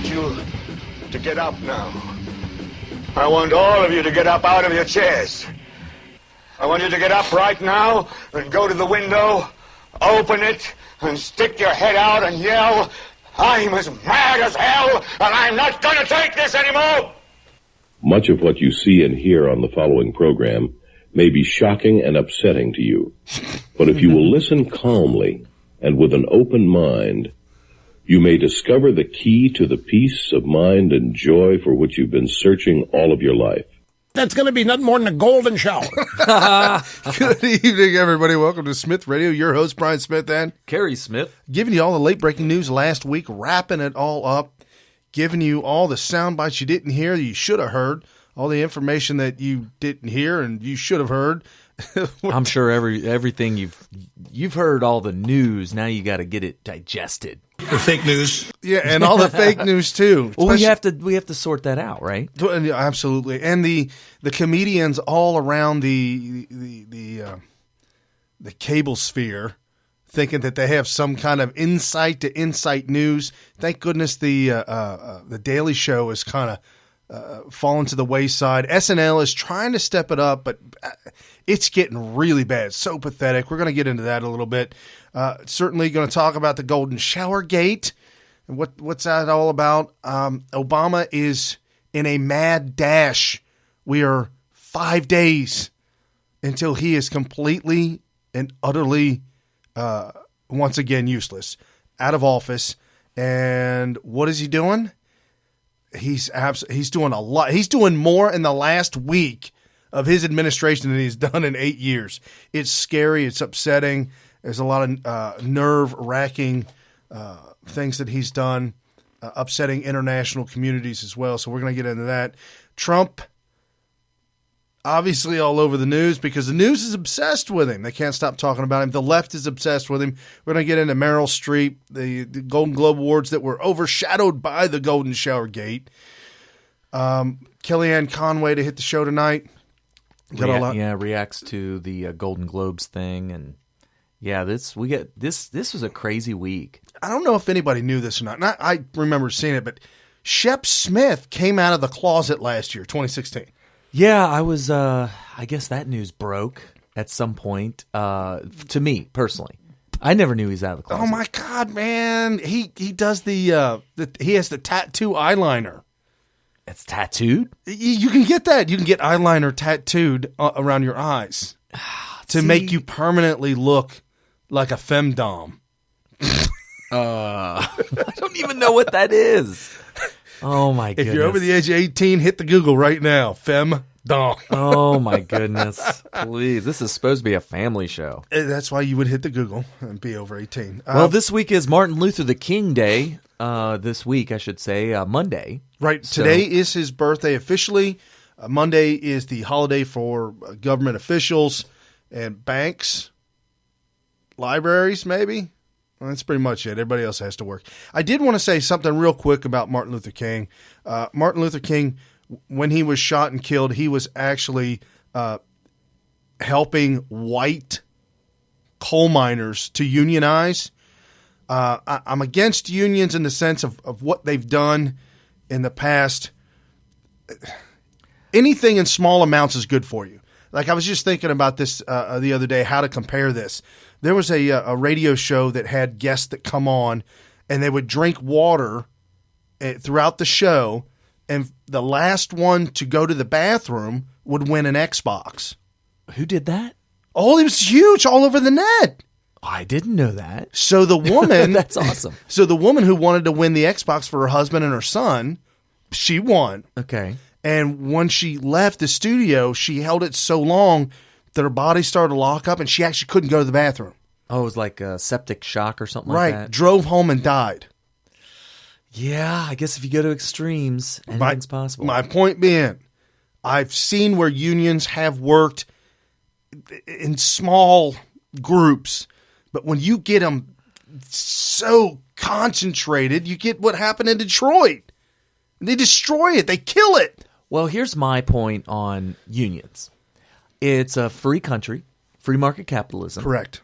you to get up now. I want all of you to get up out of your chairs. I want you to get up right now and go to the window, open it, and stick your head out and yell, I'm as mad as hell, and I'm not going to take this anymore! Much of what you see and hear on the following program may be shocking and upsetting to you. But if you will listen calmly and with an open mind, you may discover the key to the peace of mind and joy for which you've been searching all of your life. That's going to be nothing more than a golden shower. Good evening, everybody. Welcome to Smyth Radio. Your host, Brian Smith, and Kerry Smith. Giving you all the late-breaking news last week, wrapping it all up, giving you all the sound bites you didn't hear, you should have heard, all the information that you didn't hear and you should have heard. I'm sure everything you've heard, all the news. Now you got to get it digested. The fake news. Yeah, and all the fake news too. Well, we have to sort that out, right? Absolutely. And the comedians all around the cable sphere thinking that they have some kind of insight to insight news. Thank goodness the Daily Show is kind of fallen to the wayside. SNL is trying to step it up, but it's getting really bad. It's so pathetic. We're going to get into that a little bit. Certainly going to talk about the Golden Shower Gate and what's that all about. Obama is in a mad dash. We are 5 days until he is completely and utterly, once again, useless, out of office. And what is he doing? He's doing a lot. He's doing more in the last week of his administration than he's done in 8 years. It's scary. It's upsetting. There's a lot of nerve-wracking things that he's done, upsetting international communities as well. So we're going to get into that. Trump, obviously all over the news because the news is obsessed with him. They can't stop talking about him. The left is obsessed with him. We're going to get into Meryl Streep, the Golden Globe Awards that were overshadowed by the Golden Shower Gate. Kellyanne Conway to hit the show tonight. Reacts to the Golden Globes thing, and this was a crazy week. I don't know if anybody knew this or not. I remember seeing it, but Shep Smith came out of the closet last year, 2016. Yeah, I was. I guess that news broke at some point. To me personally, I never knew he was out of the closet. Oh my God, man! He does he has the tattoo eyeliner. It's tattooed? You can get that. You can get eyeliner tattooed around your eyes to make you permanently look like a femdom. I don't even know what that is. Oh, my goodness. If you're over the age of 18, hit the Google right now. Femdom. Oh, my goodness. Please. This is supposed to be a family show. That's why you would hit the Google and be over 18. Well, this week is Martin Luther the King Day. This week, I should say, Monday. Right. Today is his birthday officially. Monday is the holiday for government officials and banks, libraries, maybe. Well, that's pretty much it. Everybody else has to work. I did want to say something real quick about Martin Luther King. Martin Luther King, when he was shot and killed, he was actually helping white coal miners to unionize. I'm against unions in the sense of what they've done in the past. Anything in small amounts is good for you. Like I was just thinking about this the other day, how to compare this. There was a radio show that had guests that come on, and they would drink water throughout the show, and the last one to go to the bathroom would win an Xbox. Who did that? Oh, it was huge all over the net. I didn't know that. So the woman... That's awesome. So the woman who wanted to win the Xbox for her husband and her son, she won. Okay. And when she left the studio, she held it so long that her body started to lock up and she actually couldn't go to the bathroom. Oh, it was like a septic shock or something like that? Right. Drove home and died. Yeah, I guess if you go to extremes, anything's possible. My point being, I've seen where unions have worked in small groups, but when you get them so concentrated, you get what happened in Detroit. They destroy it. They kill it. Well, here's my point on unions. It's a free country, free market capitalism. Correct.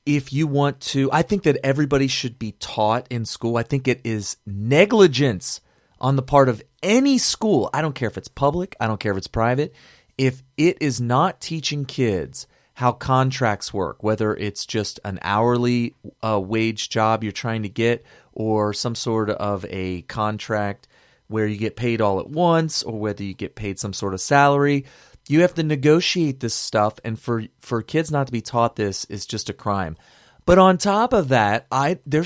if you want to, I think that everybody should be taught in school. I think it is negligence on the part of any school. I don't care if it's public. I don't care if it's private. If it is not teaching kids how contracts work, whether it's just an hourly wage job you're trying to get or some sort of a contract where you get paid all at once or whether you get paid some sort of salary, you have to negotiate this stuff. And for kids not to be taught this is just a crime. But on top of that, there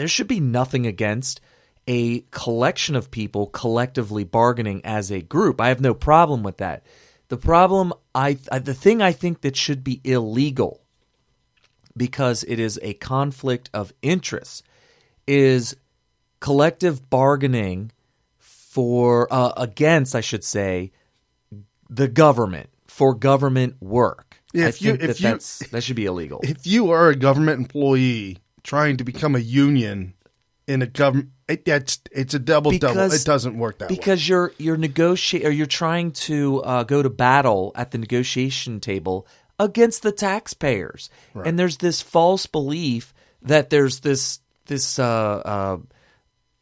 should be nothing against a collection of people collectively bargaining as a group. I have no problem with that. The problem, the thing I think that should be illegal, because it is a conflict of interest, is collective bargaining for against, I should say, the government, for government work. Yeah, that should be illegal. If you are a government employee trying to become a union in a government, it's a double. It doesn't work that way. Because you're trying to go to battle at the negotiation table against the taxpayers, right. And there's this false belief that there's this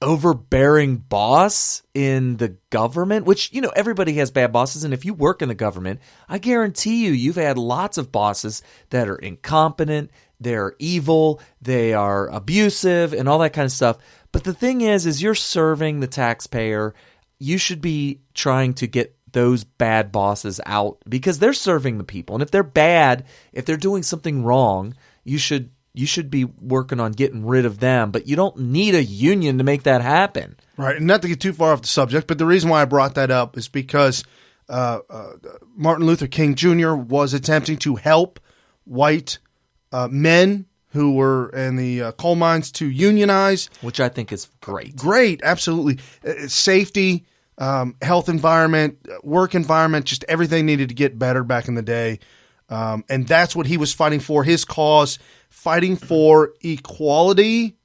overbearing boss in the government, which, everybody has bad bosses. And if you work in the government, I guarantee you've had lots of bosses that are incompetent, they're evil, they are abusive, and all that kind of stuff. But the thing is you're serving the taxpayer. You should be trying to get those bad bosses out because they're serving the people. And if they're bad, if they're doing something wrong, you should be working on getting rid of them. But you don't need a union to make that happen. Right. And not to get too far off the subject, but the reason why I brought that up is because Martin Luther King Jr. was attempting to help white men who were in the coal mines to unionize. Which I think is great. Great, absolutely. Safety, health environment, work environment, just everything needed to get better back in the day. And that's what he was fighting for, his cause, fighting for equality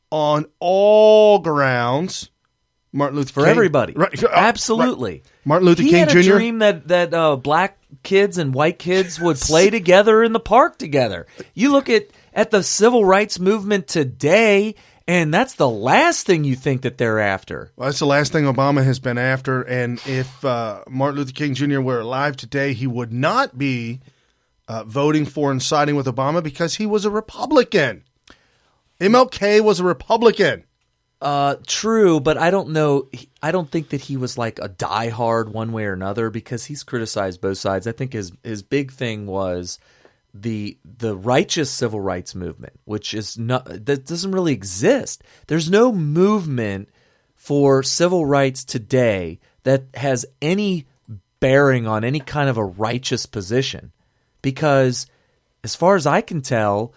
on all grounds. Martin Luther King. For everybody. Right. Absolutely. Right. Martin Luther King Jr. He had a dream that black kids and white kids would play together in the park together. You look at the civil rights movement today, and that's the last thing you think that they're after. Well, that's the last thing Obama has been after. And if Martin Luther King Jr. were alive today, he would not be voting for and siding with Obama because he was a Republican. MLK was a Republican. True, but I don't know. I don't think that he was like a diehard one way or another because he's criticized both sides. I think his big thing was the righteous civil rights movement, which is that doesn't really exist. There's no movement for civil rights today that has any bearing on any kind of a righteous position, because as far as I can tell,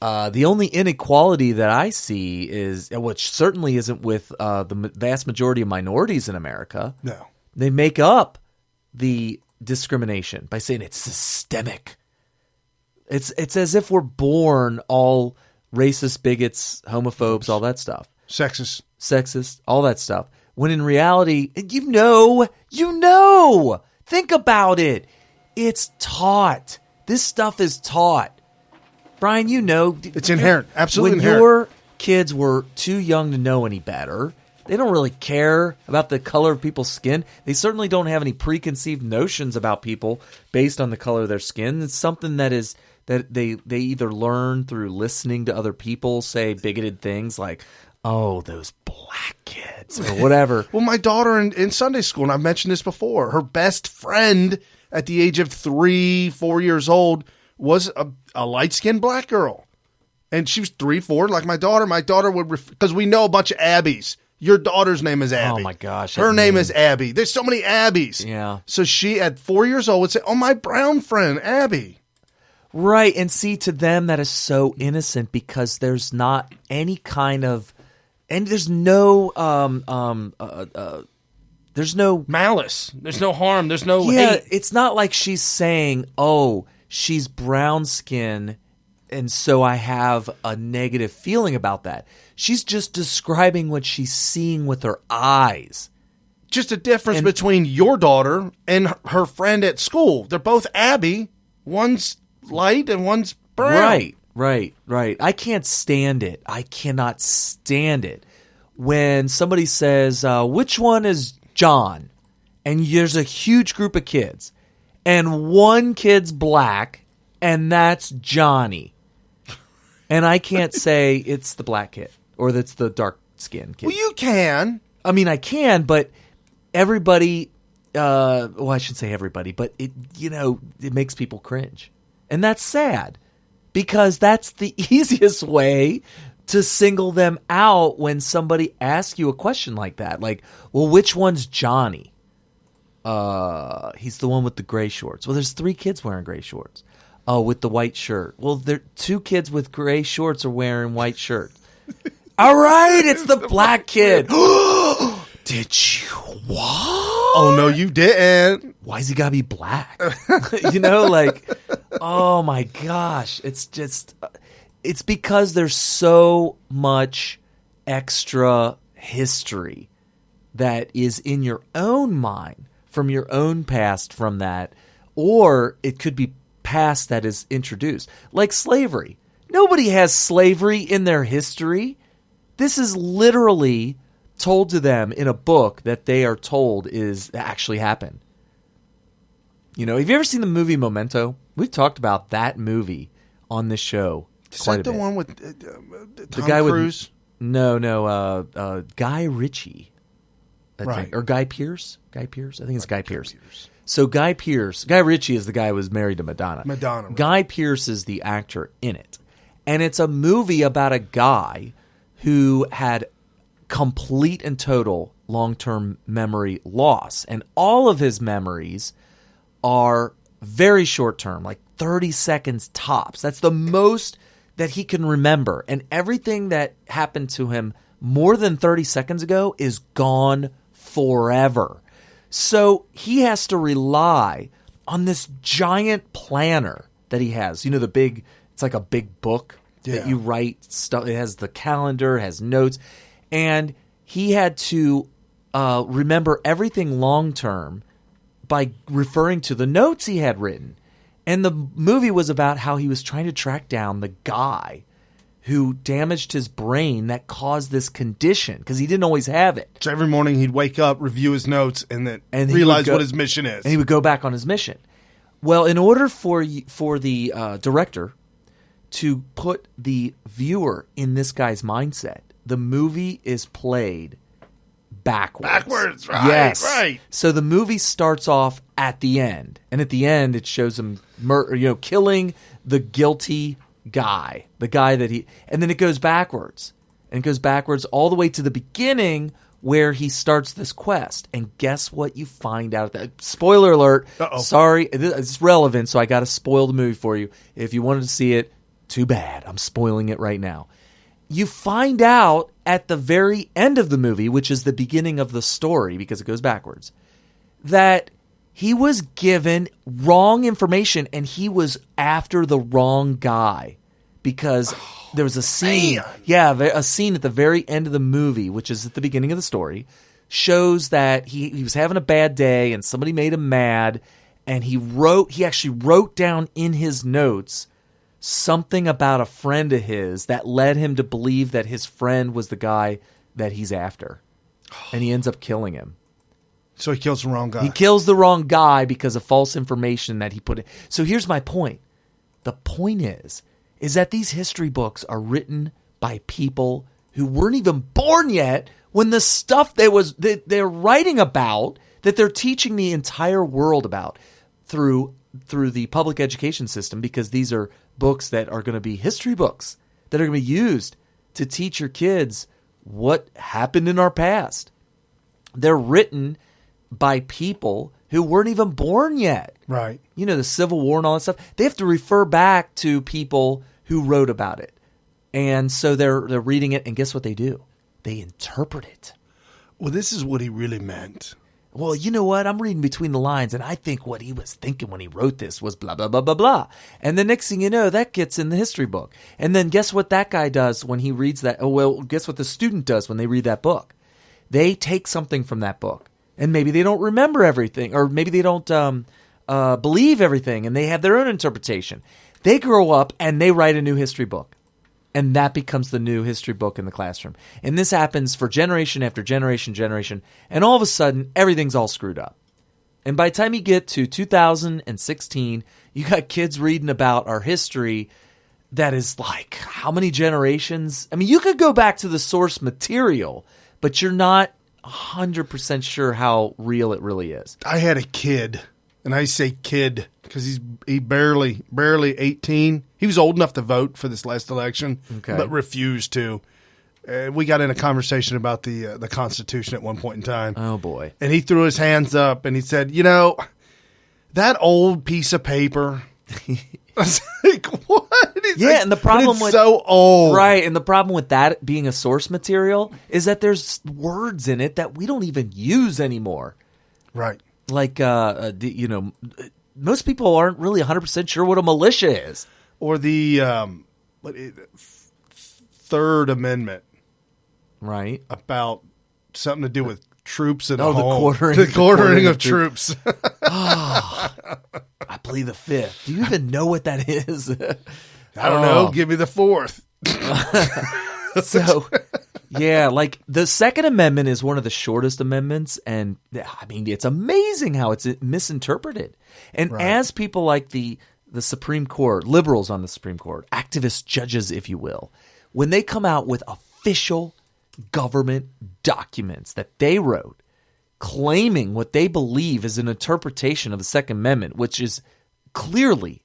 the only inequality that I see is, which certainly isn't with the vast majority of minorities in America. No. They make up the discrimination by saying it's systemic. It's as if we're born all racist, bigots, homophobes, all that stuff. Sexist, all that stuff. When in reality, you know, think about it. It's taught. This stuff is taught. Brian, it's inherent. Absolutely when inherent. Your kids were too young to know any better, they don't really care about the color of people's skin. They certainly don't have any preconceived notions about people based on the color of their skin. It's something that they either learn through listening to other people say bigoted things like, oh, those black kids, or whatever. Well, my daughter in Sunday school, and I've mentioned this before, her best friend at the age of 3-4 years old was a light-skinned black girl. And she was 3-4, like my daughter. My daughter would, because we know a bunch of Abbies. Your daughter's name is Abby. Oh, my gosh. Her name is Abby. There's so many Abbies. Yeah. So she, at 4 years old, would say, oh, my brown friend, Abby. Right. And see, to them, that is so innocent because there's not any kind of, and there's no, there's no malice. There's no harm. There's no hate. It's not like she's saying, oh, she's brown skin, and so I have a negative feeling about that. She's just describing what she's seeing with her eyes. Just a difference between your daughter and her friend at school. They're both Abby. One's light and one's brown. Right. I can't stand it. I cannot stand it when somebody says, which one is John? And there's a huge group of kids, and one kid's black, and that's Johnny. And I can't say it's the black kid or that's the dark-skinned kid. Well, you can. I mean, I can, but everybody, I shouldn't say everybody, but it makes people cringe. And that's sad because that's the easiest way to single them out when somebody asks you a question like that. Like, well, which one's Johnny? He's the one with the gray shorts. Well, there's 3 kids wearing gray shorts. Oh, with the white shirt. Well, there 2 kids with gray shorts are wearing white shirts. All right, it's the black kid. Did you what? Oh, no, you didn't. Why's he gotta be black? Oh my gosh. It's because there's so much extra history that is in your own mind from your own past from that, or it could be past that is introduced. Like slavery. Nobody has slavery in their history. This is literally told to them in a book that they are told is actually happened. Have you ever seen the movie Memento? We've talked about that movie on this show quite a bit. Is that the one with Tom guy Cruise? Guy Ritchie. Right. Or Guy Pearce? Guy Pearce? I think it's Guy Pearce. So Guy Ritchie is the guy who was married to Madonna. Right. Guy Pearce is the actor in it. And it's a movie about a guy who had complete and total long-term memory loss. And all of his memories are very short-term, like 30 seconds tops. That's the most that he can remember. And everything that happened to him more than 30 seconds ago is gone forever. So he has to rely on this giant planner that he has. It's like a big book that you write stuff. It has the calendar, it has notes. And he had to remember everything long term by referring to the notes he had written. And the movie was about how he was trying to track down the guy who damaged his brain that caused this condition because he didn't always have it. So every morning he'd wake up, review his notes, and then realize what his mission is. And he would go back on his mission. Well, in order for the director to put the viewer in this guy's mindset, the movie is played backwards. Right. Yes. Right. So the movie starts off at the end, and at the end it shows him killing the guilty guy, the guy that and then it goes backwards, and it goes backwards all the way to the beginning where he starts this quest. And guess what you find out? Spoiler alert. Uh-oh. Sorry, it's relevant, so I got to spoil the movie for you. If you wanted to see it, too bad. I'm spoiling it right now. You find out at the very end of the movie, which is the beginning of the story because it goes backwards, that he was given wrong information and he was after the wrong guy because there was a scene. Man. Yeah, a scene at the very end of the movie, which is at the beginning of the story, shows that he was having a bad day and somebody made him mad, and he actually wrote down in his notes something about a friend of his that led him to believe that his friend was the guy that he's after. And he ends up killing him. So he kills the wrong guy. He kills the wrong guy because of false information that he put in. So here's my point. The point is that these history books are written by people who weren't even born yet when the stuff they're writing about, that they're teaching the entire world about through the public education system, because these are books that are going to be history books that are going to be used to teach your kids what happened in our past. They're written by people who weren't even born yet. Right. The Civil War and all that stuff. They have to refer back to people who wrote about it. And so they're reading it, and guess what they do? They interpret it. Well, this is what he really meant. Well, you know what? I'm reading between the lines, and I think what he was thinking when he wrote this was blah, blah, blah, blah, blah. And the next thing you know, that gets in the history book. And then guess what that guy does when he reads that? Oh, well, guess what the student does when they read that book? They take something from that book, and maybe they don't remember everything, or maybe they don't believe everything, and they have their own interpretation. They grow up and they write a new history book. And that becomes the new history book in the classroom. And this happens for generation after generation. And all of a sudden, everything's all screwed up. And by the time you get to 2016, you got kids reading about our history that is like, how many generations? I mean, you could go back to the source material, but you're not 100% sure how real it really is. I had a kid, and I say kid because he barely 18. He was old enough to vote for this last election, but refused to. We got in a conversation about the Constitution at one point in time. Oh, boy. And he threw his hands up, and he said, that old piece of paper. I was like, what? He's like, and the problem it's with so old. Right, and the problem with that being a source material is that there's words in it that we don't even use anymore. Right. Like, most people aren't really 100% sure what a militia is. Or the Third Amendment. Right. About something to do with troops in a home. The quartering of troops. I plead the fifth. Do you even know what that is? I don't know. Give me the fourth. So, yeah, like the Second Amendment is one of the shortest amendments. And I mean, it's amazing how it's misinterpreted. And as people like the Supreme Court, liberals on the Supreme Court, activist judges, if you will, when they come out with official government documents that they wrote claiming what they believe is an interpretation of the Second Amendment, which is clearly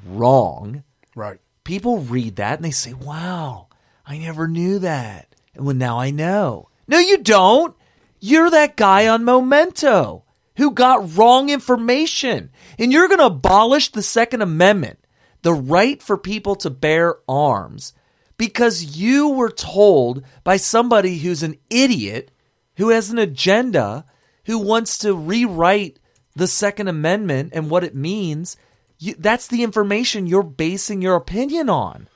wrong. Right. People read that and they say, wow, I never knew that. And well, now I know. No, you don't. You're that guy on Memento who got wrong information. And you're going to abolish the Second Amendment, the right for people to bear arms, because you were told by somebody who's an idiot, who has an agenda, who wants to rewrite the Second Amendment and what it means. That's the information you're basing your opinion on.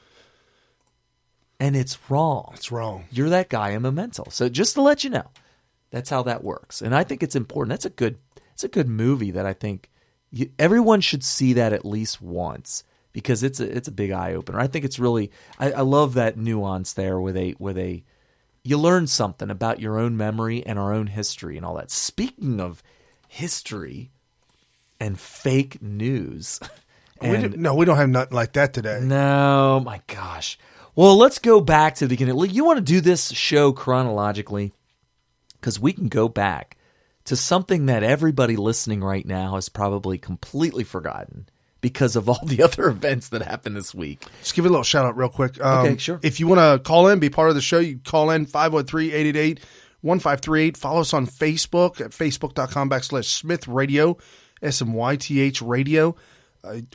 And it's wrong. It's wrong. You're that guy in Memento. So just to let you know, that's how that works. And I think it's important. It's a good movie that I think everyone should see that at least once, because it's a big eye opener. I think it's really, I love that nuance there where you learn something about your own memory and our own history and all that. Speaking of history and fake news. We don't have nothing like that today. No, my gosh. Well, let's go back to the beginning. You want to do this show chronologically? Because we can go back to something that everybody listening right now has probably completely forgotten because of all the other events that happened this week. Just give it a little shout out real quick. Okay, sure. If you want to call in, be part of the show, you call in 513-888-1538. Follow us on Facebook at facebook.com/Smyth Radio, SMYTH Radio.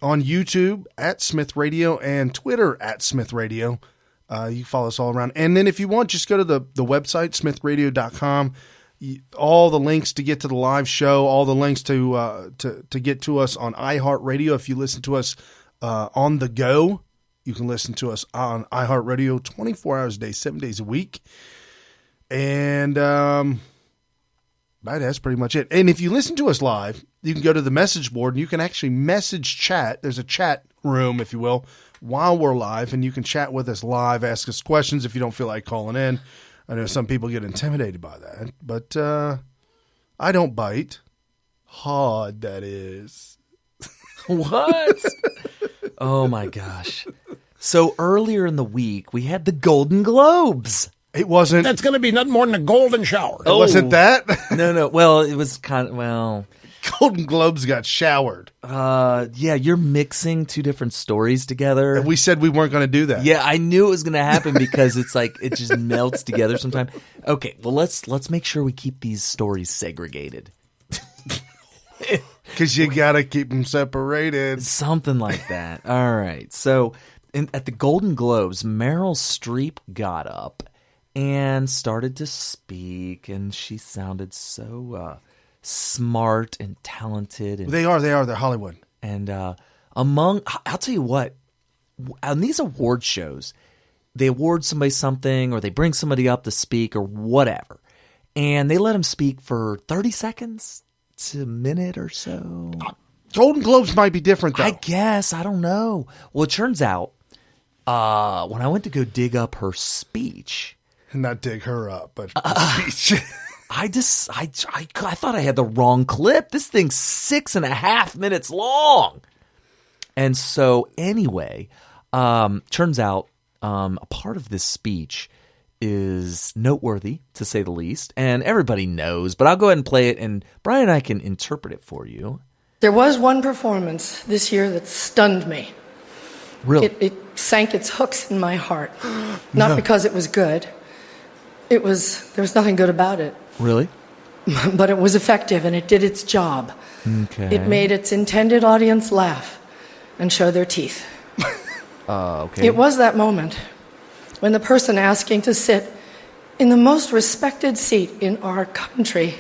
On YouTube at Smyth Radio and Twitter at Smyth Radio. You can follow us all around. And then if you want, just go to the website, smithradio.com. All the links to get to the live show, all the links to get to us on iHeartRadio. If you listen to us on the go, you can listen to us on iHeartRadio 24 hours a day, 7 days a week. And that's pretty much it. And if you listen to us live, you can go to the message board and you can actually message chat. There's a chat room, if you will, while we're live, and you can chat with us live, ask us questions if you don't feel like calling in. I know some people get intimidated by that, but I don't bite. Hard, that is. What? Oh, my gosh. So earlier in the week, we had the Golden Globes. It wasn't. That's going to be nothing more than a golden shower. It wasn't that? No. Well, it was kind of, Golden Globes got showered. Yeah, you're mixing two different stories together. And we said we weren't going to do that. Yeah, I knew it was going to happen because it's like it just melts together sometime. Okay, well let's make sure we keep these stories segregated. Because you got to keep them separated. Something like that. All right. So at the Golden Globes, Meryl Streep got up and started to speak, and she sounded so smart and talented. And, they are. They're Hollywood. And I'll tell you what, on these award shows, they award somebody something or they bring somebody up to speak or whatever, and they let them speak for 30 seconds to a minute or so. Golden Globes might be different, though. I guess. I don't know. Well, it turns out when I went to go dig up her speech. Not dig her up, but the speech. I thought I had the wrong clip. This thing's 6.5 minutes long. And so anyway, turns out a part of this speech is noteworthy, to say the least, and everybody knows, but I'll go ahead and play it, and Brian and I can interpret it for you. There was one performance this year that stunned me. Really? It sank its hooks in my heart. Not because it was good. There was nothing good about it. Really? But it was effective, and it did its job. Okay. It made its intended audience laugh and show their teeth. Okay. It was that moment when the person asking to sit in the most respected seat in our country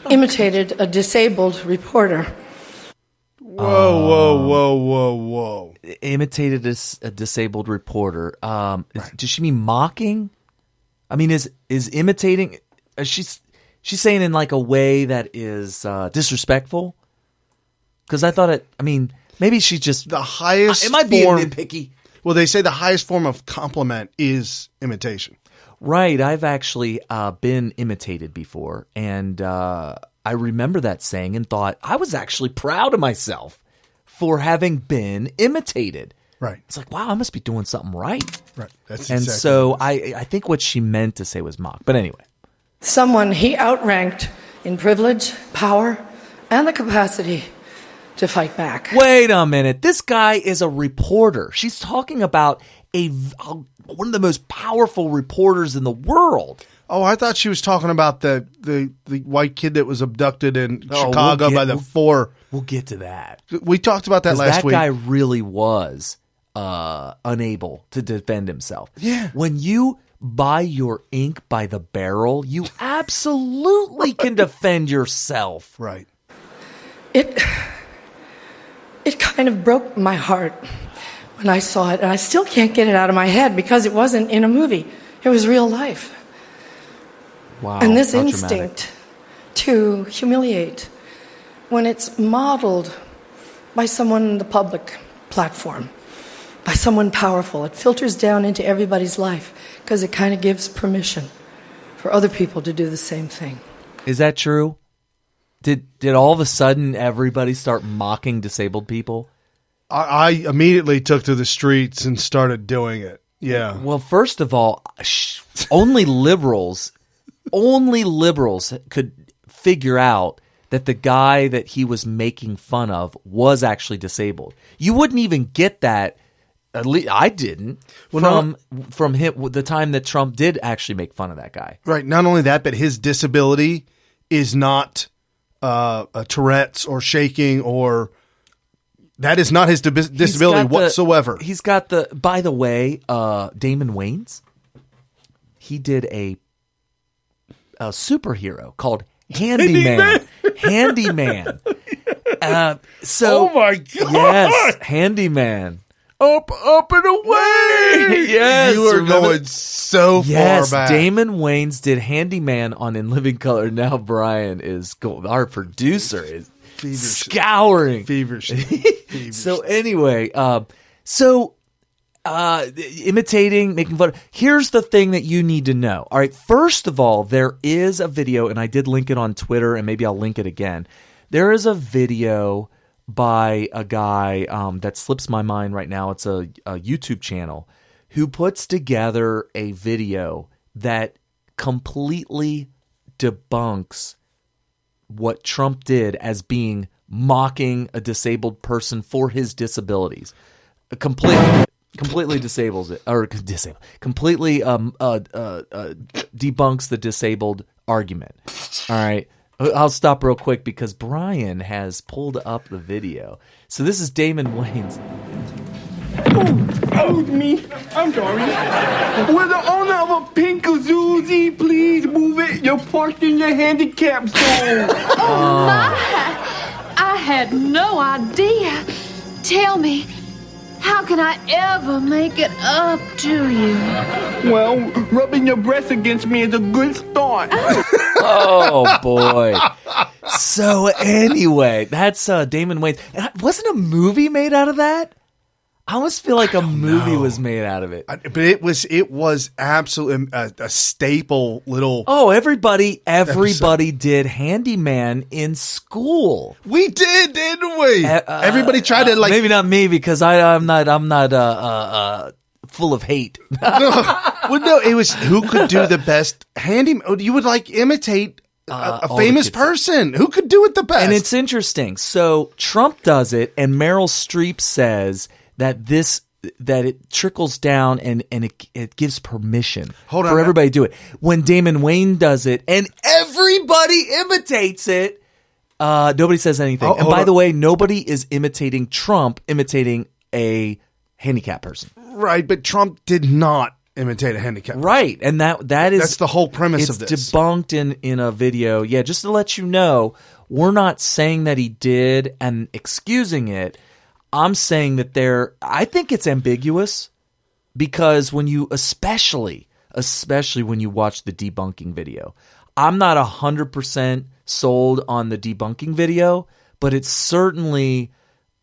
imitated a disabled reporter. Whoa. Imitated a disabled reporter. Does she mean mocking? I mean, is imitating? She's saying in like a way that is disrespectful. Because I thought it. I mean, maybe she's just The highest It might be form. nitpicky. Well, they say the highest form of compliment is imitation. Right. I've actually been imitated before, and I remember that saying and thought I was actually proud of myself for having been imitated. Right. It's like, wow, I must be doing something right. Right. That's And exactly so what it is. I think what she meant to say was mock. But anyway. Someone he outranked in privilege, power, and the capacity to fight back. Wait a minute. This guy is a reporter. She's talking about one of the most powerful reporters in the world. Oh, I thought she was talking about the white kid that was abducted in Oh, Chicago by the four. We'll get to that. We talked about that 'Cause last that week. guy really was unable to defend himself. Yeah. When you buy your ink by the barrel, you absolutely can defend yourself. Right. It kind of broke my heart when I saw it, and I still can't get it out of my head because it wasn't in a movie. It was real life. Wow. And this how instinct to humiliate, when it's modeled by someone in the public platform, by someone powerful, it filters down into everybody's life because it kind of gives permission for other people to do the same thing. Is that true? Did all of a sudden everybody start mocking disabled people? I immediately took to the streets and started doing it. Yeah. Well, first of all, only liberals could figure out that the guy that he was making fun of was actually disabled. You wouldn't even get that. At least I didn't. From him, the time that Trump did actually make fun of that guy. Right. Not only that, but his disability is not a Tourette's or shaking, or that is not his disability whatsoever. He's got the. By the way, Damon Wayans, he did a superhero called Handyman. Handyman. So, Oh my God. Yes, Handyman. Up and away. Yes, You are remember- going so Yes, far back. Damon Wayans did Handyman on In Living Color. Now Brian is going. Our producer is scouring. Feverishly. So anyway, imitating, making fun. Here's the thing that you need to know. All right, first of all, there is a video, and I did link it on Twitter, and maybe I'll link it again. There is a video by a guy that slips my mind right now. It's a YouTube channel who puts together a video that completely debunks what Trump did as being mocking a disabled person for his disabilities. Completely disables it, or completely debunks the disabled argument. All right. I'll stop real quick because Brian has pulled up the video. So this is Damon Wayans. Oh, me. I'm sorry. Will the owner of a pink Azuzi please move it? You're parked in your handicap zone. Oh, my. I had no idea. Tell me, how can I ever make it up to you? Well, rubbing your breast against me is a good start. Oh, boy. So anyway, that's Damon Wayans. And wasn't a movie made out of that? I almost feel like a movie was made out of it. But it was absolutely a staple little. Oh, everybody did handyman in school. We did, didn't we? Everybody tried to maybe not me because I'm not full of hate. Well, no, it was who could do the best handyman. You would imitate a famous person who could do it the best. And it's interesting. So Trump does it, and Meryl Streep says that it trickles down and it gives permission for everybody to do it. When Damon Wayans does it and everybody imitates it, nobody says anything. And by the way, nobody is imitating Trump imitating a handicapped person. Right, but Trump did not imitate a handicapped person. Right, and that's the whole premise of this. It's debunked in a video. Yeah, just to let you know, we're not saying that he did and excusing it. I'm saying that I think it's ambiguous because when you, especially when you watch the debunking video, I'm not 100% sold on the debunking video, but it certainly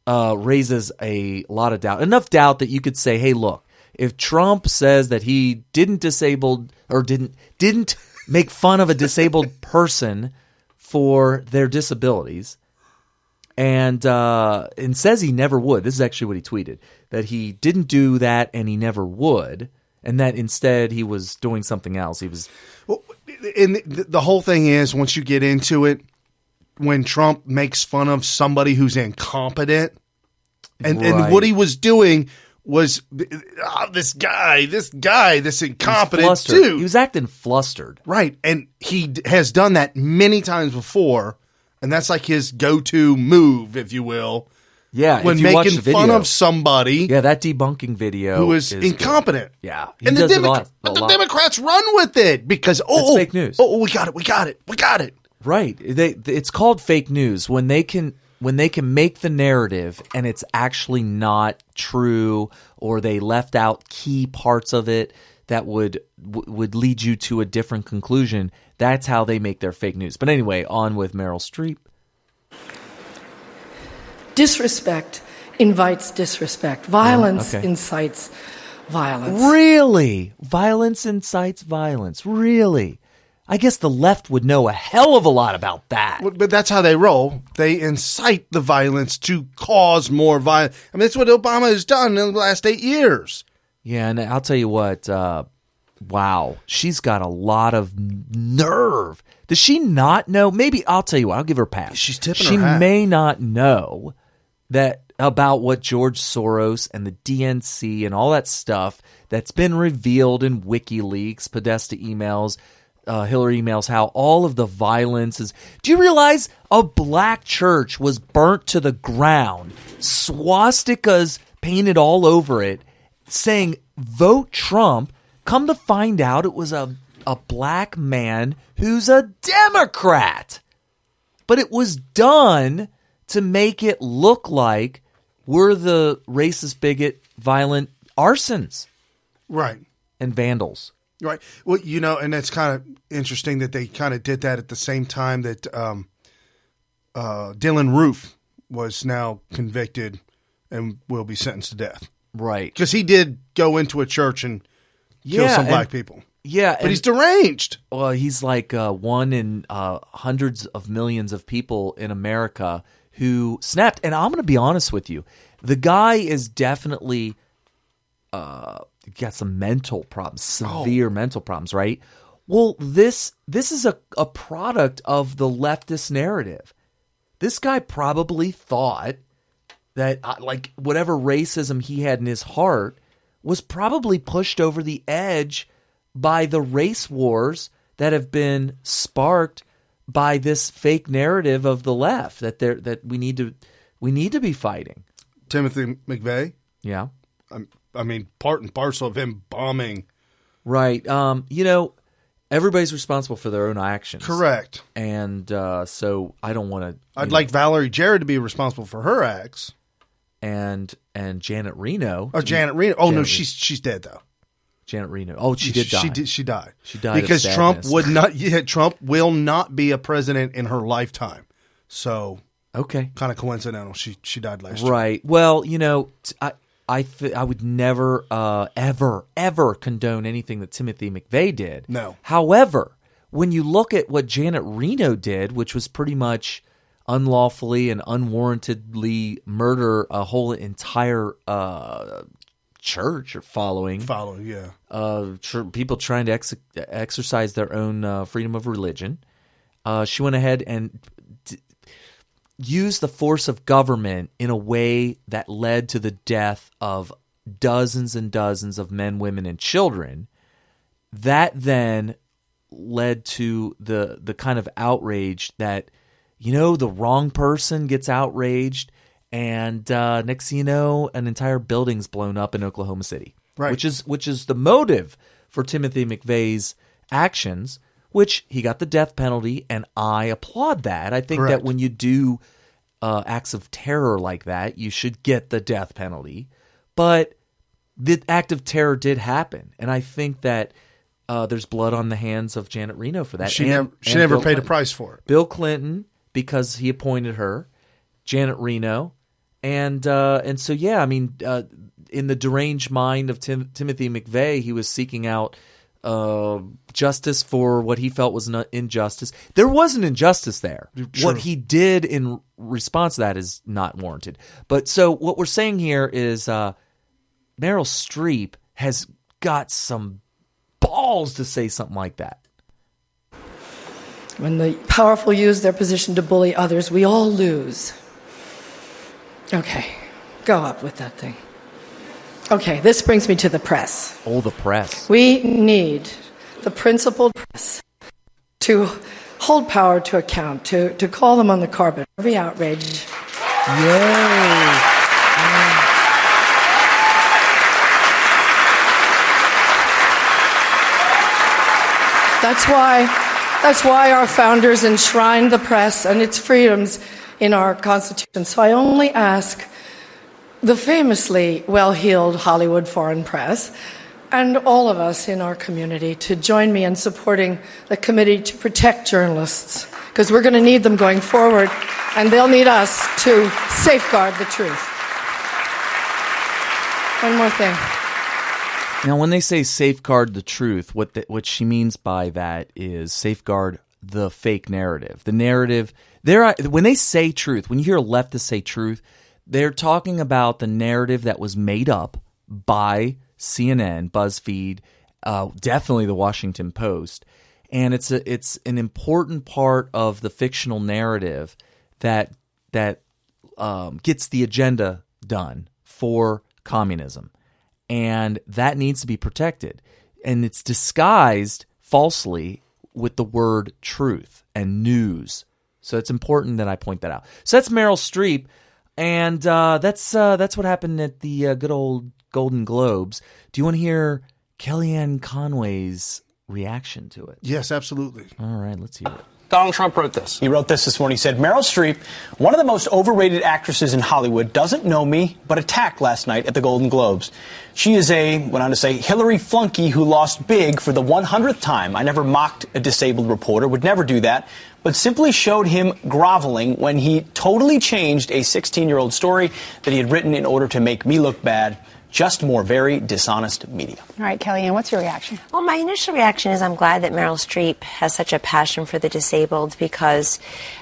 raises a lot of doubt. Enough doubt that you could say, hey, look, if Trump says that he didn't make fun of a disabled person for their disabilities, and says he never would. This is actually what he tweeted, that he didn't do that and he never would, and that instead he was doing something else. He was. Well, and the whole thing is, once you get into it, when Trump makes fun of somebody who's incompetent, and what he was doing was this incompetent dude. He was acting flustered. Right, and he has done that many times before. And that's like his go-to move, if you will. Yeah, when making fun of somebody. Yeah, that debunking video who is incompetent. Good. Yeah, and the Democrats run with it because it's fake news. Oh, we got it. Right. It's called fake news when they can make the narrative and it's actually not true, or they left out key parts of it that would lead you to a different conclusion. That's how they make their fake news. But anyway, on with Meryl Streep. Disrespect invites disrespect. Violence incites violence. Really? Violence incites violence. Really? I guess the left would know a hell of a lot about that. But that's how they roll. They incite the violence to cause more violence. I mean, that's what Obama has done in the last 8 years. Yeah, and I'll tell you what, wow, she's got a lot of nerve. Does she not know? Maybe, I'll tell you what, I'll give her a pass. She's tipping her hat. She may not know that about what George Soros and the DNC and all that stuff that's been revealed in WikiLeaks, Podesta emails, Hillary emails, how all of the violence is. Do you realize a black church was burnt to the ground, swastikas painted all over it, saying, vote Trump? Come to find out it was a black man who's a Democrat. But it was done to make it look like we're the racist, bigot, violent arsons. Right. And vandals. Right. Well, and it's kind of interesting that they kind of did that at the same time that Dylan Roof was now convicted and will be sentenced to death. Right. Because he did go into a church and kill some black people. Yeah. But he's deranged. Well, he's like one in hundreds of millions of people in America who snapped. And I'm going to be honest with you. The guy is definitely got some mental problems, severe mental problems, right? Well, this is a product of the leftist narrative. This guy probably thought that like whatever racism he had in his heart was probably pushed over the edge by the race wars that have been sparked by this fake narrative of the left that we need to be fighting. Timothy McVeigh? Yeah. I mean, part and parcel of him bombing. Right. Everybody's responsible for their own actions. Correct. And so I don't want to... I'd like Valerie Jarrett to be responsible for her acts. And Janet Reno. Oh, Janet Reno. Oh, no, she's dead, though. Janet Reno. Oh, she did die. She died. She died because of Trump will not be a president in her lifetime. So Okay. kind of coincidental. She died last year. Right. Well, I would never, ever condone anything that Timothy McVeigh did. No. However, when you look at what Janet Reno did, which was pretty much unlawfully and unwarrantedly murder a whole entire church or following. Yeah. People trying to exercise their own freedom of religion. She went ahead and used the force of government in a way that led to the death of dozens and dozens of men, women, and children. That then led to the kind of outrage that, the wrong person gets outraged, and next thing you know, an entire building's blown up in Oklahoma City. Right. Which is the motive for Timothy McVeigh's actions, which he got the death penalty, and I applaud that. I think that when you do acts of terror like that, you should get the death penalty. But the act of terror did happen, and I think that there's blood on the hands of Janet Reno for that. She and never Bill paid Clinton. a price for it. Bill Clinton, because he appointed her, Janet Reno, and so yeah, I mean, in the deranged mind of Timothy McVeigh, he was seeking out justice for what he felt was an injustice. There was an injustice there. Sure. What he did in response to that is not warranted. But so what we're saying here is Meryl Streep has got some balls to say something like that. When the powerful use their position to bully others, we all lose. Okay, go up with that thing. Okay, this brings me to the press. Oh, the press. We need the principled press to hold power to account, to call them on the carpet. Every outrage. Yay. That's why our founders enshrined the press and its freedoms in our Constitution. So I only ask the famously well-heeled Hollywood foreign press and all of us in our community to join me in supporting the committee to protect journalists, because we're going to need them going forward, and they'll need us to safeguard the truth. One more thing. Now, when they say safeguard the truth, what she means by that is safeguard the fake narrative. The narrative, when they say truth, when you hear a leftist say truth, they're talking about the narrative that was made up by CNN, BuzzFeed, definitely the Washington Post, and it's an important part of the fictional narrative that gets the agenda done for communism, and that needs to be protected. And it's disguised falsely with the word truth and news. So it's important that I point that out. So that's Meryl Streep. And that's what happened at the good old Golden Globes. Do you want to hear Kellyanne Conway's reaction to it? Yes, absolutely. All right, let's hear it. Donald Trump wrote this. He wrote this morning. He said, Meryl Streep, one of the most overrated actresses in Hollywood, doesn't know me, but attacked last night at the Golden Globes. She is went on to say, Hillary flunky who lost big for the 100th time. I never mocked a disabled reporter, would never do that, but simply showed him groveling when he totally changed a 16-year-old story that he had written in order to make me look bad. Just more very dishonest media. All right, Kellyanne, what's your reaction? Well, my initial reaction is I'm glad that Meryl Streep has such a passion for the disabled, because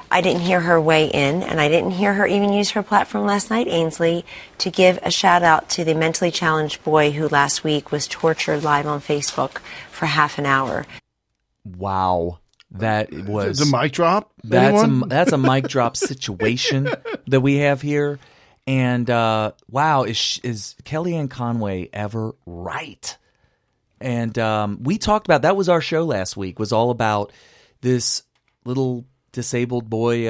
I didn't hear her weigh in, and I didn't hear her even use her platform last night, Ainsley, to give a shout out to the mentally challenged boy who last week was tortured live on Facebook for half an hour. Wow. That was the mic drop. That's a mic drop situation that we have here. And wow, is Kellyanne Conway ever right? And we talked about, that was our show last week, was all about this little disabled boy,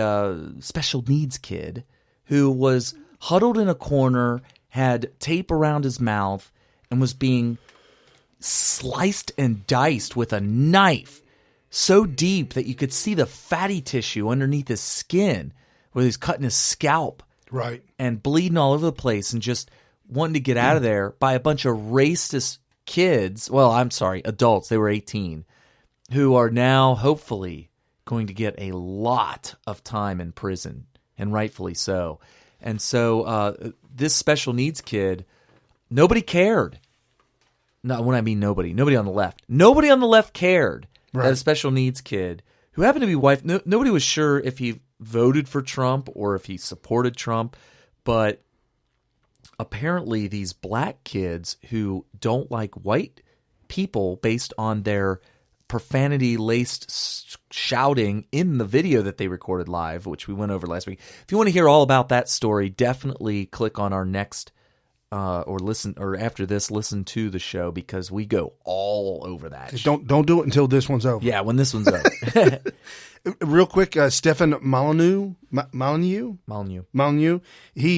special needs kid, who was huddled in a corner, had tape around his mouth, and was being sliced and diced with a knife so deep that you could see the fatty tissue underneath his skin, where he's cutting his scalp. Right. And bleeding all over the place, and just wanting to get out of there by a bunch of racist kids. Well, I'm sorry, adults. They were 18, who are now hopefully going to get a lot of time in prison, and rightfully so. And so this special needs kid, nobody cared. No, when I mean nobody on the left. Nobody on the left cared that a special needs kid who happened to be white, nobody was sure if he voted for Trump or if he supported Trump, but apparently these black kids who don't like white people based on their profanity-laced shouting in the video that they recorded live, which we went over last week. If you want to hear all about that story, definitely click on our next or after this, listen to the show because we go all over that. Don't do it until this one's over. Yeah, when this one's over. Real quick, Stefan Molyneux, he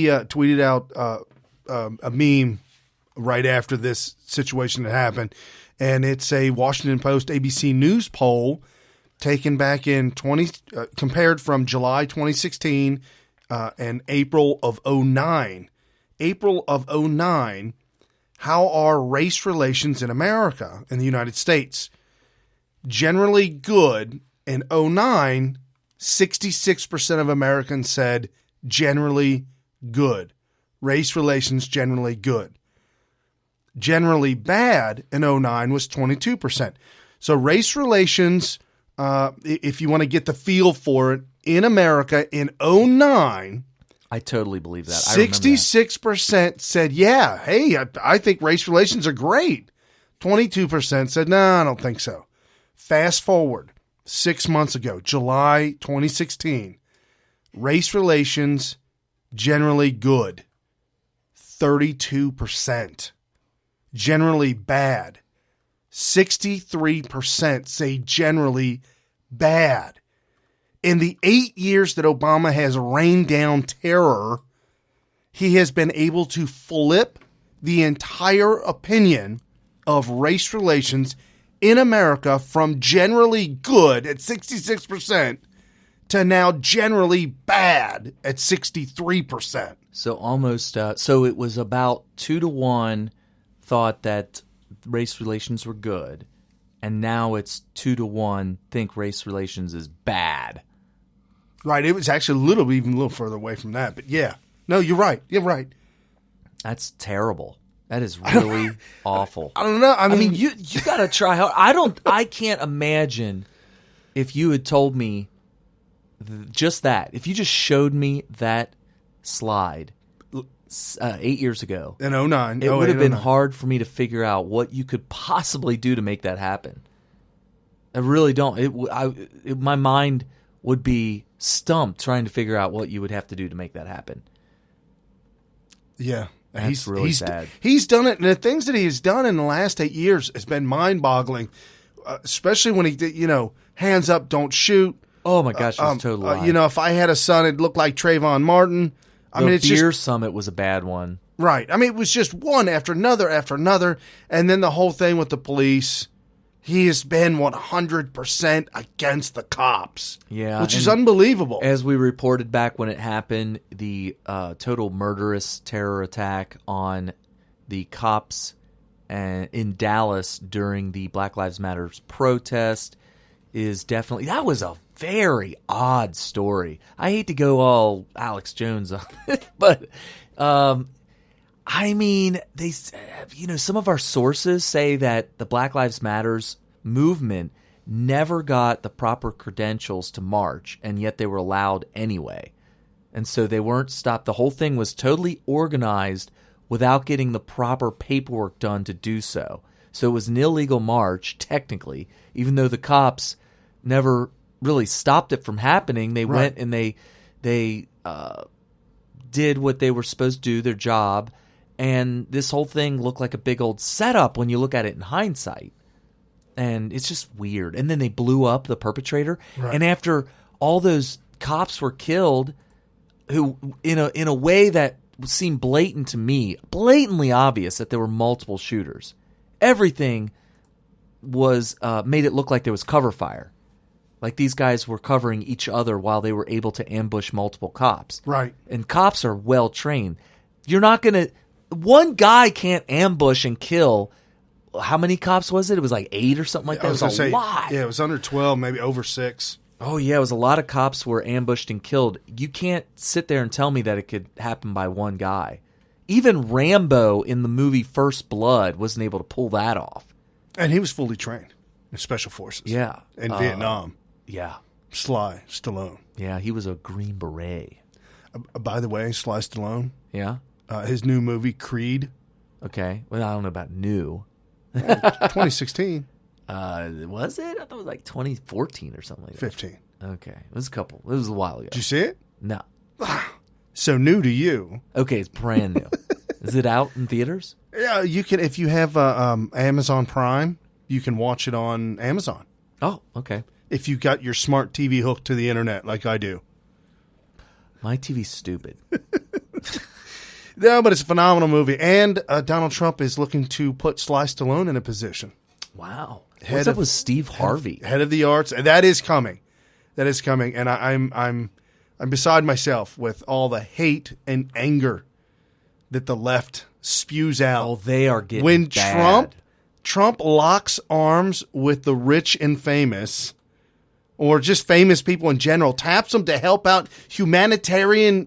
tweeted out a meme right after this situation had happened, and it's a Washington Post ABC News poll taken back in compared from July 2016 and April of 2009. April of 2009, how are race relations in America, in the United States? Generally good. In 2009, 66% of Americans said generally good. Race relations generally good. Generally bad in 2009 was 22%. So race relations, if you want to get the feel for it, in America in 2009, I totally believe that. 66% said, yeah, hey, I think race relations are great. 22% said, no, I don't think so. Fast forward 6 months ago, July 2016, race relations generally good, 32%. Generally bad, 63% say generally bad. In the 8 years that Obama has rained down terror, he has been able to flip the entire opinion of race relations in America from generally good at 66% to now generally bad at 63%. So almost, so it was about 2-1 thought that race relations were good, and now it's 2-1 think race relations is bad. Right. It was actually even a little further away from that. But yeah. No, you're right. You're right. That's terrible. That is really awful. I don't know. I mean you got to try hard. I can't imagine if you had told me just that. If you just showed me that slide 8 years ago. In 2009. It would have been hard for me to figure out what you could possibly do to make that happen. I really don't. My mind would be stumped trying to figure out what you would have to do to make that happen. Yeah. That's really sad. He's done it, and the things that he has done in the last 8 years has been mind-boggling, especially when he did, hands up, don't shoot. Oh, my gosh, that's totally if I had a son, it'd look like Trayvon Martin. The beer summit was a bad one. Right. I mean, it was just one after another, and then the whole thing with the police. He has been 100% against the cops, which is unbelievable. As we reported back when it happened, the total murderous terror attack on the cops in Dallas during the Black Lives Matter protest is definitely – that was a very odd story. I hate to go all Alex Jones on it, but I mean, some of our sources say that the Black Lives Matters movement never got the proper credentials to march, and yet they were allowed anyway. And so they weren't stopped. The whole thing was totally organized without getting the proper paperwork done to do so. So it was an illegal march, technically, even though the cops never really stopped it from happening. They went and they did what they were supposed to do, their job, and this whole thing looked like a big old setup when you look at it in hindsight. And it's just weird. And then they blew up the perpetrator. Right. And after all those cops were killed, who in a way that seemed blatant to me, blatantly obvious that there were multiple shooters. Everything was made it look like there was cover fire. Like these guys were covering each other while they were able to ambush multiple cops. Right. And cops are well trained. You're not going to... One guy can't ambush and kill... How many cops was it? It was like 8 or something like that. It was a lot. Yeah, it was under 12, maybe over 6. Oh, yeah, it was a lot of cops were ambushed and killed. You can't sit there and tell me that it could happen by one guy. Even Rambo in the movie First Blood wasn't able to pull that off. And he was fully trained in Special Forces. Yeah. In Vietnam. Yeah. Sly Stallone. Yeah, he was a Green Beret. By the way, Sly Stallone. Yeah? His new movie, Creed. Okay. Well, I don't know about new. 2016. Was it? I thought it was like 2014 or something like that. 15. Okay. It was a while ago. Did you see it? No. So new to you. Okay, it's brand new. Is it out in theaters? Yeah, you can. If you have Amazon Prime, you can watch it on Amazon. Oh, okay. If you got your smart TV hooked to the internet like I do. My TV's stupid. No, but it's a phenomenal movie. And Donald Trump is looking to put Sly Stallone in a position. Wow. What's up with Steve Harvey? Head of the arts. That is coming. That is coming. And I'm beside myself with all the hate and anger that the left spews out. Oh, they are getting when bad. Trump locks arms with the rich and famous, or just famous people in general, taps them to help out humanitarian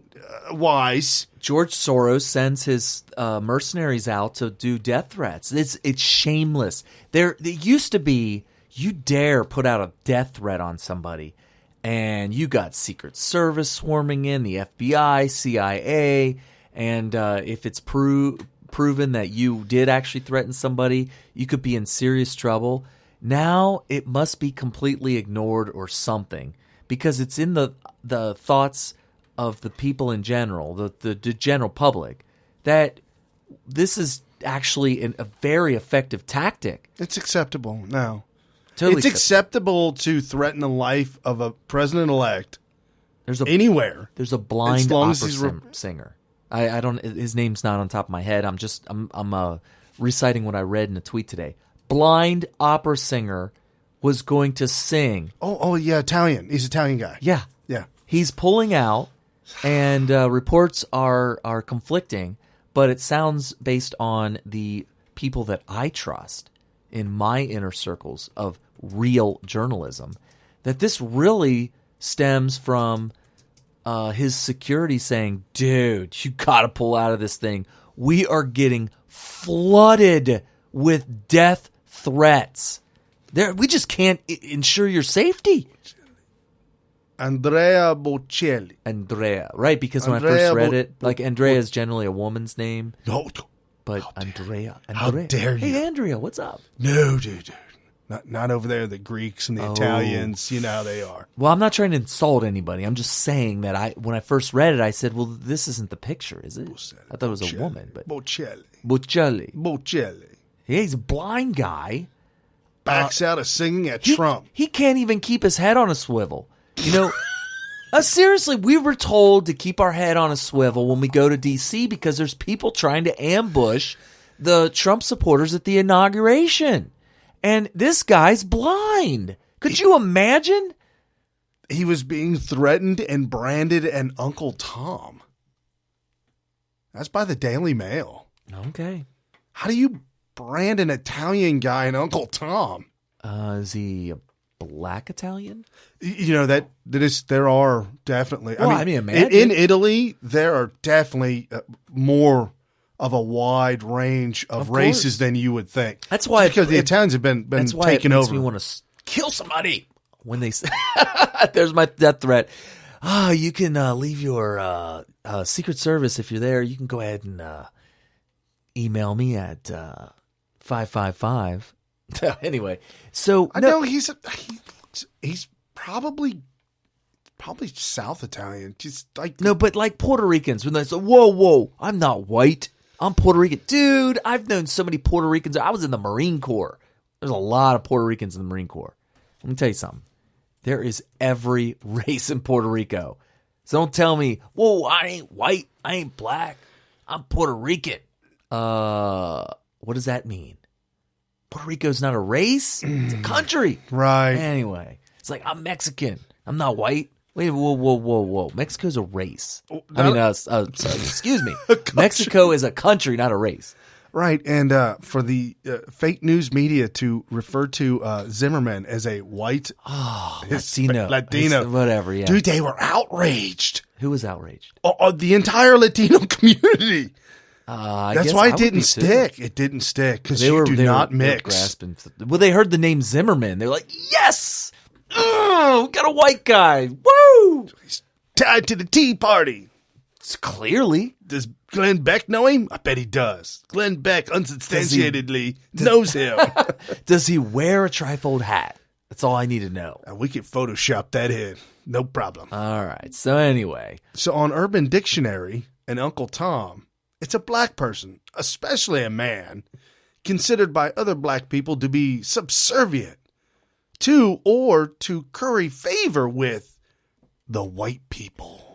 wise. George Soros sends his mercenaries out to do death threats. It's shameless. It used to be you dare put out a death threat on somebody, and you got Secret Service swarming in, the FBI, CIA, and if it's proven that you did actually threaten somebody, you could be in serious trouble. Now it must be completely ignored or something, because it's in the thoughts of the people in general, the general public, that this is actually a very effective tactic. It's acceptable now. Totally it's acceptable to threaten the life of a president-elect anywhere. There's a blind opera singer. I don't. His name's not on top of my head. I'm reciting what I read in a tweet today. Blind opera singer was going to sing. Oh yeah, Italian. He's an Italian guy. Yeah. He's pulling out, and reports are conflicting. But it sounds, based on the people that I trust in my inner circles of real journalism, that this really stems from his security saying, dude, you got to pull out of this thing. We are getting flooded with death threats. We just can't ensure your safety. Andrea Bocelli. Andrea, right? Because when I first read it, like Andrea is generally a woman's name. No. But Andrea. How dare you? Hey, Andrea, what's up? No, dude. Not over there, the Greeks and the Italians. You know how they are. Well, I'm not trying to insult anybody. I'm just saying that when I first read it, I said, well, this isn't the picture, is it? I thought it was a woman. But Bocelli. Yeah, he's a blind guy. Backs out of singing at Trump. He can't even keep his head on a swivel. You know, seriously, we were told to keep our head on a swivel when we go to D.C. because there's people trying to ambush the Trump supporters at the inauguration. And this guy's blind. Could you imagine? He was being threatened and branded an Uncle Tom. That's by the Daily Mail. Okay. How do you brand an Italian guy an Uncle Tom? Is he a black Italian? You know, there are definitely. Well, I mean imagine. In Italy, there are definitely more of a wide range of races than you would think. That's why because the Italians have been that's why taken it makes over. Me want to kill somebody when they say, "There's my death threat." You can leave your Secret Service if you're there. You can go ahead and email me at 555. Anyway, so I know he's probably South Italian. Just like no, but like Puerto Ricans when they say, "Whoa, I'm not white. I'm Puerto Rican." Dude, I've known so many Puerto Ricans. I was in the Marine Corps. There's a lot of Puerto Ricans in the Marine Corps. Let me tell you something. There is every race in Puerto Rico. So don't tell me, whoa, I ain't white. I ain't black. I'm Puerto Rican. What does that mean? Puerto Rico's not a race. It's a country. Right. Anyway, it's like, I'm Mexican. I'm not white. Wait, whoa. Mexico's a race. Excuse me. Mexico is a country, not a race. Right, and for the fake news media to refer to Zimmerman as a white Latino, whatever, yeah. Dude, they were outraged. Who was outraged? The entire Latino community. That's why it didn't too. stick. It didn't stick because you do not mix. Well, they heard the name Zimmerman. They're like, yes! Oh, we got a white guy. Woo! He's tied to the Tea Party. Clearly. Does Glenn Beck know him? I bet he does. Glenn Beck unsubstantiatedly knows him. Does he wear a trifold hat? That's all I need to know. We can Photoshop that in. No problem. All right. So anyway. So on Urban Dictionary and Uncle Tom, it's a black person, especially a man, considered by other black people to be subservient to or to curry favor with the white people.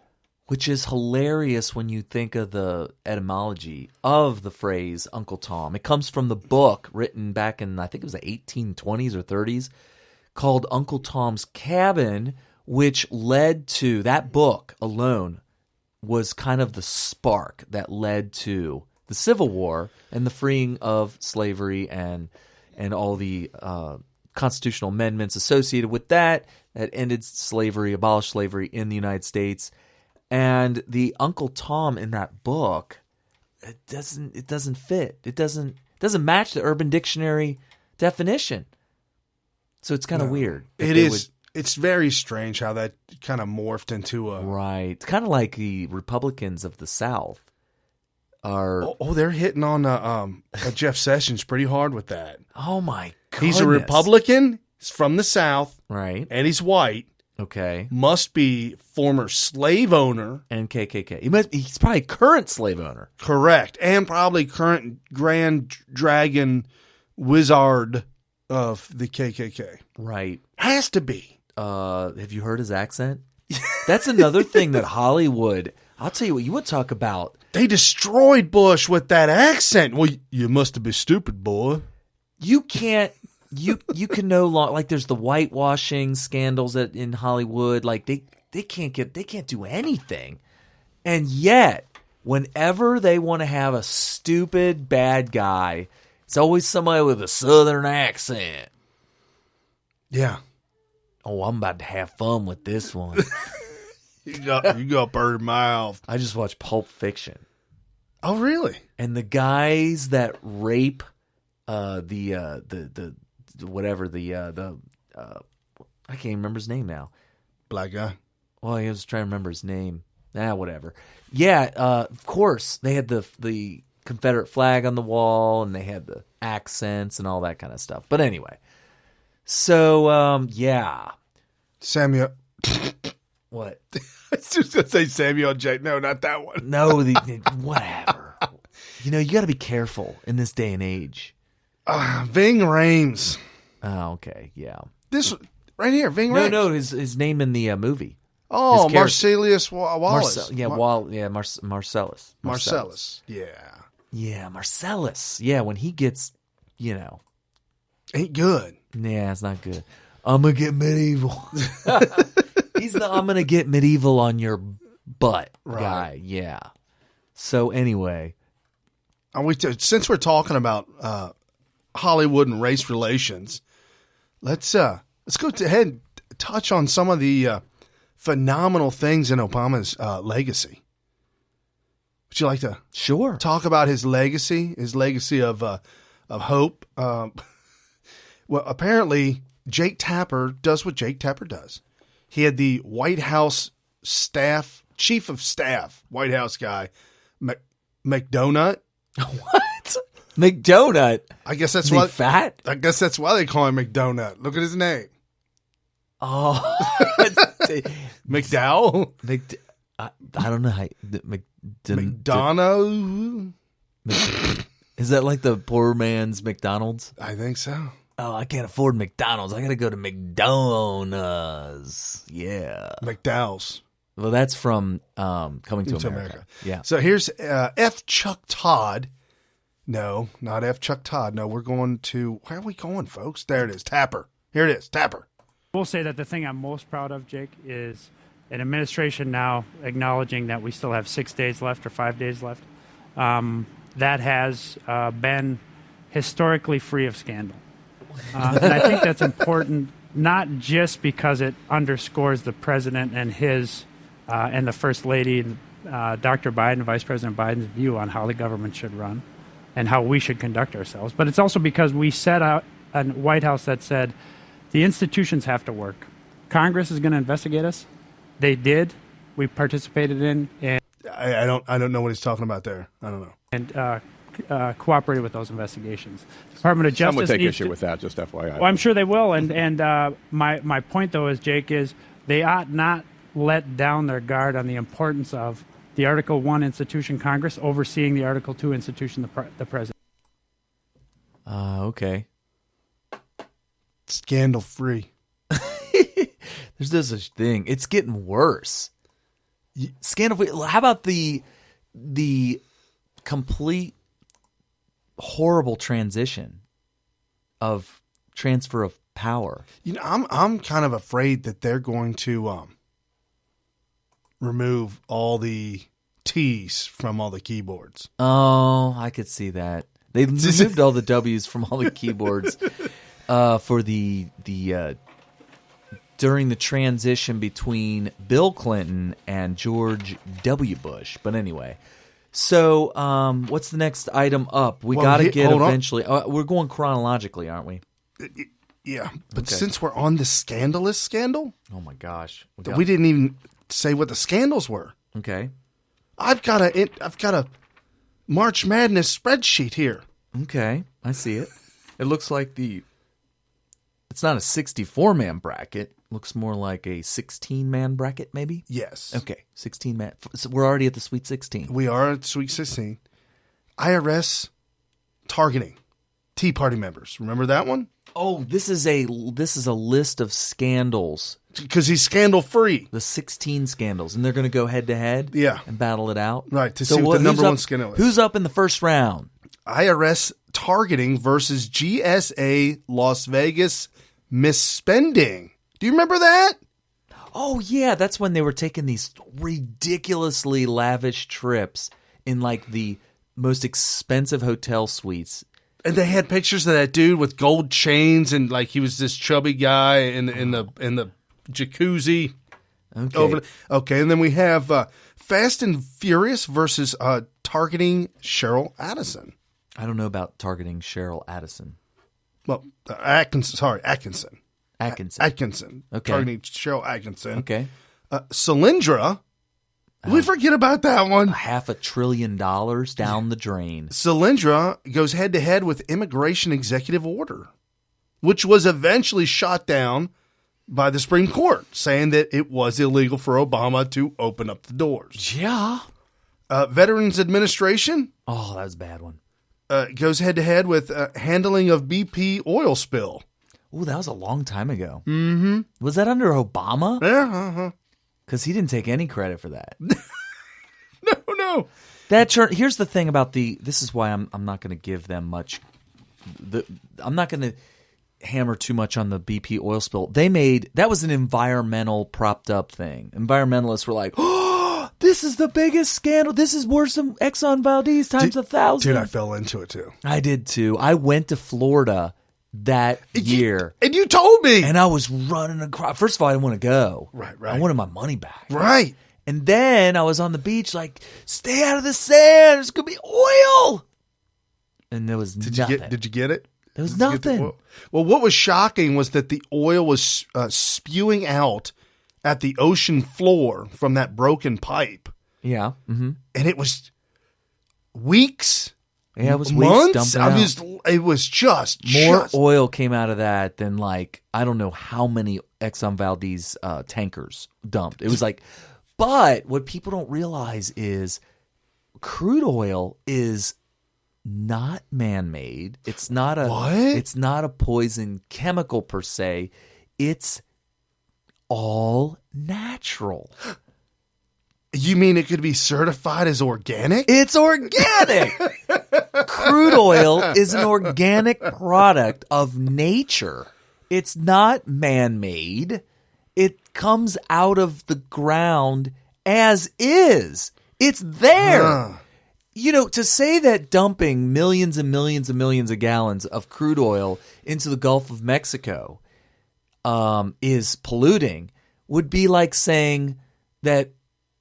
Which is hilarious when you think of the etymology of the phrase Uncle Tom. It comes from the book written back in, I think it was the 1820s or 30s, called Uncle Tom's Cabin, which led to, that book alone was kind of the spark that led to the Civil War and the freeing of slavery and all the constitutional amendments associated with that ended slavery, abolished slavery in the United States. And the Uncle Tom in that book, it doesn't fit. It doesn't match the Urban Dictionary definition. So it's kind of weird. It is. It's very strange how that kind of morphed into a... Right. It's kind of like the Republicans of the South are... Oh, they're hitting on Jeff Sessions pretty hard with that. Oh, my goodness. He's a Republican. He's from the South. Right. And he's white. Okay. Must be former slave owner. And KKK. He's probably current slave owner. Correct. And probably current Grand Dragon Wizard of the KKK. Right. Has to be. Have you heard his accent? That's another thing that Hollywood, I'll tell you what, you would talk about. They destroyed Bush with that accent. Well, you must have been stupid, boy. You can't. You can no longer, like, there's the whitewashing scandals in Hollywood. Like they can't do anything, and yet whenever they want to have a stupid bad guy, it's always somebody with a Southern accent. Yeah. Oh, I'm about to have fun with this one. you got bird mouth. I just watched Pulp Fiction. Oh, really? And the guys that rape I can't even remember his name now. Black guy. Well, I was trying to remember his name. Whatever. Yeah, of course they had the Confederate flag on the wall, and they had the accents and all that kind of stuff. But anyway, so yeah, Samuel. What? I was just gonna say Samuel J. No, not that one. No, whatever. You got to be careful in this day and age. Ving Rhames. Oh, okay, yeah. This right here, Ving Rhames. No, his name in the movie. Oh, Marcellus Wallace. Marcellus. Marcellus. Yeah. Yeah, Marcellus. Yeah, when he gets, ain't good. Yeah, it's not good. I'm gonna get medieval. He's the I'm gonna get medieval on your butt guy. Yeah. So anyway, since we're talking about Hollywood and race relations, let's go ahead and touch on some of the phenomenal things in Obama's legacy. Would you like to talk about his legacy of hope? Well, apparently Jake Tapper does what Jake Tapper does. He had the White House chief of staff, White House guy, McDonough. What? McDonough? I guess that's why fat. I guess that's why they call him McDonough. Look at his name. Oh, McDowell. I don't know how. McDonough. Is that like the poor man's McDonald's? I think so. Oh, I can't afford McDonald's. I got to go to McDonough's. Yeah, McDowell's. Well, that's from Coming to America. Yeah. So here's F. Chuck Todd. No, not F. Chuck Todd. No, we're going to... Where are we going, folks? There it is. Tapper. Here it is. Tapper. I will say that the thing I'm most proud of, Jake, is an administration now acknowledging that we still have 6 days left or 5 days left. that has been historically free of scandal. And I think that's important, not just because it underscores the president and his and the First Lady, Dr. Biden, Vice President Biden's view on how the government should run and how we should conduct ourselves, but it's also because we set out a White House that said the institutions have to work. Congress is going to investigate us. They did. We participated in, and I don't know what he's talking about there. I don't know. And cooperated with those investigations. Department of Justice. Some would take issue with that, just FYI. Well, I'm sure they will. And my point though is, Jake, is they ought not let down their guard on the importance of the Article 1 institution, Congress, overseeing the Article 2 institution, the president. Okay. Scandal free. There's no such thing. It's getting worse. Scandal free. How about the complete horrible transition of transfer of power? You know, I'm kind of afraid that they're going to remove all the T's from all the keyboards. Oh, I could see that. They removed all the W's from all the keyboards for the during the transition between Bill Clinton and George W. Bush. But anyway, so what's the next item up? We got to get eventually. We're going chronologically, aren't we? Yeah, but since we're on the scandalous scandal, oh my gosh, we didn't even say what the scandals were. Okay, I've got a March Madness spreadsheet here. Okay, I see it. It looks like it's not a 64-man bracket. It looks more like a 16-man bracket, maybe? Yes. Okay, 16-man. So we're already at the Sweet 16. We are at Sweet 16. IRS targeting Tea Party members. Remember that one? Oh, this is a list of scandals. Because he's scandal free. The 16 scandals, and they're going to go head to head. Yeah, and battle it out. Right to see what the number one scandal is. Who's up in the first round? IRS targeting versus GSA Las Vegas misspending. Do you remember that? Oh yeah, that's when they were taking these ridiculously lavish trips in like the most expensive hotel suites. And they had pictures of that dude with gold chains, and like he was this chubby guy in the jacuzzi. Okay. And then we have Fast and Furious versus targeting Cheryl Addison. I don't know about targeting Cheryl Addison. Well, Atkinson. Atkinson. Okay. Targeting Cheryl Atkinson. Okay. Solyndra. We forget about that one. $500 billion down the drain. Solyndra goes head to head with immigration executive order, which was eventually shot down by the Supreme Court, saying that it was illegal for Obama to open up the doors. Yeah. Veterans Administration. Oh, that was a bad one. Goes head to head with handling of BP oil spill. Oh, that was a long time ago. Mm-hmm. Was that under Obama? Yeah. Because he didn't take any credit for that. No. Here's the thing about this is why I'm not going to give them much. I'm not going to hammer too much on the BP oil spill. That was an environmental propped up thing. Environmentalists were like, oh, this is the biggest scandal. This is worse than Exxon Valdez times 1,000. Dude, I fell into it too. I did too. I went to Florida that year. And you told me. And I was running across. First of all, I didn't want to go. Right. I wanted my money back. Right. And then I was on the beach like, stay out of the sand. There's going to be oil. And there was nothing. Did you get it? There was nothing. Well, what was shocking was that the oil was spewing out at the ocean floor from that broken pipe. Yeah. Mm-hmm. And it was weeks. Yeah, it was months. Weeks dumping out. It was just more oil came out of that than like I don't know how many Exxon Valdez tankers dumped. It was like, but what people don't realize is crude oil is not man-made. It's not a poison chemical per se. It's all natural. You mean it could be certified as organic? It's organic. Crude oil is an organic product of nature. It's not man-made. It comes out of the ground as is. It's there. To say that dumping millions and millions and millions of gallons of crude oil into the Gulf of Mexico is polluting would be like saying that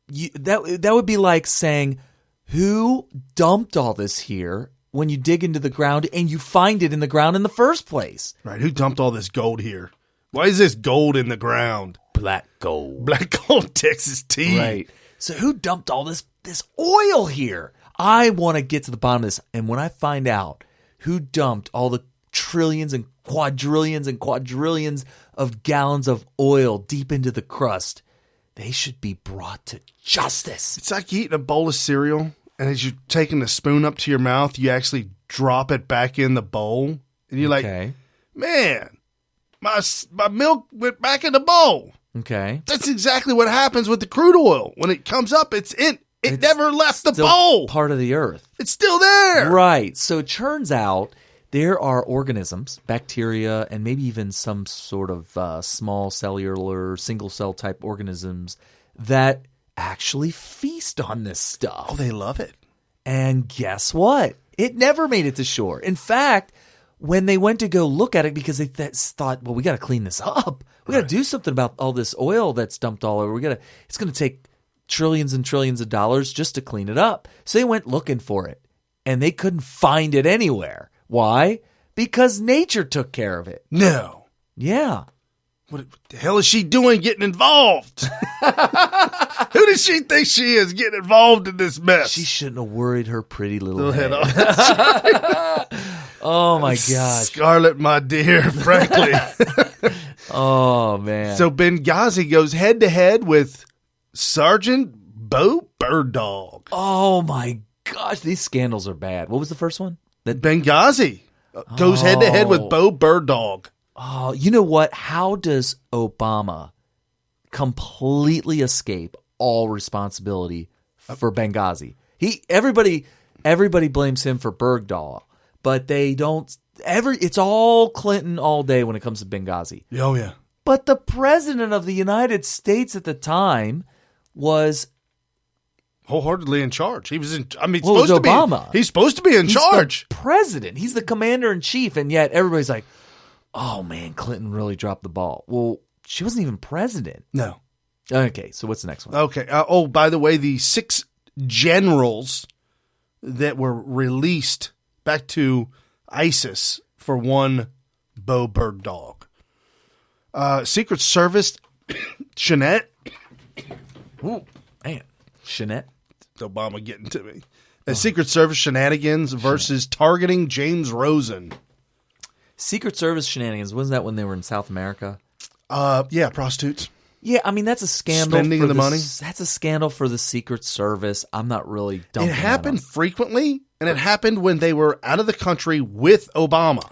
that would be like saying who dumped all this here when you dig into the ground and you find it in the ground in the first place. Right. Who dumped all this gold here? Why is this gold in the ground? Black gold. Black gold Texas tea. Right. So who dumped all this oil here? I want to get to the bottom of this. And when I find out who dumped all the trillions and quadrillions of gallons of oil deep into the crust, they should be brought to justice. It's like eating a bowl of cereal, and as you're taking the spoon up to your mouth, you actually drop it back in the bowl. And you're like, man, my milk went back in the bowl. Okay. That's exactly what happens with the crude oil. When it comes up, it's never left the bowl. Part of the earth. It's still there. Right. So it turns out there are organisms, bacteria, and maybe even some sort of small cellular, single cell type organisms that actually feast on this stuff. Oh, they love it. And guess what? It never made it to shore. In fact, when they went to go look at it, because they thought, well, we got to clean this up. We got to do something about all this oil that's dumped all over. It's going to take trillions and trillions of dollars just to clean it up. So they went looking for it, and they couldn't find it anywhere. Why? Because nature took care of it. No. Yeah. What the hell is she doing getting involved? Who does she think she is getting involved in this mess? She shouldn't have worried her pretty little head off. Oh, my gosh. Scarlett, my dear, frankly. Oh, man. So Benghazi goes head-to-head with Sergeant Bo Bergdahl. Oh, my gosh. These scandals are bad. What was the first one? Benghazi goes head-to-head with Bo Bergdahl. Oh, you know what? How does Obama completely escape all responsibility for Benghazi? Everybody blames him for Bergdahl, but they don't. It's all Clinton all day when it comes to Benghazi. Oh yeah. But the president of the United States at the time was wholeheartedly in charge. He was in. I mean, supposed to Obama. He's supposed to be in charge. The president. He's the commander in chief, and yet everybody's like, "Oh man, Clinton really dropped the ball." Well, she wasn't even president. No. Okay, so what's the next one? Okay. By the way, the 6 generals that were released back to ISIS for one Bo Bergdahl. Secret Service, Shanette. Ooh, man. Shanette. Obama getting to me. Secret Service shenanigans versus targeting James Rosen. Secret Service shenanigans. Wasn't that when they were in South America? Yeah, prostitutes. Yeah, I mean, that's a scandal. Spending the money. That's a scandal for the Secret Service. I'm not really dumping It happened frequently, and it happened when they were out of the country with Obama.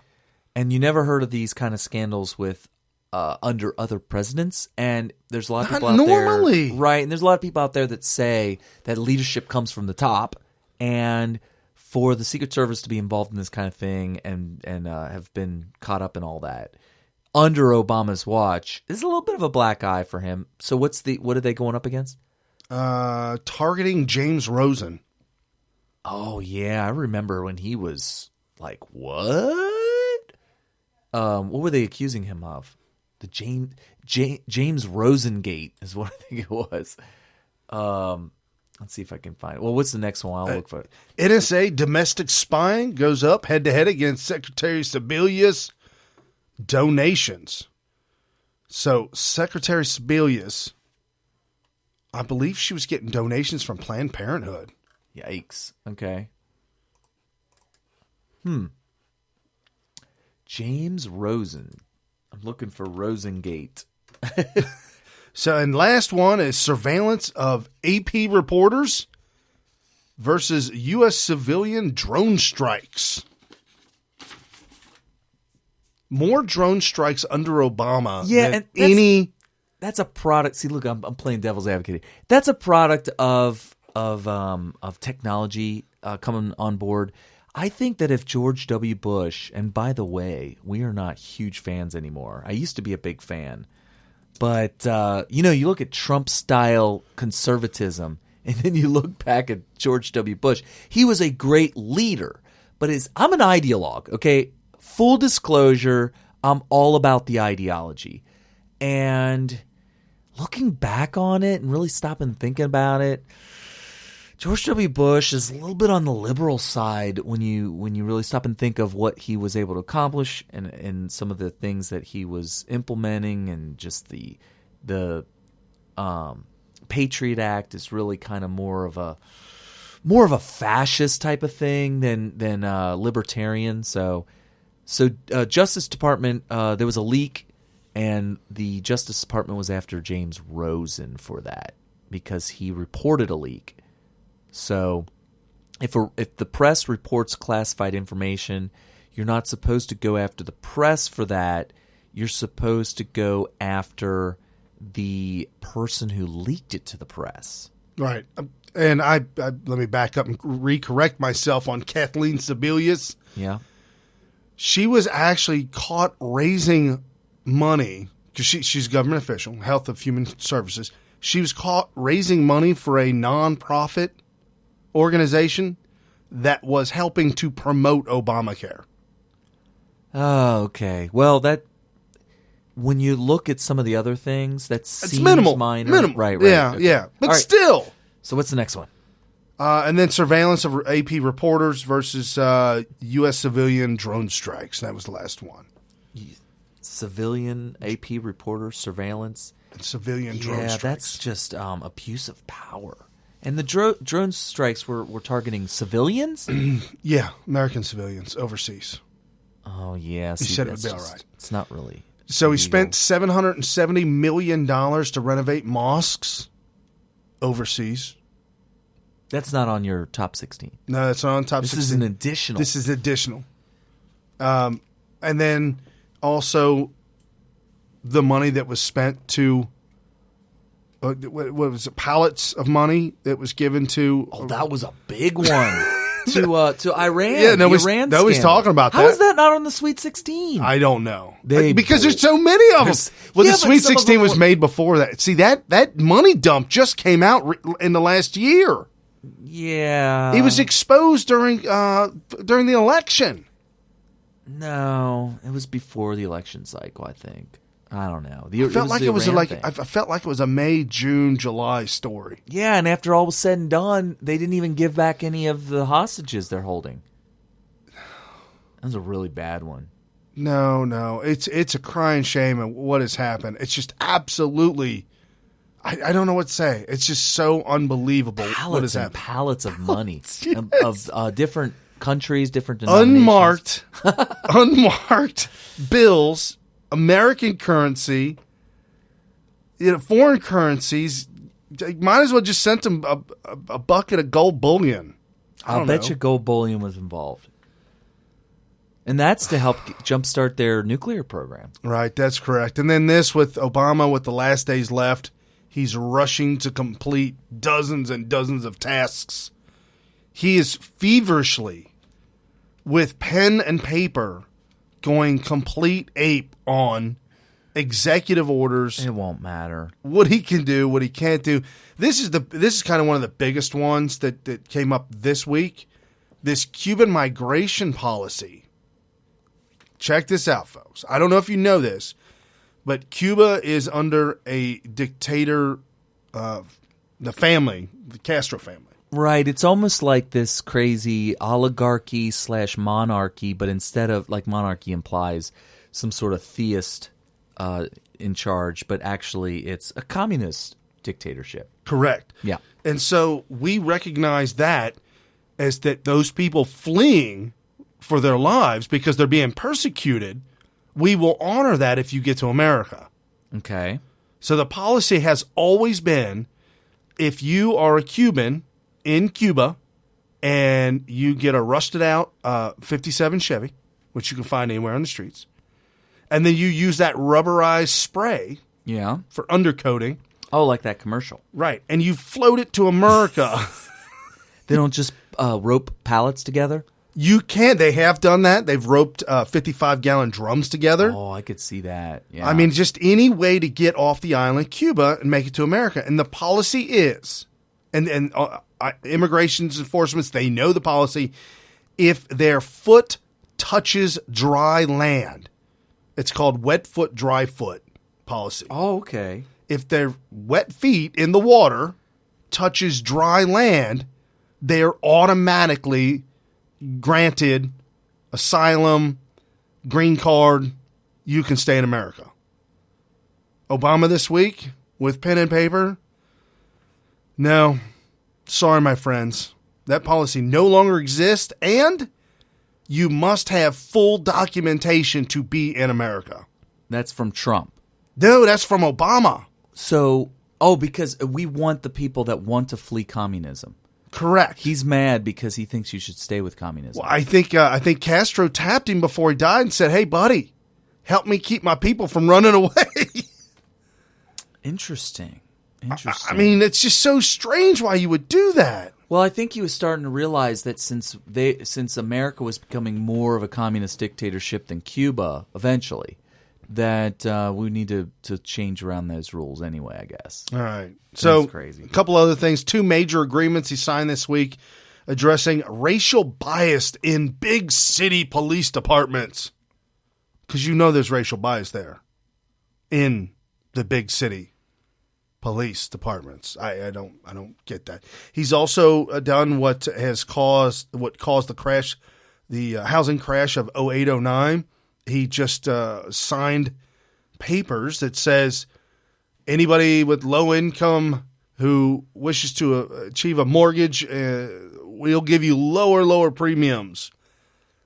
And you never heard of these kind of scandals with under other presidents. And there's a lot of people out normally. there. Right, and there's a lot of people out there that say that leadership comes from the top. And for the Secret Service to be involved in this kind of thing and have been caught up in all that under Obama's watch is a little bit of a black eye for him. So what are they going up against? Targeting James Rosen. Oh yeah, I remember when he was like, what? What were they accusing him of? The James Rosengate is what I think it was. Let's see if I can find it. Well, what's the next one? I'll look for it. NSA domestic spying goes up head-to-head against Secretary Sebelius donations. So Secretary Sebelius, I believe she was getting donations from Planned Parenthood. Yikes. Okay. James Rosen. I'm looking for Rosengate. So, and last one is surveillance of AP reporters versus U.S. civilian drone strikes. More drone strikes under Obama than that's a product. See, look, I'm playing devil's advocate. That's a product of technology coming on board. I think that if George W. Bush, and by the way, we are not huge fans anymore. I used to be a big fan. But, you look at Trump-style conservatism, And then you look back at George W. Bush. He was a great leader, but I'm an ideologue, okay? Full disclosure, I'm all about the ideology. And looking back on it and really stopping and thinking about it, George W. Bush is a little bit on the liberal side when you really stop and think of what he was able to accomplish and some of the things that he was implementing, and just the Patriot Act is really kind of more of a fascist type of thing than libertarian. So Justice Department, there was a leak, and the Justice Department was after James Rosen for that because he reported a leak. So if the press reports classified information, you're not supposed to go after the press for that. You're supposed to go after the person who leaked it to the press. Right. And I let me back up and recorrect myself on Kathleen Sebelius. Yeah. She was actually caught raising money because she's a government official, Health of Human Services. She was caught raising money for a nonprofit organization that was helping to promote Obamacare. Oh, okay. Well, that when you look at some of the other things, that seems minimal. minor. Minimal. Right. Yeah, okay. yeah. But All right. still. So what's the next one? And then surveillance of AP reporters versus U.S. civilian drone strikes. That was the last one. Civilian AP reporter surveillance. And civilian drone strikes. Yeah, that's just abuse of power. And the drone strikes were targeting civilians? Yeah, American civilians overseas. Oh, yeah. He said it would be all right. It's not really. So he legal. spent $770 million to renovate mosques overseas. That's not on your top 16. No, that's not on top 16. This is an additional. This is additional. And then also the money that was spent to, what was it, pallets of money that was given to. Oh, that was a big one. to Iran. Yeah, nobody's talking about that. How is that not on the Sweet 16? I don't know. Because there's so many of them. Well, the Sweet 16 was made before that. See, that money dump just came out in the last year. Yeah. It was exposed during the election. No, it was before the election cycle, I think. I don't know. I felt like it was a May, June, July story. Yeah, and after all was said and done, they didn't even give back any of the hostages they're holding. That was a really bad one. No, it's a crying shame of what has happened. It's just absolutely, I don't know what to say. It's just so unbelievable what has happened. Pallets of money of different countries, different denominations. Unmarked bills. American currency, foreign currencies, might as well just sent them a bucket of gold bullion. I'll bet you gold bullion was involved. And that's to help jumpstart their nuclear program. Right, that's correct. And then this with Obama, with the last days left, he's rushing to complete dozens and dozens of tasks. He is feverishly, with pen and paper, going complete ape on executive orders. It won't matter what he can do, what he can't do. This is kind of one of the biggest ones that came up this week. This Cuban migration policy. Check this out, folks. I don't know if you know this, but Cuba is under a dictator, the Castro family. Right. It's almost like this crazy oligarchy / monarchy, but instead of, like, monarchy implies some sort of theist in charge, but actually it's a communist dictatorship. Correct. Yeah. And so we recognize that as that those people fleeing for their lives because they're being persecuted, we will honor that if you get to America. Okay. So the policy has always been, if you are a Cuban in Cuba and you get a rusted out 57 Chevy, which you can find anywhere on the streets, and then you use that rubberized spray for undercoating. Oh, like that commercial. Right. And you float it to America. They don't just rope pallets together? You can. They have done that. They've roped 55-gallon drums together. Oh, I could see that. Yeah. I mean, just any way to get off the island, Cuba, and make it to America. And the policy is, and immigration enforcement, they know the policy. If their foot touches dry land, it's called wet foot, dry foot policy. Oh, okay. If their wet feet in the water touches dry land, they're automatically granted asylum, green card. You can stay in America. Obama this week with pen and paper. No, sorry, my friends. That policy no longer exists, and you must have full documentation to be in America. That's from Trump. No, that's from Obama. So, because we want the people that want to flee communism. Correct. He's mad because he thinks you should stay with communism. Well, I think Castro tapped him before he died and said, "Hey, buddy, help me keep my people from running away." Interesting. I mean, it's just so strange why you would do that. Well, I think he was starting to realize that since America was becoming more of a communist dictatorship than Cuba eventually, that we need to change around those rules anyway, I guess. All right. So crazy. A couple other things. 2 major agreements he signed this week addressing racial bias in big city police departments. Because you know there's racial bias there in the big city police departments. I don't get that. He's also done what caused the crash, the housing crash of 08-09. He just signed papers that says anybody with low income who wishes to achieve a mortgage, we'll give you lower premiums.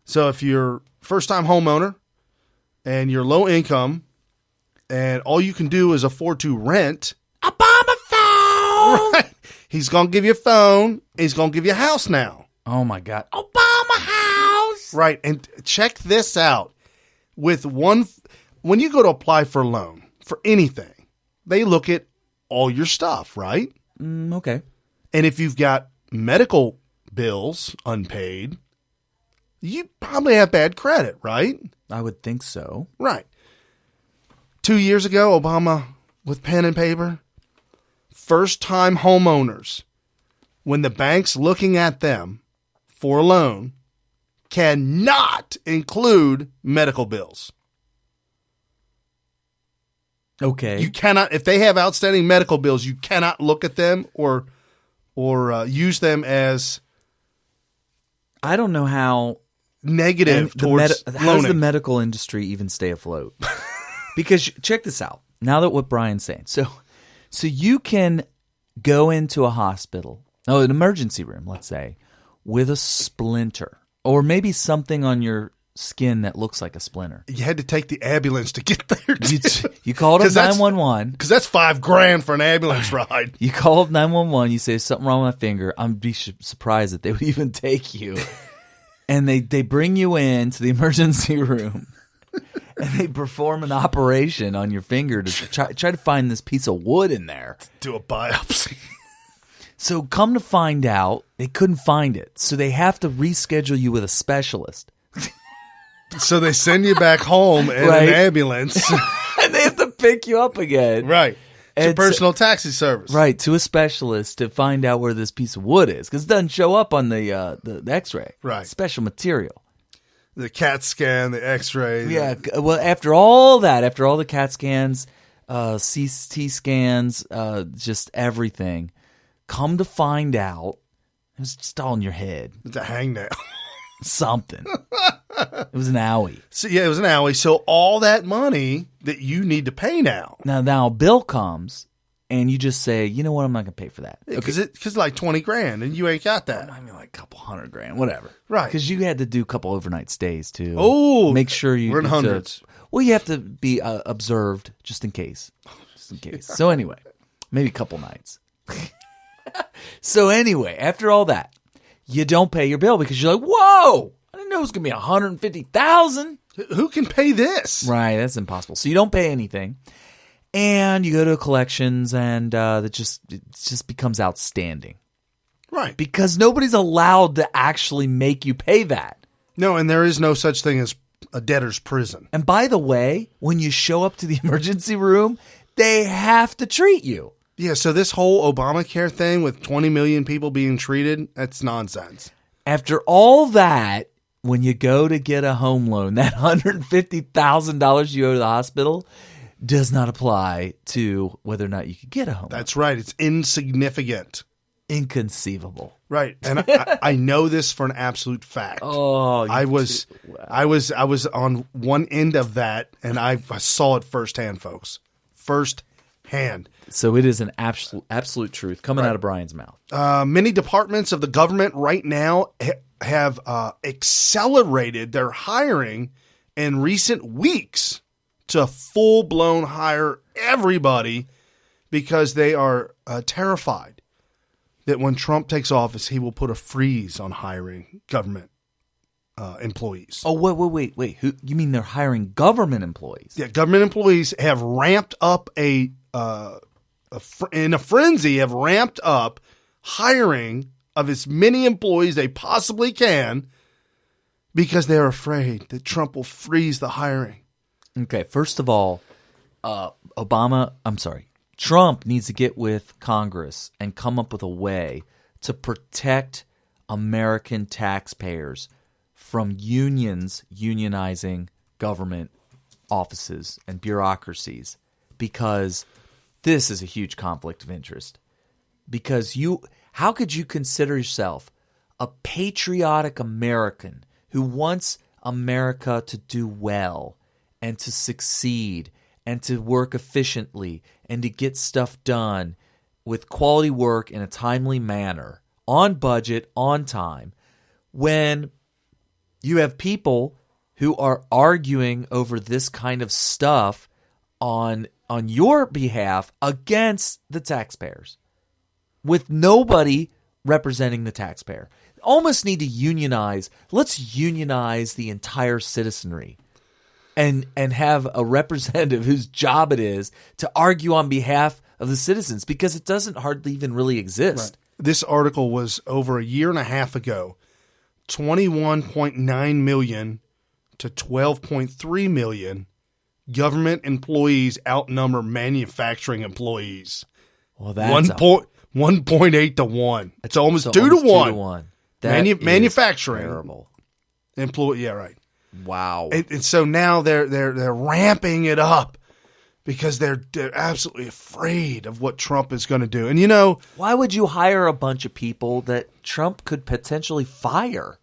So if you're first-time homeowner and you're low income and all you can do is afford to rent, Obama phone! Right. He's going to give you a phone. He's going to give you a house now. Oh, my God. Obama house! Right. And check this out. When you go to apply for a loan for anything, they look at all your stuff, right? Okay. And if you've got medical bills unpaid, you probably have bad credit, right? I would think so. Right. 2 years ago, Obama, with pen and paper, first-time homeowners, when the bank's looking at them for a loan, cannot include medical bills. Okay. You cannot, if they have outstanding medical bills, you cannot look at them or use them as. I don't know how negative towards loaning. How does the medical industry even stay afloat? Because check this out. Now that what Brian's saying, so you can go into a hospital, an emergency room, let's say, with a splinter. Or maybe something on your skin that looks like a splinter. You had to take the ambulance to get there. You called up 911. Because that's $5,000 for an ambulance ride. You call up 911. You say, there's something wrong with my finger. I'm be surprised that they would even take you. And they bring you in to the emergency room. And they perform an operation on your finger to try to find this piece of wood in there. Do a biopsy. So come to find out, they couldn't find it. So they have to reschedule you with a specialist. So they send you back home in an ambulance. And they have to pick you up again. Right. To personal taxi service. Right, to a specialist to find out where this piece of wood is. Because it doesn't show up on the x-ray. Right. Special material. The CAT scan, the x-ray. Yeah, well, after all the CAT scans, CT scans, just everything, come to find out, it was just all in your head. It's a hangnail. Something. It was an owie. So, yeah, it was an owie. So all that money that you need to pay now. Now a bill comes, and you just say, you know what, I'm not going to pay for that. Because it's like $20,000, and you ain't got that. I mean, like a couple $100,000, whatever. Right. Because you had to do a couple overnight stays, too. Oh. Make sure we're in hundreds. Well, you have to be observed just in case. Just in case. So anyway, maybe a couple nights. So anyway, after all that, you don't pay your bill because you're like, whoa, I didn't know it was going to be $150,000. Who can pay this? Right, that's impossible. So you don't pay anything, and you go to collections, and it just becomes outstanding. Right. Because nobody's allowed to actually make you pay that. No, and there is no such thing as a debtor's prison. And by the way, when you show up to the emergency room, they have to treat you. Yeah, so this whole Obamacare thing with 20 million people being treated, that's nonsense. After all that, when you go to get a home loan, that $150,000 you owe to the hospital does not apply to whether or not you could get a home That's right. It's insignificant. loan. Inconceivable. Right. And I know this for an absolute fact. Oh, I was on one end of that, and I saw it firsthand, folks. Firsthand. So it is an absolute truth coming out of Brian's mouth. Many departments of the government right now have accelerated their hiring in recent weeks to full-blown hire everybody because they are terrified that when Trump takes office, he will put a freeze on hiring government employees. Oh, wait. Who, you mean they're hiring government employees? Yeah, government employees have ramped up in a frenzy, have ramped up hiring of as many employees they possibly can because they're afraid that Trump will freeze the hiring. Okay, first of all, Trump needs to get with Congress and come up with a way to protect American taxpayers from unions unionizing government offices and bureaucracies, because this is a huge conflict of interest. Because how could you consider yourself a patriotic American who wants America to do well and to succeed and to work efficiently and to get stuff done with quality work in a timely manner, on budget, on time, when you have people who are arguing over this kind of stuff on your behalf against the taxpayers, with nobody representing the taxpayer? Almost need to unionize. Let's unionize the entire citizenry and have a representative whose job it is to argue on behalf of the citizens, because it doesn't hardly even really exist. Right. This article was over a year and a half ago. 21.9 million to 12.3 million government employees outnumber manufacturing employees. Well, that's 1.8 to 1. It's almost 2 to 1. Manufacturing terrible. Employee, yeah, right. Wow. And so now they're ramping it up because they're absolutely afraid of what Trump is going to do. And why would you hire a bunch of people that Trump could potentially fire?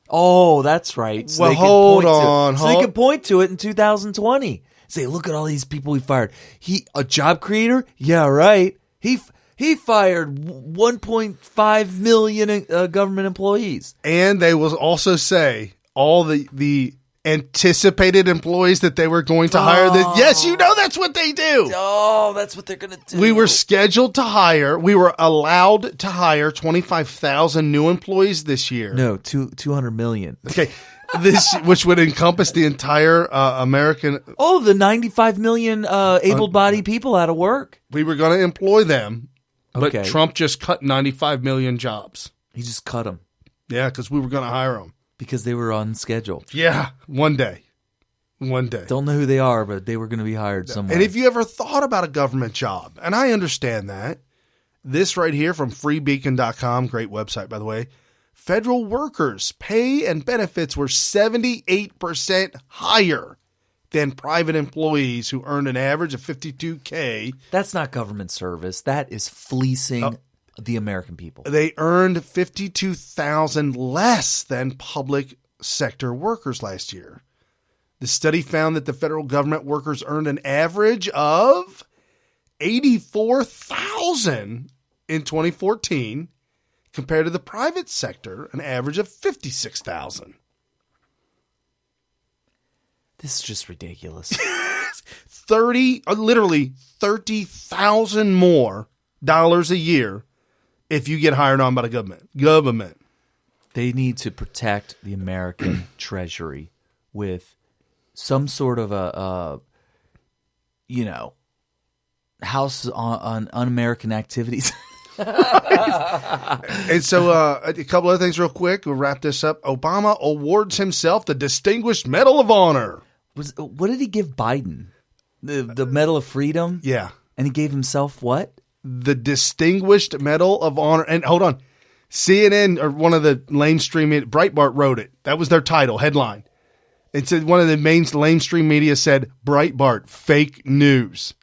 Oh, that's right. So well, hold on. So they could point to it in 2020. Say, look at all these people we fired. A job creator? Yeah, right. He fired 1.5 million government employees. And they will also say all the anticipated employees that they were going to hire. Yes, that's what they do. Oh, that's what they're going to do. We were scheduled to hire. We were allowed to hire 25,000 new employees this year. No, 200 million. Okay. Which would encompass the entire American. Oh, the 95 million able-bodied people out of work. We were going to employ them, but Okay. Trump just cut 95 million jobs. He just cut them. Yeah, because we were going to hire them. Because they were on schedule. Yeah, one day. Don't know who they are, but they were going to be hired somewhere. And if you ever thought about a government job, and I understand that, this right here from freebeacon.com, great website, by the way, federal workers' pay and benefits were 78% higher than private employees who earned an average of $52K. That's not government service. That is fleecing the American people. They earned $52,000 less than public sector workers last year. The study found that the federal government workers earned an average of $84,000 in 2014 compared to the private sector, an average of $56,000. This is just ridiculous. Literally $30,000 more dollars a year if you get hired on by the government. They need to protect the American treasury with some sort of house on un-American activities. And so a couple other things real quick. We'll wrap this up. Obama awards himself the Distinguished Medal of Honor. What did he give Biden? The Medal of Freedom? Yeah. And he gave himself what? the Distinguished Medal of Honor. And hold on, CNN or one of the lamestream, Breitbart wrote it. That was their title, headline. It said one of the main lamestream media said, Breitbart, fake news.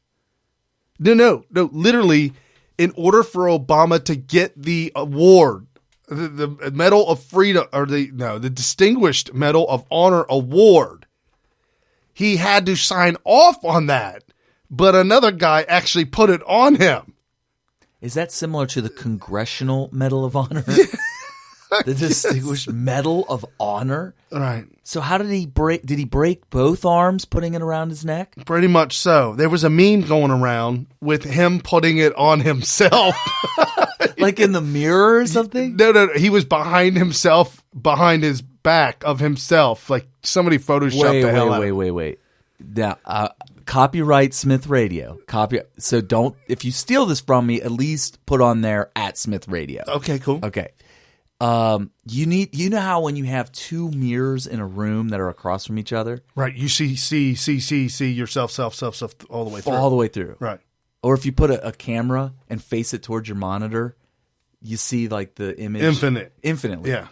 No, literally, in order for Obama to get the award, the Medal of Freedom, or the Distinguished Medal of Honor award, he had to sign off on that. But another guy actually put it on him. Is that similar to the Congressional Medal of Honor? The Distinguished Medal of Honor? Right. So how did he break? Did he break both arms putting it around his neck? Pretty much so. There was a meme going around with him putting it on himself. Like in the mirror or something? No. He was behind himself, behind his back of himself. Like somebody photoshopped the hell out of it. Wait. Now, copyright Smyth Radio. So don't, if you steal this from me, at least put on there at Smyth Radio. Okay, cool. Okay. You know how when you have two mirrors in a room that are across from each other? Right. You see yourself, self all the way through. All the way through. Right. Or if you put a camera and face it towards your monitor, you see like the image. Infinitely. Yeah.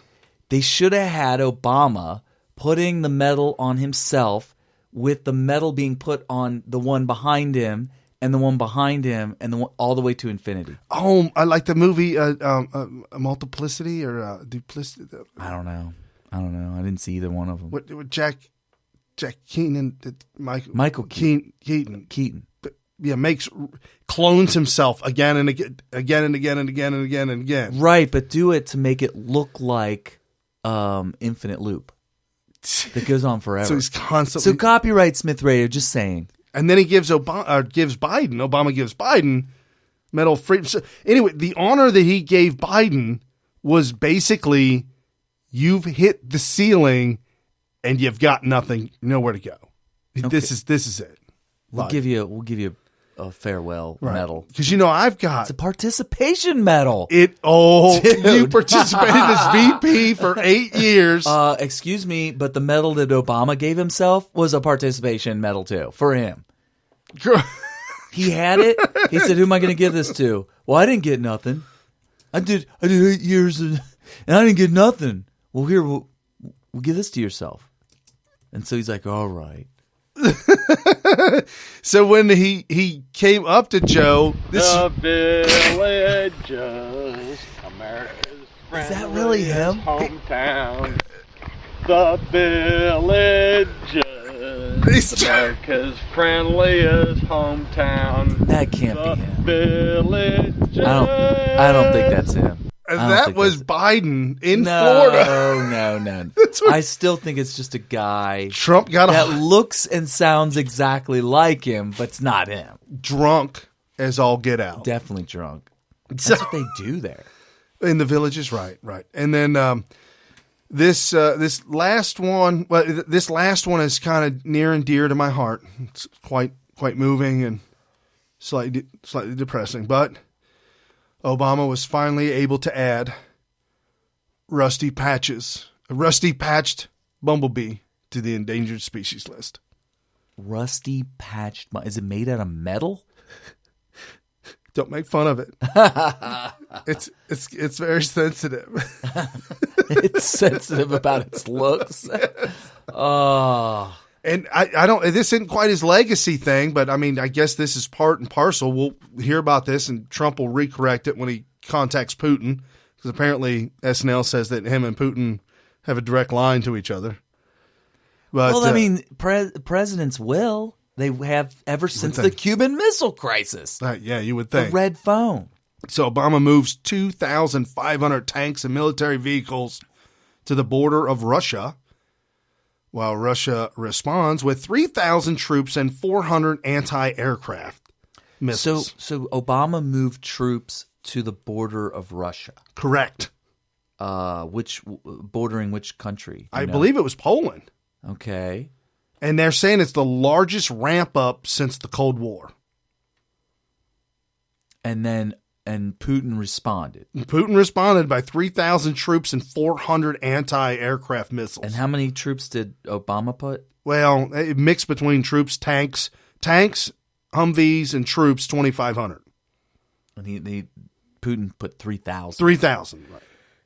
They should have had Obama putting the medal on himself with the medal being put on the one behind him and the one behind him and the one all the way to infinity. Oh, I like the movie Multiplicity or Duplicity. I don't know. I didn't see either one of them. What Jack Keaton and Michael Keaton. Clones himself again and again. Right, but do it to make it look like infinite loop that goes on forever. So he's constantly. So copyright Smyth Radio. Just saying. And then he gives Obama gives Biden Medal of Freedom. So anyway, the honor that he gave Biden was basically, you've hit the ceiling and you've got nothing, nowhere to go. Okay. This is it. We'll give you a farewell medal. Because I've got it's a participation medal. You participated as VP for 8 years. Excuse me, but the medal that Obama gave himself was a participation medal too for him. He had it. He said, "Who am I going to give this to?" Well, I didn't get nothing. I did 8 years and I didn't get nothing. Well, here we'll give this to yourself. And so he's like, "All right." So when he came up to Joe, the Villages, America's is that really him? Hometown. The Villages, America's friendliest hometown. That can't be him. Villages. I don't think that's him. That was Biden in Florida. No. I still think it's just a guy Trump got that looks and sounds exactly like him, but it's not him. Drunk as all get out. Definitely drunk. That's what they do there. In the Villages, right. And then this last one is kind of near and dear to my heart. It's quite moving and slightly depressing, but Obama was finally able to add a rusty patched bumblebee to the endangered species list. Rusty patched? Is it made out of metal? Don't make fun of it. It's very sensitive. It's sensitive about its looks. Oh. And I don't. This isn't quite his legacy thing, but I mean, I guess this is part and parcel. We'll hear about this, and Trump will recorrect it when he contacts Putin, because apparently SNL says that him and Putin have a direct line to each other. But, well, I mean, presidents will. They have ever since the Cuban Missile Crisis. Yeah, you would think. The red phone. So Obama moves 2,500 tanks and military vehicles to the border of Russia, while Russia responds with 3,000 troops and 400 anti-aircraft missiles. So Obama moved troops to the border of Russia. Correct. Bordering which country? I believe it was Poland. Okay. And they're saying it's the largest ramp up since the Cold War. And Putin responded. Putin responded by 3,000 troops and 400 anti-aircraft missiles. And how many troops did Obama put? Well, it mixed between troops, tanks, Humvees, and troops, 2,500. And Putin put 3,000. 3,000. Right.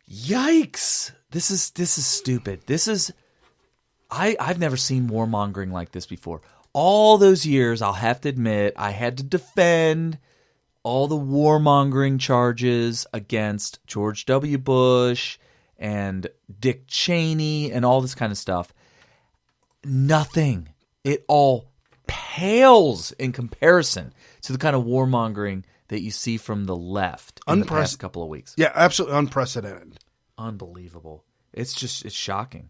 Yikes! This is stupid. I've never seen warmongering like this before. All those years, I'll have to admit, I had to defend all the warmongering charges against George W. Bush and Dick Cheney and all this kind of stuff. Nothing. It all pales in comparison to the kind of warmongering that you see from the left in the past couple of weeks. Yeah, absolutely unprecedented. Unbelievable. It's shocking.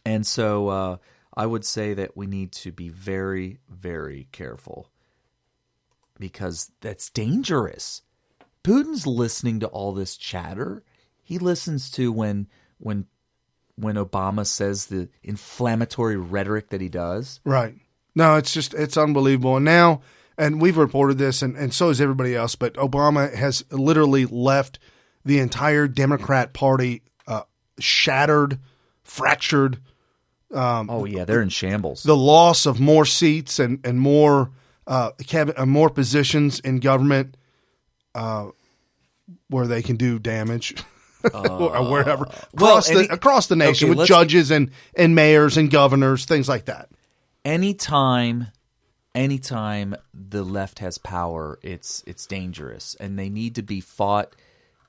And so I would say that we need to be very, very careful because that's dangerous. Putin's listening to all this chatter. He listens to when Obama says the inflammatory rhetoric that he does. Right. No, it's unbelievable. And now, and we've reported this, and so has everybody else, but Obama has literally left the entire Democrat Party shattered, fractured. They're in shambles. The loss of more seats and more more positions in government where they can do damage. Or wherever across the nation with judges and mayors and governors, things like that. Anytime the left has power, it's dangerous, and they need to be fought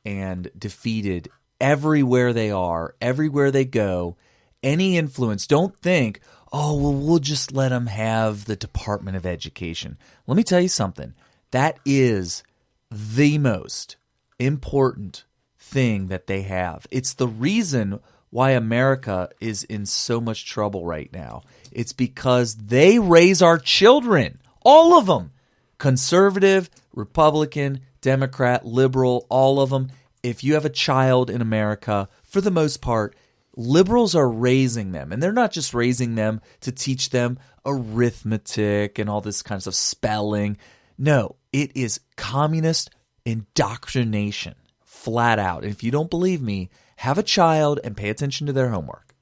and defeated everywhere they are, everywhere they go. Any influence, don't think, we'll just let them have the Department of Education. Let me tell you something. That is the most important thing that they have. It's the reason why America is in so much trouble right now. It's because they raise our children, all of them, conservative, Republican, Democrat, liberal, all of them. If you have a child in America, for the most part, liberals are raising them. And they're not just raising them to teach them arithmetic and all this kinds of spelling. No, it is communist indoctrination. Flat out. And if you don't believe me, have a child and pay attention to their homework.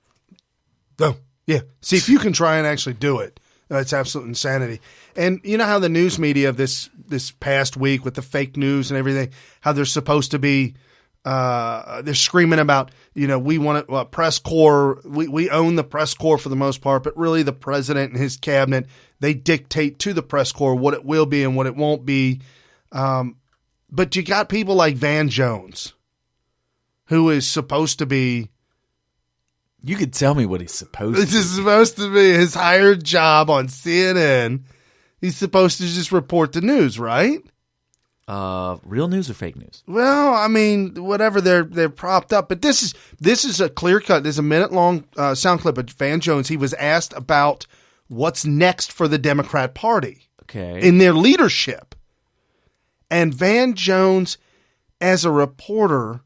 Oh, yeah. See, if you can try and actually do it, it's absolute insanity. And you know how the news media this past week with the fake news and everything, how they're supposed to be, they're screaming about, we want a press corps. We own the press corps for the most part, but really the president and his cabinet, they dictate to the press corps what it will be and what it won't be. But you got people like Van Jones, who is supposed to be. You could tell me what he's supposed to be. This is supposed to be his hired job on CNN. He's supposed to just report the news, right? Real news or fake news? Well, I mean, whatever they're propped up. But this is a clear cut. There's a minute-long sound clip of Van Jones. He was asked about what's next for the Democrat Party in their leadership. And Van Jones, as a reporter,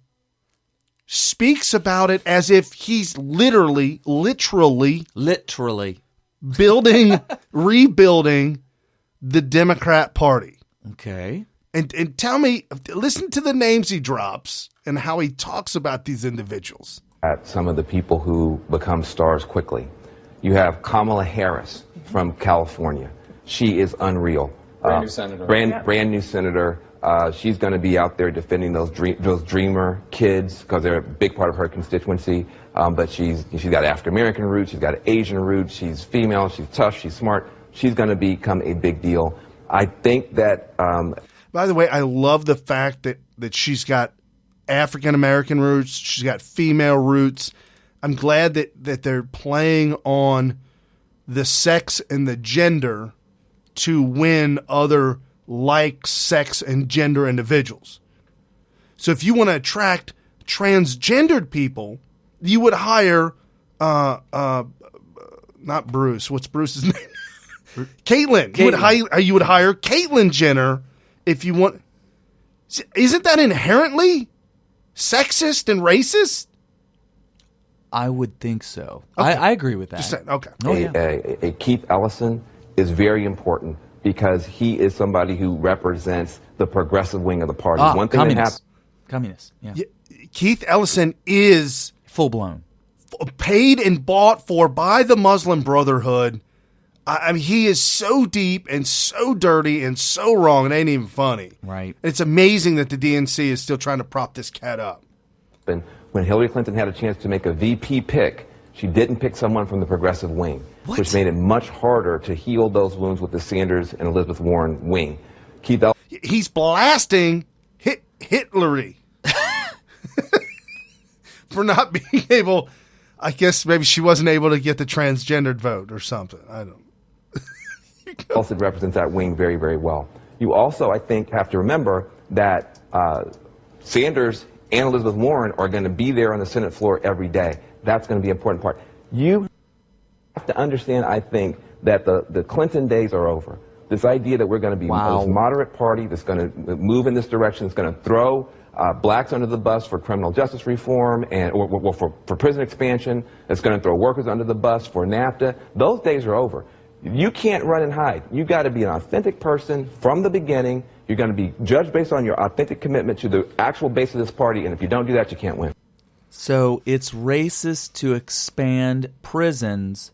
speaks about it as if he's literally rebuilding the Democrat Party. Okay. And tell me, listen to the names he drops and how he talks about these individuals. At some of the people who become stars quickly. You have Kamala Harris from California. She is unreal. Brand new senator. Brand new senator. She's going to be out there defending those dreamer kids because they're a big part of her constituency. But she's got African American roots. She's got Asian roots. She's female. She's tough. She's smart. She's going to become a big deal. I think that. By the way, I love the fact that she's got African American roots. She's got female roots. I'm glad that they're playing on the sex and the gender to win other like sex and gender individuals. So if you want to attract transgendered people, you would hire not Bruce. What's Bruce's name? Caitlyn. You would hire Caitlyn Jenner if you want. Isn't that inherently sexist and racist? I would think so. Okay. I agree with that. Just saying. Okay. A Keith Ellison is very important because he is somebody who represents the progressive wing of the party. One thing communist. Yeah. Keith Ellison is full blown, paid and bought for by the Muslim Brotherhood. I mean, he is so deep and so dirty and so wrong. It ain't even funny. Right. It's amazing that the DNC is still trying to prop this cat up. And when Hillary Clinton had a chance to make a VP pick, she didn't pick someone from the progressive wing, which made it much harder to heal those wounds with the Sanders and Elizabeth Warren wing. He's blasting Hillary for not being able. I guess maybe she wasn't able to get the transgendered vote or something. I don't. Also represents that wing very, very well. You also, I think, have to remember that Sanders and Elizabeth Warren are going to be there on the Senate floor every day. That's going to be an important part. You have to understand, I think, that the Clinton days are over. This idea that we're going to be a moderate party that's going to move in this direction, that's going to throw blacks under the bus for criminal justice reform and or for prison expansion, that's going to throw workers under the bus for NAFTA, those days are over. You can't run and hide. You got to be an authentic person from the beginning. You're going to be judged based on your authentic commitment to the actual base of this party, and if you don't do that, you can't win. So it's racist to expand prisons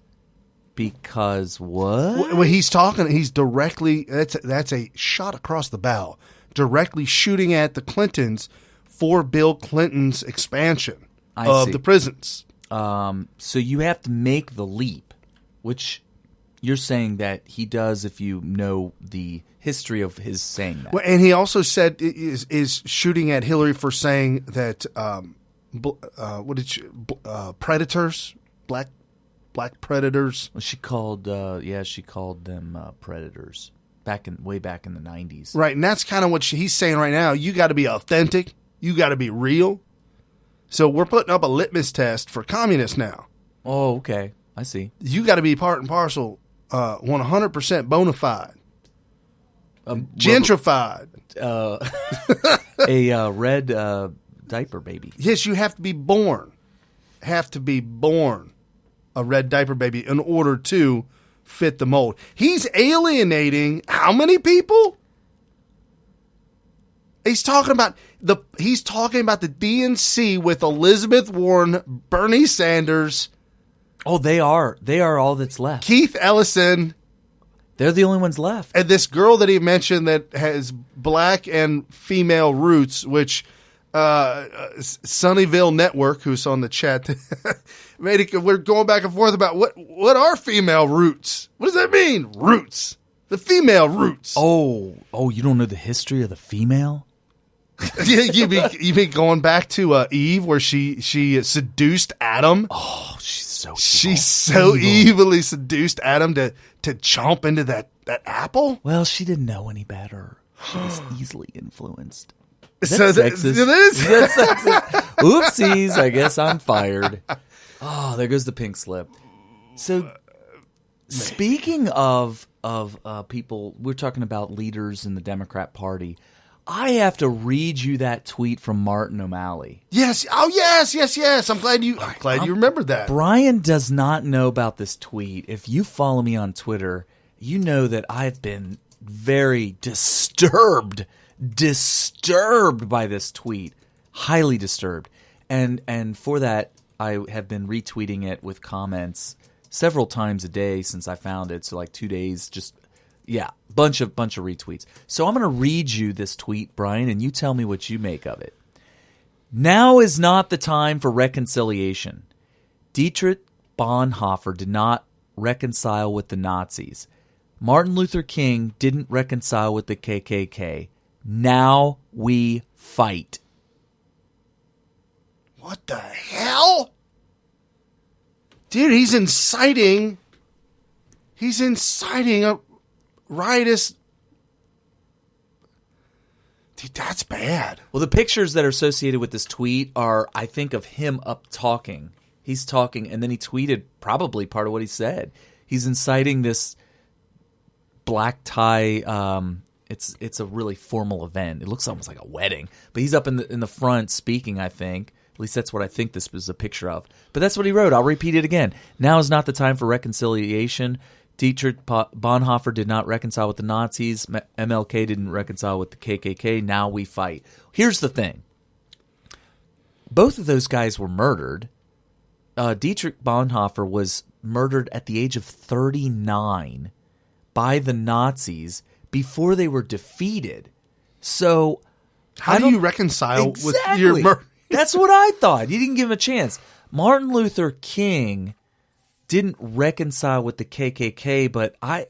because what? When he's talking, he's directly, that's a shot across the bow, directly shooting at the Clintons for Bill Clinton's expansion of the prisons. So you have to make the leap, which you're saying that he does if you know the history of his saying that. Well, and he also said is shooting at Hillary for saying that predators, black predators. Well, she called them predators way back in the 90s. Right, and that's kind of what he's saying right now. You got to be authentic. You got to be real. So we're putting up a litmus test for communists now. Oh, okay. I see. You got to be part and parcel, 100% bona fide, gentrified. A red diaper baby. Yes, you have to be born. A red diaper baby in order to fit the mold. He's alienating how many people? He's talking about the DNC with Elizabeth Warren, Bernie Sanders. Oh, they are all that's left. Keith Ellison. They're the only ones left. And this girl that he mentioned that has black and female roots, which Sunnyvale Network, who's on the chat, we're going back and forth about what are female roots? What does that mean? Roots. The female roots. Oh, you don't know the history of the female? you mean going back to Eve, where she seduced Adam? Oh, she's so evil. She's so evilly seduced Adam to chomp into that apple? Well, she didn't know any better. She was easily influenced. So sexist? It is? That's sexist. Oopsies, I guess I'm fired. Oh, there goes the pink slip. So, speaking of people, we're talking about leaders in the Democrat Party. I have to read you that tweet from Martin O'Malley. Yes. Oh, yes. I'm glad you remembered that. Brian does not know about this tweet. If you follow me on Twitter, you know that I've been very disturbed by this tweet. Highly disturbed. And for that, I have been retweeting it with comments several times a day since I found it. So like 2 days, just bunch of retweets. So I'm going to read you this tweet, Brian, and you tell me what you make of it. Now is not the time for reconciliation. Dietrich Bonhoeffer did not reconcile with the Nazis. Martin Luther King didn't reconcile with the KKK. Now we fight. What the hell? Dude, he's inciting a riotous. Dude, that's bad. Well, the pictures that are associated with this tweet are, I think, of him up talking. He's talking, and then he tweeted probably part of what he said. He's inciting this black tie. It's a really formal event. It looks almost like a wedding, but he's up in the front speaking, I think. At least that's what I think this was a picture of. But that's what he wrote. I'll repeat it again. Now is not the time for reconciliation. Dietrich Bonhoeffer did not reconcile with the Nazis. MLK didn't reconcile with the KKK. Now we fight. Here's the thing. Both of those guys were murdered. Dietrich Bonhoeffer was murdered at the age of 39 by the Nazis before they were defeated. So how do you reconcile with your murder? That's what I thought. You didn't give him a chance. Martin Luther King didn't reconcile with the KKK, but I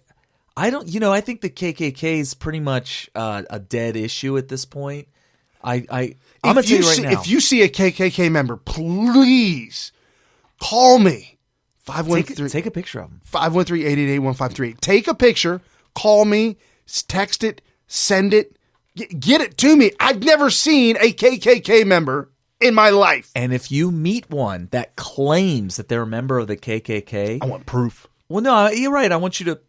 don't. I think the KKK is pretty much a dead issue at this point. I'm gonna tell you right now. If you see a KKK member, please call me. 513. Take a picture of them. 513-888-1538. Take a picture. Call me. Text it. Send it. Get it to me. I've never seen a KKK member in my life. And if you meet one that claims that they're a member of the KKK, I want proof. Well, no, you're right. I want you to.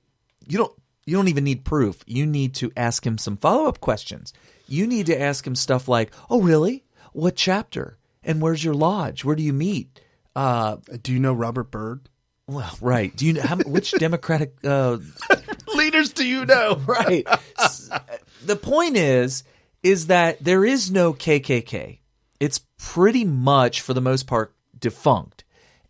You don't even need proof. You need to ask him some follow-up questions. You need to ask him stuff like, "Oh, really? What chapter? And where's your lodge? Where do you meet? Do you know Robert Byrd?" Well, right. Do you know which Democratic leaders do you know? Right. The point is that there is no KKK. It's pretty much, for the most part, defunct.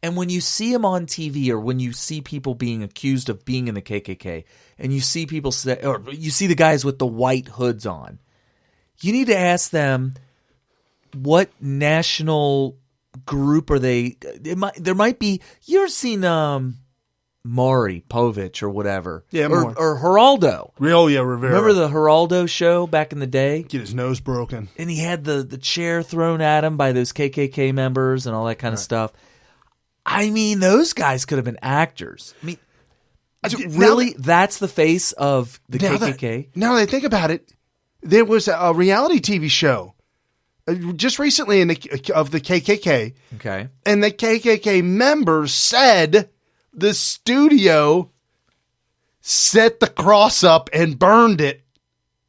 And when you see them on TV, or when you see people being accused of being in the KKK, and you see people say, or you see the guys with the white hoods on, you need to ask them, what national group are they? There might be. You've seen Maury Povich or whatever, or Geraldo. Oh yeah, Rivera. Remember the Geraldo show back in the day? Get his nose broken, and he had the chair thrown at him by those KKK members and all that kind of stuff. I mean, those guys could have been actors. I mean, really, that's the face of the KKK. Now that I think about it, there was a reality TV show just recently of the KKK. Okay. And the KKK members said the studio set the cross up and burned it.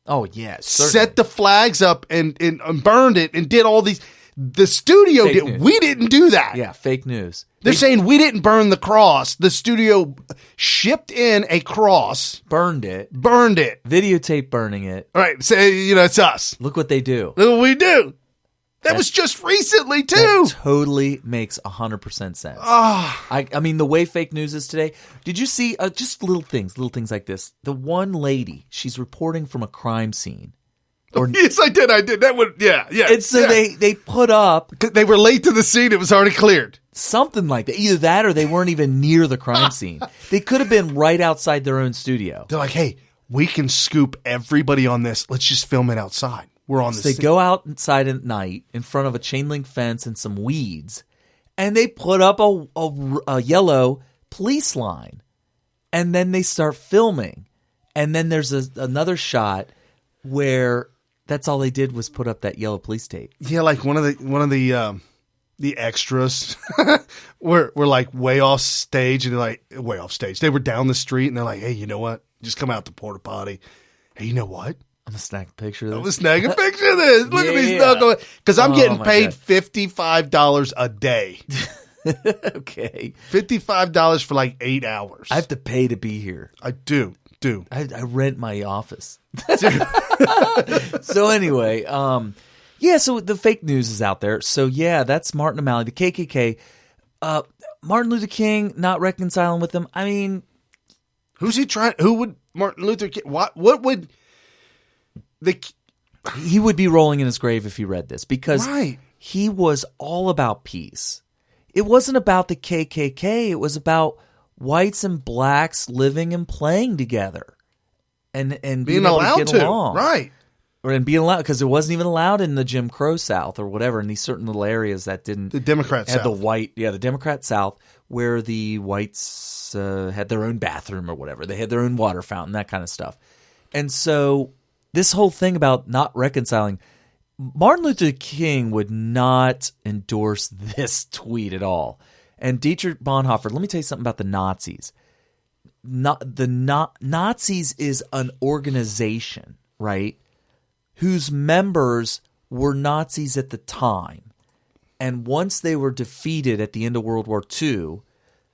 Oh, yes. Set the flags up and burned it and did all these. The studio Fake did. News. We didn't do that. Yeah, fake news. They're saying we didn't burn the cross. The studio shipped in a cross. Burned it. Videotape burning it. All right. So, it's us. Look what they do. Look what we do. That was just recently, too. That totally makes 100% sense. I mean, the way fake news is today. Did you see just little things like this? The one lady, she's reporting from a crime scene. Yes, I did. That would, yeah. And so they put up. They were late to the scene. It was already cleared. Something like that. Either that or they weren't even near the crime scene. They could have been right outside their own studio. They're like, hey, we can scoop everybody on this. Let's just film it outside. We're on They go outside at night in front of a chain link fence and some weeds, and they put up a yellow police line, and then they start filming, and then there's another shot where that's all they did was put up that yellow police tape. Yeah, like one of the extras were like way off stage, and they're like way off stage. They were down the street, and they're like, hey, you know what? Just come out the porta potty. Hey, you know what? I'm going to snag a picture of this. I'm going to snag a picture of this. Look at these knuckles. Because I'm getting paid $55 a day. Okay. $55 for like 8 hours. I have to pay to be here. I do. I rent my office. So anyway, so the fake news is out there. So yeah, that's Martin O'Malley, the KKK. Martin Luther King not reconciling with them. I mean, who would Martin Luther King, what would he would be rolling in his grave if he read this, because he was all about peace. It wasn't about the KKK. It was about whites and blacks living and playing together and being allowed able to get along. Right. And being allowed, because it wasn't even allowed in the Jim Crow South or whatever, in these certain little areas that didn't. The Democrat had South. The Democrat South, where the whites had their own bathroom or whatever. They had their own water fountain, that kind of stuff. And so this whole thing about not reconciling, Martin Luther King would not endorse this tweet at all. And Dietrich Bonhoeffer, let me tell you something about the Nazis. Nazis is an organization, right, whose members were Nazis at the time. And once they were defeated at the end of World War II,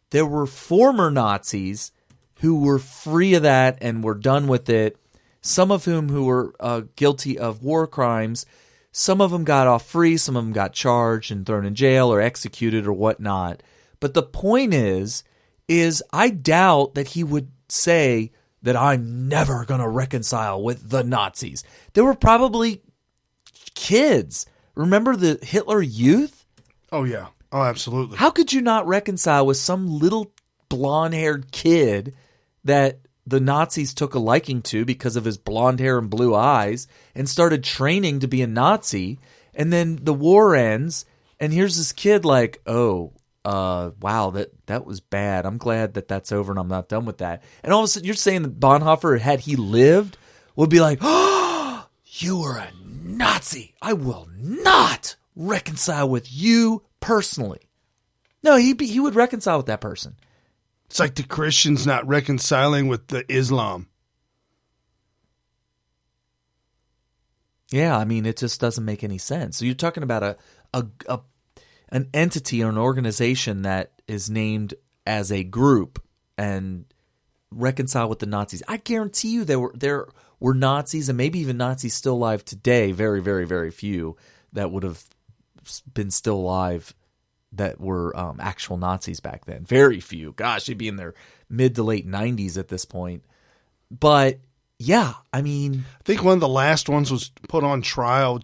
there were former Nazis who were free of that and were done with it, some of whom who were guilty of war crimes. Some of them got off free, some of them got charged and thrown in jail or executed or whatnot. But the point is is I doubt that he would say that I'm never going to reconcile with the Nazis. There were probably kids. Remember the Hitler Youth? Oh, yeah. Oh, absolutely. How could you not reconcile with some little blonde-haired kid that the Nazis took a liking to because of his blonde hair and blue eyes and started training to be a Nazi? And then the war ends, and here's this kid like, wow, that was bad. I'm glad that that's over and I'm not done with that. And all of a sudden, you're saying that Bonhoeffer, had he lived, would be like, oh, you were a Nazi. I will not reconcile with you personally. No, he would reconcile with that person. It's like the Christians not reconciling with the Islam. Yeah, I mean, it just doesn't make any sense. So you're talking about an entity or an organization that is named as a group and reconcile with the Nazis. I guarantee you there were Nazis, and maybe even Nazis still alive today, very, very, very few that would have been still alive that were actual Nazis back then. Very few. Gosh, they'd be in their mid to late 90s at this point. But yeah, I mean, I think one of the last ones was put on trial.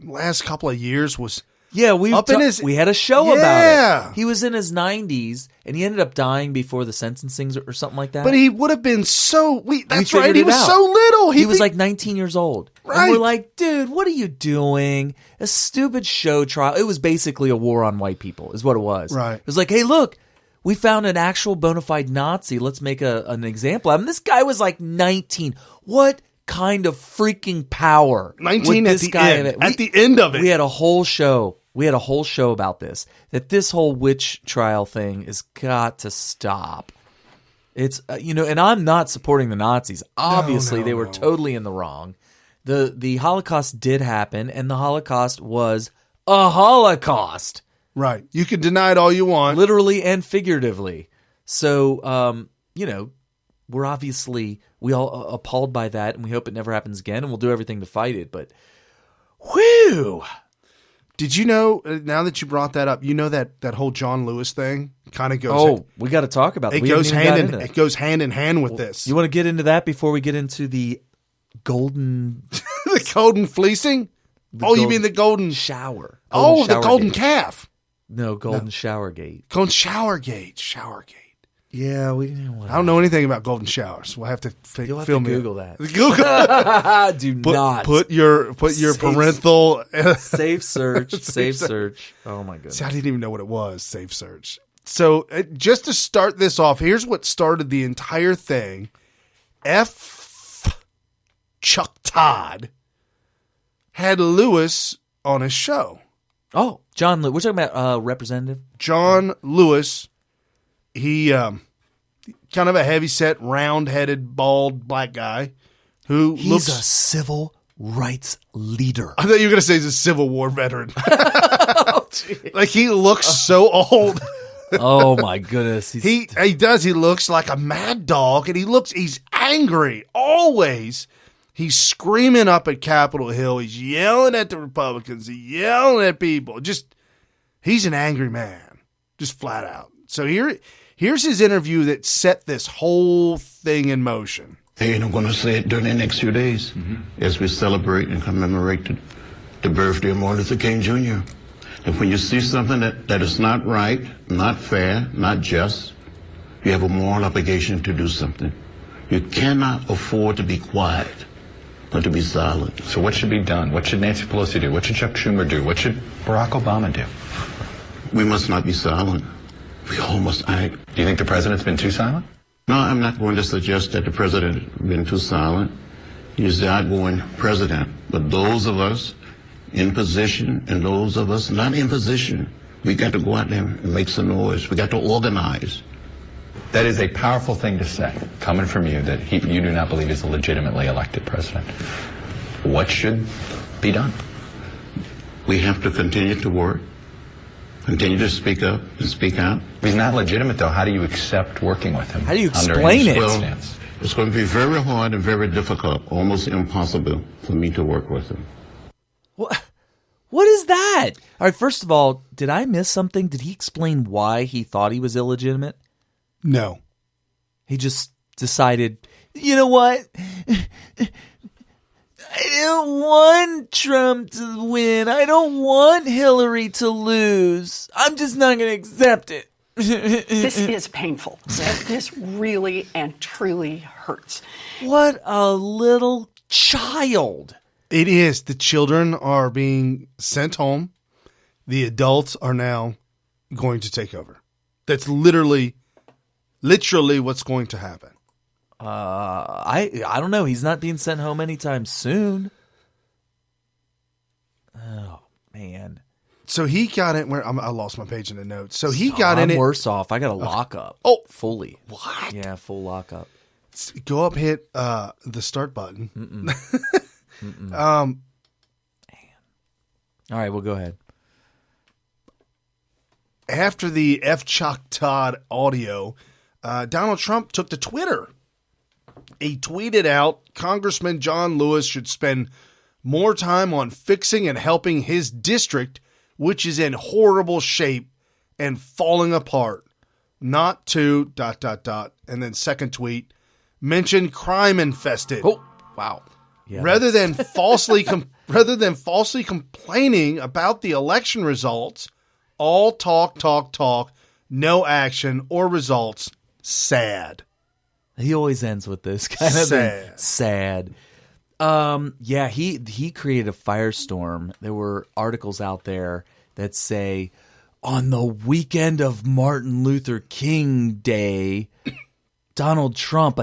Last couple of years was we had a show about it. He was in his 90s and he ended up dying before the sentencing or something like that. But he would have been so that's right. He was so little. He was like 19 years old. Right. And we're like, dude, what are you doing? A stupid show trial. It was basically a war on white people, is what it was. Right. It was like, hey, look, we found an actual bona fide Nazi. Let's make an example. I mean, this guy was like 19. What kind of freaking power? 19 at the end. At the end of it. We had a whole show. We had a whole show about this. That this whole witch trial thing has got to stop. It's and I'm not supporting the Nazis. Obviously, they were totally in the wrong. The Holocaust did happen, and the Holocaust was a Holocaust. Right. You can deny it all you want. Literally and figuratively. So, we're we all appalled by that, and we hope it never happens again, and we'll do everything to fight it. But, whew. Did you know, now that you brought that up, that whole John Lewis thing kind of goes... Oh, we got to talk about it. It goes hand in hand with this. You want to get into that before we get into the golden... the golden fleecing? You mean the golden... shower. The golden calf. No, golden showergate. Golden showergate. Yeah, I don't know anything about golden showers. We'll have to You'll have to Google that. Google. Put your parental safe search. Safe search. Oh my goodness! See, I didn't even know what it was. Safe search. So just to start this off, here's what started the entire thing. Chuck Todd had Lewis on his show. Oh, John Lewis. We're talking about Representative John Lewis. He kind of a heavy-set, round-headed, bald black guy who he's a civil rights leader. I thought you were going to say he's a Civil War veteran. Like he looks so old. Oh my goodness. He does. He looks like a mad dog, and he's angry always. He's screaming up at Capitol Hill. He's yelling at the Republicans. He's yelling at people. He's an angry man, just flat out. So here's his interview that set this whole thing in motion. Hey, and I'm going to say it during the next few days as we celebrate and commemorate the birthday of Martin Luther King Jr. And when you see something that is not right, not fair, not just, you have a moral obligation to do something. You cannot afford to be quiet or to be silent. So what should be done? What should Nancy Pelosi do? What should Chuck Schumer do? What should Barack Obama do? We must not be silent. We all must act. Do you think the president's been too silent? No, I'm not going to suggest that the president has been too silent. He's the outgoing president. But those of us in position and those of us not in position, we got to go out there and make some noise. We got to organize. That is a powerful thing to say, coming from you, that you do not believe he's a legitimately elected president. What should be done? We have to continue to work. Continue to speak up and speak out. If he's not legitimate, though, how do you accept working with him? How do you explain it? Well, it's going to be very hard and very difficult, almost impossible for me to work with him. What is that? All right, first of all, did I miss something? Did he explain why he thought he was illegitimate? No. He just decided, you know what? I don't want Trump to win. I don't want Hillary to lose. I'm just not going to accept it. This is painful. This really and truly hurts. What a little child. It is. The children are being sent home. The adults are now going to take over. That's literally what's going to happen. I don't know. He's not being sent home anytime soon. Oh, man. So he got it where I lost my page in the notes. So he got in it. I'm worse off. I got a lockup. Oh, fully. What? Yeah, full lockup. Go up, hit the start button. Mm-mm. All right, well, go ahead. After the F. Chuck Todd audio, Donald Trump took to Twitter. He tweeted out, Congressman John Lewis should spend more time on fixing and helping his district, which is in horrible shape and falling apart. Not to ... And then second tweet, mention crime infested. Oh, wow. Yeah, rather than falsely complaining about the election results, all talk, no action or results. Sad. He always ends with this kind of thing. Sad. Yeah, he created a firestorm. There were articles out there that say, on the weekend of Martin Luther King Day, Donald Trump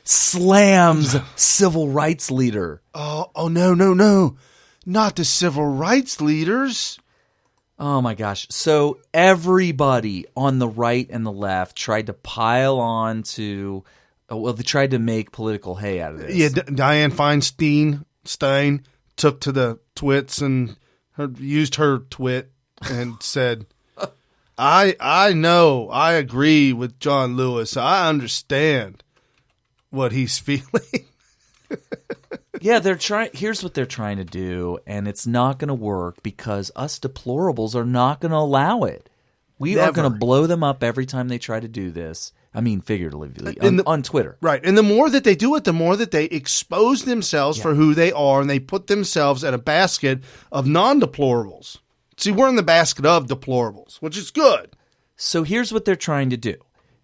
slams civil rights leader. Oh, no. Not the civil rights leaders. Oh, my gosh. So everybody on the right and the left tried to pile on to... Well, they tried to make political hay out of this. Yeah, Dianne Feinstein took to the twits and used her twit and said, I know, I agree with John Lewis. I understand what he's feeling. Yeah, here's what they're trying to do, and it's not going to work because us deplorables are not going to allow it. We are going to blow them up every time they try to do this. I mean, figuratively, on Twitter. Right. And the more that they do it, the more that they expose themselves for who they are, and they put themselves in a basket of non-deplorables. See, we're in the basket of deplorables, which is good. So here's what they're trying to do.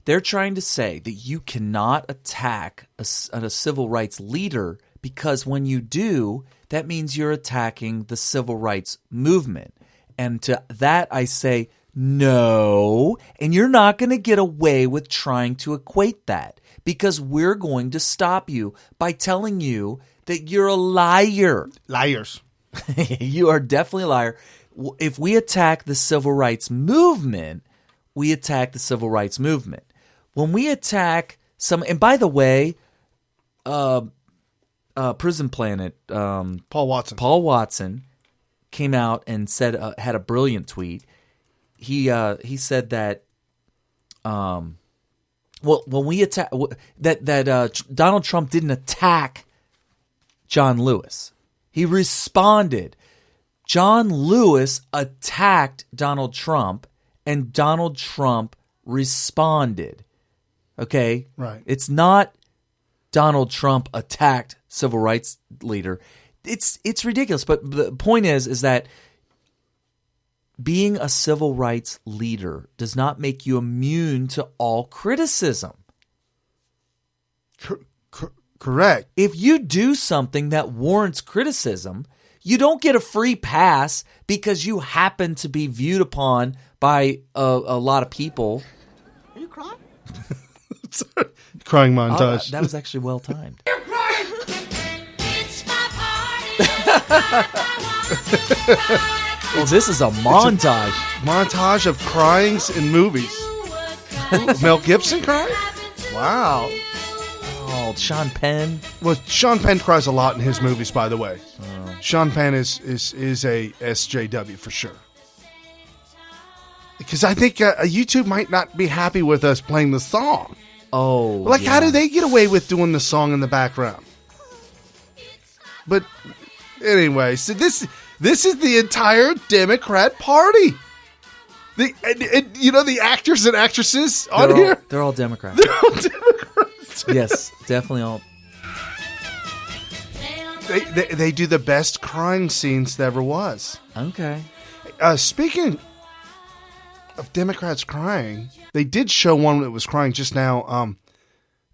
They're trying to say that you cannot attack a civil rights leader because when you do, that means you're attacking the civil rights movement. And to that I say, no, and you're not going to get away with trying to equate that because we're going to stop you by telling you that you're a liar. Liars. You are definitely a liar. If we attack the civil rights movement, we attack the civil rights movement. When we attack and by the way, Prison Planet, Paul Watson came out and said, had a brilliant tweet. He said that, when we attack that Donald Trump didn't attack John Lewis. He responded. John Lewis attacked Donald Trump, and Donald Trump responded. Okay? Right. It's not Donald Trump attacked civil rights leader. It's ridiculous. But the point is that being a civil rights leader does not make you immune to all criticism. Correct. If you do something that warrants criticism, you don't get a free pass because you happen to be viewed upon by a lot of people. Are you crying? Crying montage. That was actually well timed. You're crying. It's my party. Well, this is a montage. Montage of cryings in movies. Mel Gibson crying? Wow. Oh, Sean Penn. Well, Sean Penn cries a lot in his movies, by the way. Oh. Sean Penn is a SJW for sure. Because I think YouTube might not be happy with us playing the song. Oh, how do they get away with doing the song in the background? But anyway, so this is the entire Democrat Party. The actors and actresses on here. They're all Democrats. Yes, definitely all. They do the best crying scenes there ever was. Okay. Speaking of Democrats crying, they did show one that was crying just now.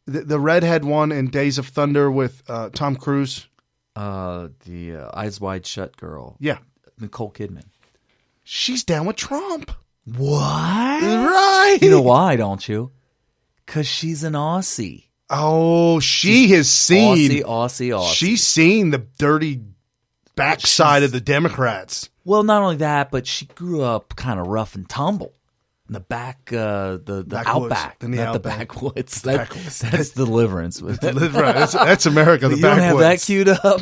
The redhead one in Days of Thunder with Tom Cruise. The Eyes Wide Shut girl. Yeah. Nicole Kidman. She's down with Trump. What? Right. You know why, don't you? Because she's an Aussie. Oh, she has seen Aussie. She's seen the dirty backside of the Democrats. Well, not only that, but she grew up kind of rough and tumble in the back, the outback, not the backwoods. That's Deliverance. That's America. The you backwoods. Don't have that queued up.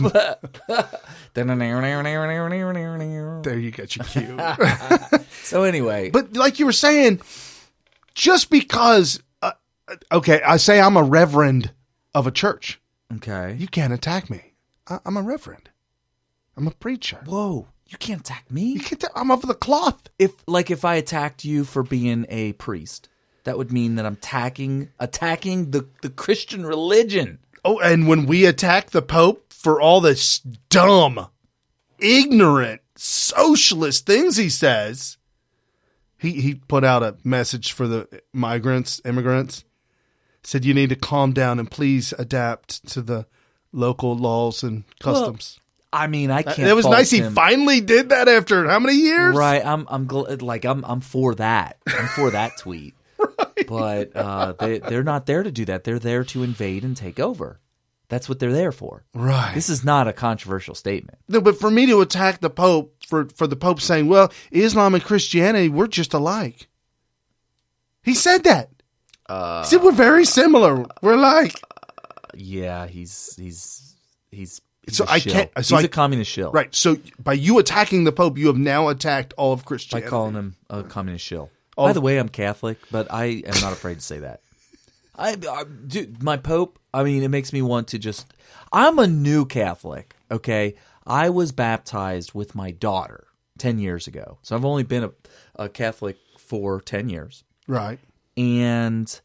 There you got your cue. So anyway, but like you were saying, just because. Okay, I say I'm a reverend of a church. Okay. You can't attack me. I'm a reverend. I'm a preacher. Whoa, you can't attack me. You can't. I'm of the cloth. If I attacked you for being a priest, that would mean that I'm attacking the Christian religion. Oh, and when we attack the Pope for all the dumb, ignorant, socialist things he says, he put out a message for the immigrants. Said you need to calm down and please adapt to the local laws and customs. Well, I mean, I can't. It was nice him. He finally did that after how many years? Right. I'm for that. I'm for that tweet. Right. But they're not there to do that. They're there to invade and take over. That's what they're there for. Right. This is not a controversial statement. No, but for me to attack the Pope for the Pope saying, "Well, Islam and Christianity, we're just alike." He said that. He said we're very similar. We're like, yeah, he's so I shill. can't. So he's a communist shill, right? So by you attacking the Pope, you have now attacked all of Christianity by calling him a communist shill. By the way, I'm Catholic, but I am not afraid to say that. Dude, my Pope. I mean, it makes me want to just. I'm a new Catholic. Okay, I was baptized with my daughter 10 years ago, so I've only been a Catholic for 10 years. Right. And,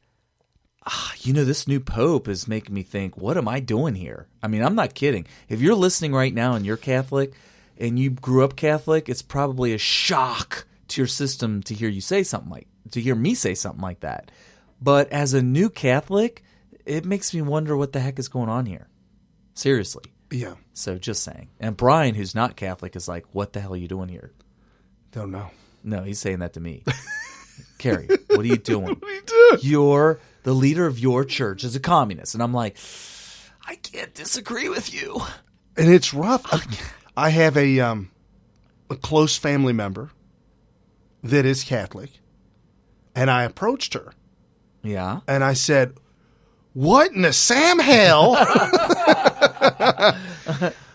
this new Pope is making me think, what am I doing here? I mean, I'm not kidding. If you're listening right now and you're Catholic and you grew up Catholic, it's probably a shock to your system to hear me say something like that. But as a new Catholic, it makes me wonder what the heck is going on here. Seriously. Yeah. So just saying. And Brian, who's not Catholic, is like, what the hell are you doing here? Don't know. No, he's saying that to me. Carrie, what are you doing? What are you doing? You're the leader of your church as a communist. And I'm like, I can't disagree with you. And it's rough. I have a close family member that is Catholic, and I approached her. Yeah. And I said, what in the Sam hell?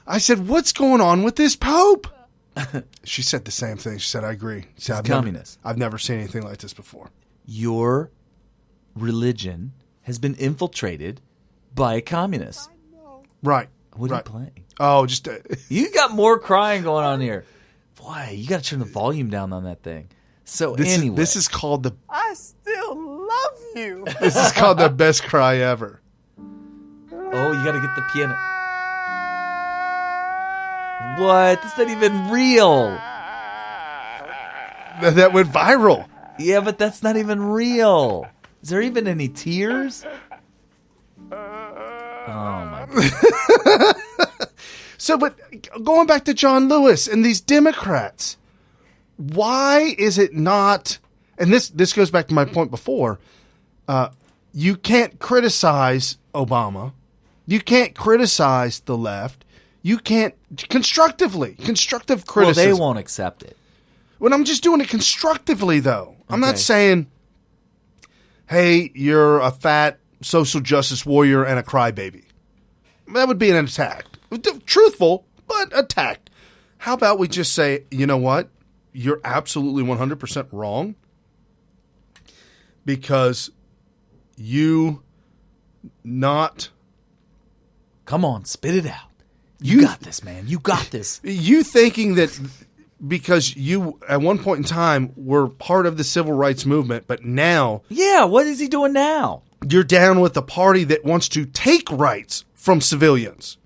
I said, what's going on with this Pope? She said the same thing. She said, I agree. She said, communist. I've never seen anything like this before. Your religion has been infiltrated by a communist. Right. What are you playing? Oh, just... you got more crying going on here. Boy, you got to turn the volume down on that thing. So anyway. This is called the... I still love you. This is called the best cry ever. Oh, you got to get the piano. What? That's not even real. That went viral. Yeah, but that's not even real. Is there even any tears? Oh, my God. So, but going back to John Lewis and these Democrats, why is it not... And this goes back to my point before. You can't criticize Obama. You can't criticize the left. You can't constructive criticism. Well, they won't accept it. Well, I'm just doing it constructively, though. I'm not saying, hey, you're a fat social justice warrior and a crybaby. That would be an attack. Truthful, but attacked. How about we just say, you know what? You're absolutely 100% wrong because you not... Come on, spit it out. You got this, man. You got this. You thinking that because you, at one point in time, were part of the civil rights movement, but now... Yeah, what is he doing now? You're down with the party that wants to take rights from civilians.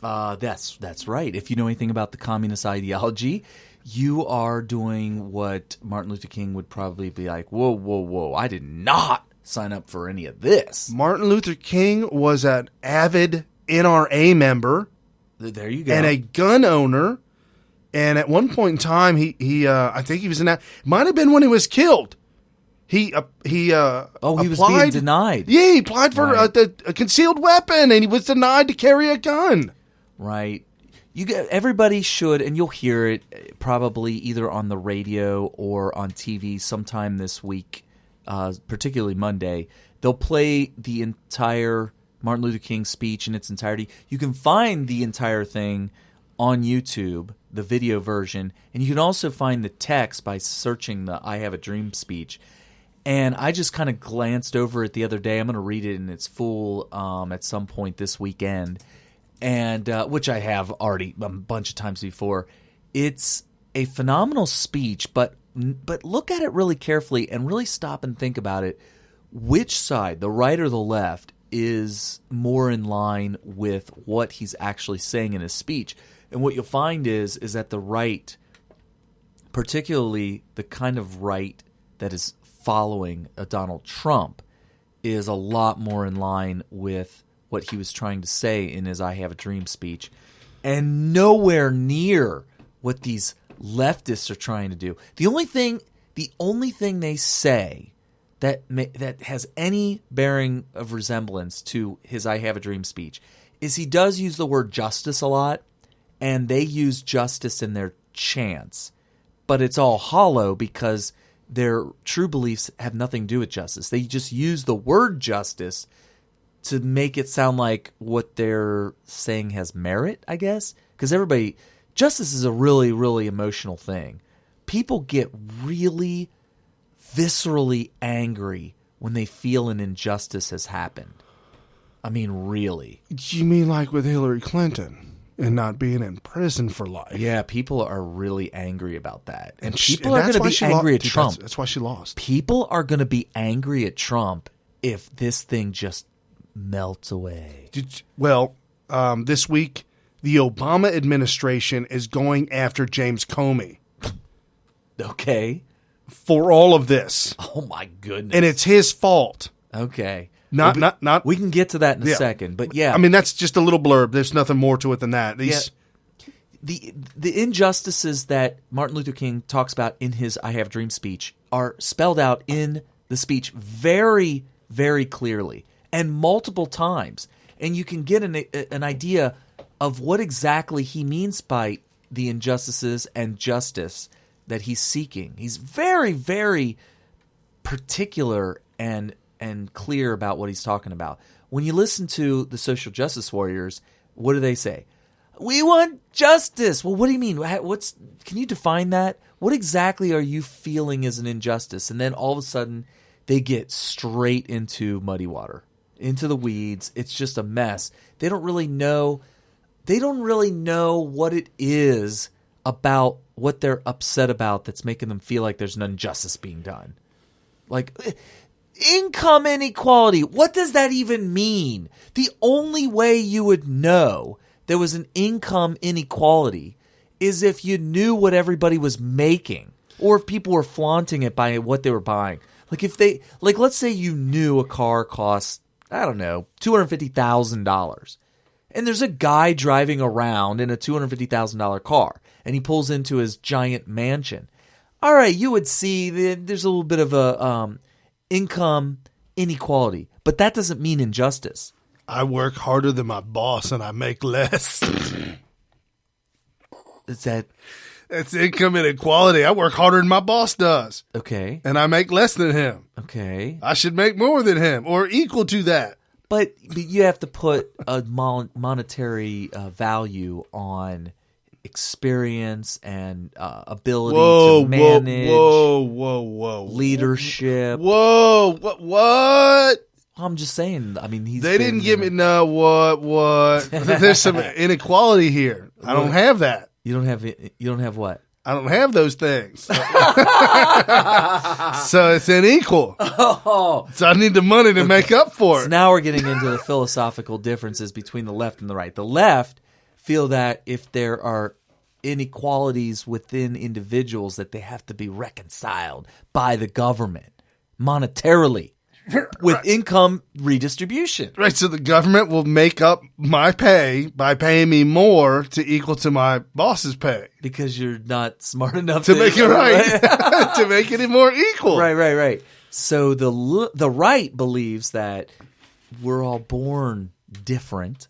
That's right. If you know anything about the communist ideology, you are doing what Martin Luther King would probably be like, whoa, whoa, whoa, I did not sign up for any of this. Martin Luther King was an avid NRA member. There you go. And a gun owner. And at one point in time, he I think he was in that. Might have been when he was killed. He was applied, being denied. Yeah, he applied for a concealed weapon, and he was denied to carry a gun. Right. Everybody should, and you'll hear it probably either on the radio or on TV sometime this week, particularly Monday. They'll play the entire Martin Luther King speech in its entirety. You can find the entire thing on YouTube, the video version, and you can also find the text by searching the I Have a Dream speech. And I just kind of glanced over it the other day. I'm going to read it in its full at some point this weekend, and which I have already a bunch of times before. It's a phenomenal speech, but look at it really carefully and really stop and think about it. Which side, the right or the left, is more in line with what he's actually saying in his speech? And what you'll find is that the right, particularly the kind of right that is following Donald Trump, is a lot more in line with what he was trying to say in his I Have a Dream speech, and nowhere near what these leftists are trying to do. The only thing they say that has any bearing of resemblance to his I Have a Dream speech is he does use the word justice a lot, and they use justice in their chants, but it's all hollow because their true beliefs have nothing to do with justice. They just use the word justice to make it sound like what they're saying has merit, I guess. Because justice is a really, really emotional thing. People get really viscerally angry when they feel an injustice has happened. I mean, really. You mean like with Hillary Clinton? And not being in prison for life. Yeah, people are really angry about that. And she- people and are going that's to why be she angry at dude, Trump. that's why she lost. People are going to be angry at Trump if this thing just melts away. This week, the Obama administration is going after James Comey. Okay. For all of this. Oh, my goodness. And it's his fault. Okay. Not. We can get to that in a second, but yeah. I mean, that's just a little blurb. There's nothing more to it than that. The injustices that Martin Luther King talks about in his I Have a Dream speech are spelled out in the speech very, very clearly and multiple times. And you can get an idea of what exactly he means by the injustices and justice that he's seeking. He's very, very particular and clear about what he's talking about. When you listen to the social justice warriors, what do they say? We want justice. Well, what do you mean? Can you define that? What exactly are you feeling is an injustice? And then all of a sudden, they get straight into muddy water, into the weeds. It's just a mess. They don't really know. They don't really know what it is about what they're upset about that's making them feel like there's an injustice being done. Like income inequality. What does that even mean? The only way you would know there was an income inequality is if you knew what everybody was making, or if people were flaunting it by what they were buying. Let's say you knew a car costs, I don't know, $250,000. And there's a guy driving around in a $250,000 car, and he pulls into his giant mansion. All right, you would see there's a little bit of a income inequality, but that doesn't mean injustice. I work harder than my boss and I make less. That's income inequality. I work harder than my boss does. Okay. And I make less than him. Okay. I should make more than him or equal to that. But you have to put a monetary value on experience and ability to manage. Whoa. Leadership. Whoa. What? I'm just saying. I mean, they didn't give me what? There's some inequality here. I don't have that. You don't have what? I don't have those things. So it's unequal. Oh. So I need the money to make up for it. So now we're getting into the philosophical differences between the left and the right. The left feel that if there are inequalities within individuals, that they have to be reconciled by the government monetarily with income redistribution. Right, so the government will make up my pay by paying me more to equal to my boss's pay. Because you're not smart enough to make it right. To make it more equal. Right. So the right believes that we're all born different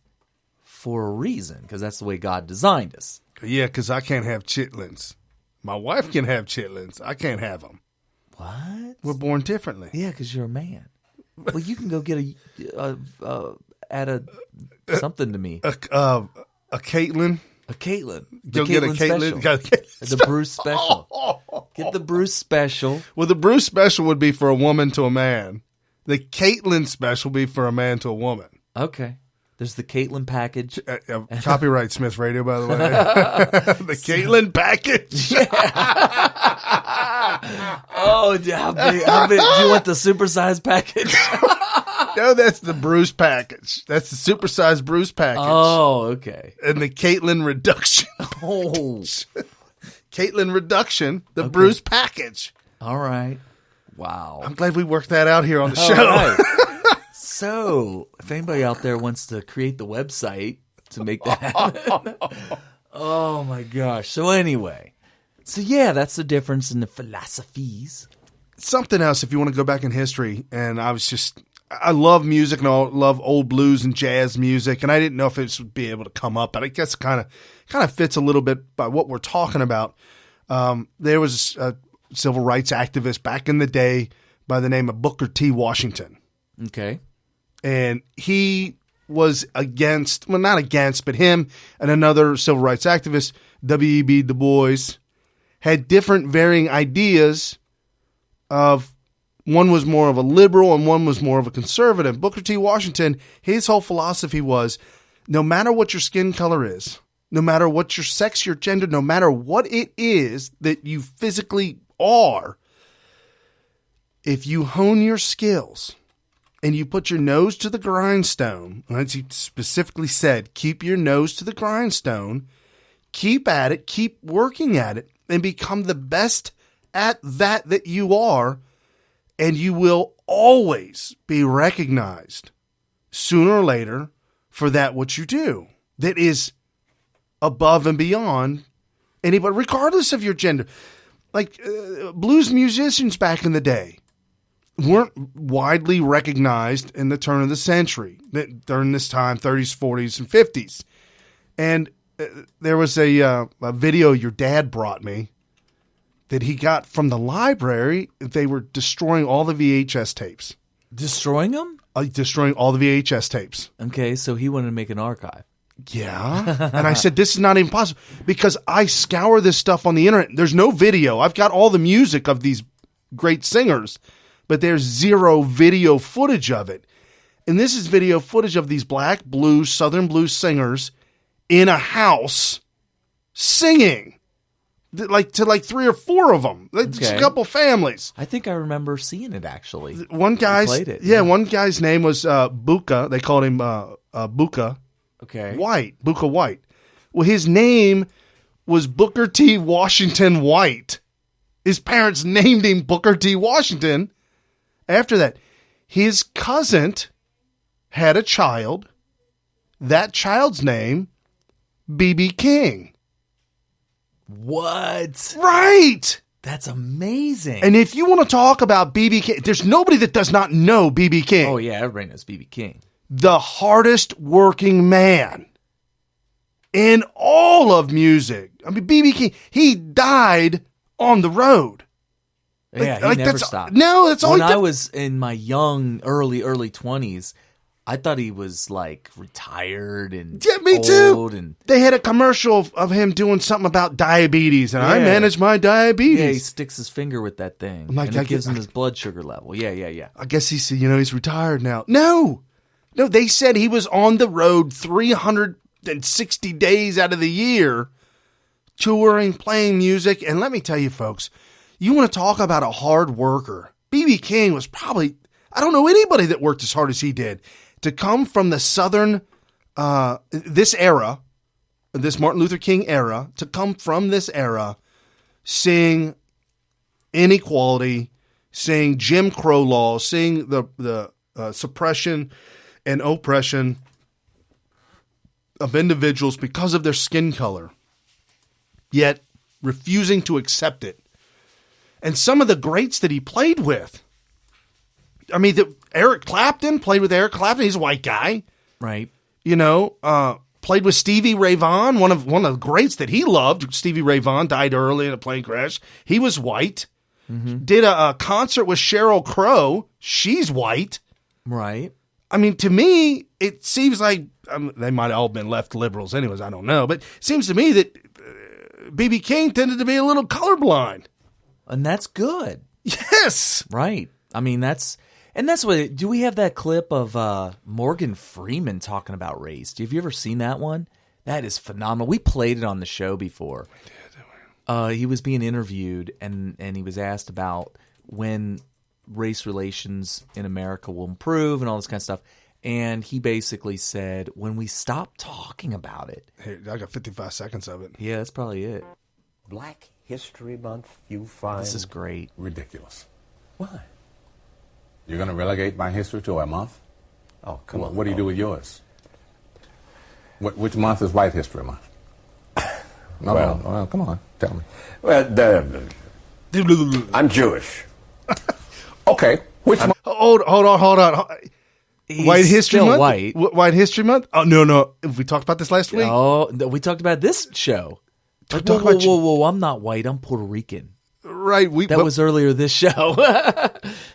for a reason, because that's the way God designed us. Yeah, because I can't have chitlins. My wife can have chitlins. I can't have them. What? We're born differently. Yeah, because you're a man. Well, you can go get something to me. A Caitlin. A Caitlin. Go get a Caitlin. The Bruce special. Get the Bruce special. Well, the Bruce special would be for a woman to a man. The Caitlin special would be for a man to a woman. Okay. There's the Caitlin package. Copyright Smyth Radio, by the way. The Caitlin package. Oh, how big? Do you want the supersized package? No, that's the Bruce package. That's the supersized Bruce package. Oh, okay. And the Caitlin reduction. Oh. Caitlin reduction, the Bruce package. All right. Wow. I'm glad we worked that out here on the show. Right. So, if anybody out there wants to create the website to make that happen. Oh, my gosh. So, anyway. So, yeah, that's the difference in the philosophies. Something else, if you want to go back in history, and I love music and I love old blues and jazz music, and I didn't know if it would be able to come up, but I guess it kind of fits a little bit by what we're talking about. There was a civil rights activist back in the day by the name of Booker T. Washington. Okay. And he was against, well, not against, but him and another civil rights activist, W.E.B. Du Bois, had different varying ideas of, one was more of a liberal and one was more of a conservative. Booker T. Washington, his whole philosophy was, no matter what your skin color is, no matter what your sex, your gender, no matter what it is that you physically are, if you hone your skills and you put your nose to the grindstone, as he specifically said, keep your nose to the grindstone, keep at it, keep working at it, and become the best at that you are, and you will always be recognized sooner or later for that what you do that is above and beyond anybody, regardless of your gender. Like blues musicians back in the day weren't widely recognized in the turn of the century, during this time, 30s, 40s, and 50s. And there was a video your dad brought me that he got from the library. They were destroying all the VHS tapes. Destroying them? Destroying all the VHS tapes. Okay, so he wanted to make an archive. Yeah. And I said, this is not even possible, because I scour this stuff on the internet. There's no video. I've got all the music of these great singers, but there's zero video footage of it. And this is video footage of these black blues, southern blues singers in a house singing. Like 3 or 4 of them. Just a couple families. I think I remember seeing it, actually. One guy's, played it. Yeah, one guy's name was Buka. They called him Buka. Okay. Buka White. Well, his name was Booker T. Washington White. His parents named him Booker T. Washington. After that, his cousin had a child. That child's name, B.B. King. What? Right. That's amazing. And if you want to talk about B.B. King, there's nobody that does not know B.B. King. Oh, yeah, everybody knows B.B. King. The hardest working man in all of music. I mean, B.B. King, he died on the road. Yeah, he never stopped. No, that's all. When I was in my early 20s, I thought he was like retired and me too. old. And they had a commercial of him doing something about diabetes, and I manage my diabetes. Yeah, he sticks his finger with that thing, and it gives him his blood sugar level. Yeah. I guess he's retired now. No, they said he was on the road 360 days out of the year, touring, playing music. And let me tell you, folks, you want to talk about a hard worker. B.B. King was probably, I don't know anybody that worked as hard as he did. To come from the Southern, this era, this Martin Luther King era, to come from this era, seeing inequality, seeing Jim Crow laws, seeing the suppression and oppression of individuals because of their skin color, yet refusing to accept it. And some of the greats that he played with. I mean, Eric Clapton played with Eric Clapton. He's a white guy. Right. You know, played with Stevie Ray Vaughan, one of the greats that he loved. Stevie Ray Vaughan died early in a plane crash. He was white. Mm-hmm. Did a concert with Sheryl Crow. She's white. Right. I mean, to me, it seems like they might have all been left liberals anyways. I don't know. But it seems to me that B.B. King tended to be a little colorblind. And that's good. Yes. Right. I mean, that's what, do we have that clip of Morgan Freeman talking about race? Have you ever seen that one? That is phenomenal. We played it on the show before. We did. He was being interviewed and he was asked about when race relations in America will improve and all this kind of stuff. And he basically said, when we stop talking about it. Hey, I got 55 seconds of it. Yeah, that's probably it. Black History Month, you find... This is great. Ridiculous. Why? You're going to relegate my history to a month? Oh, come on. What do you do with yours? Which month is White History Month? No, come on, tell me. Well, I'm Jewish. Okay, which month? Hold on. He's White History still Month? white. White History Month? Oh, no. We talked about this last week? Oh, we talked about this show. Whoa, I'm not white. I'm Puerto Rican. Right. That was earlier this show.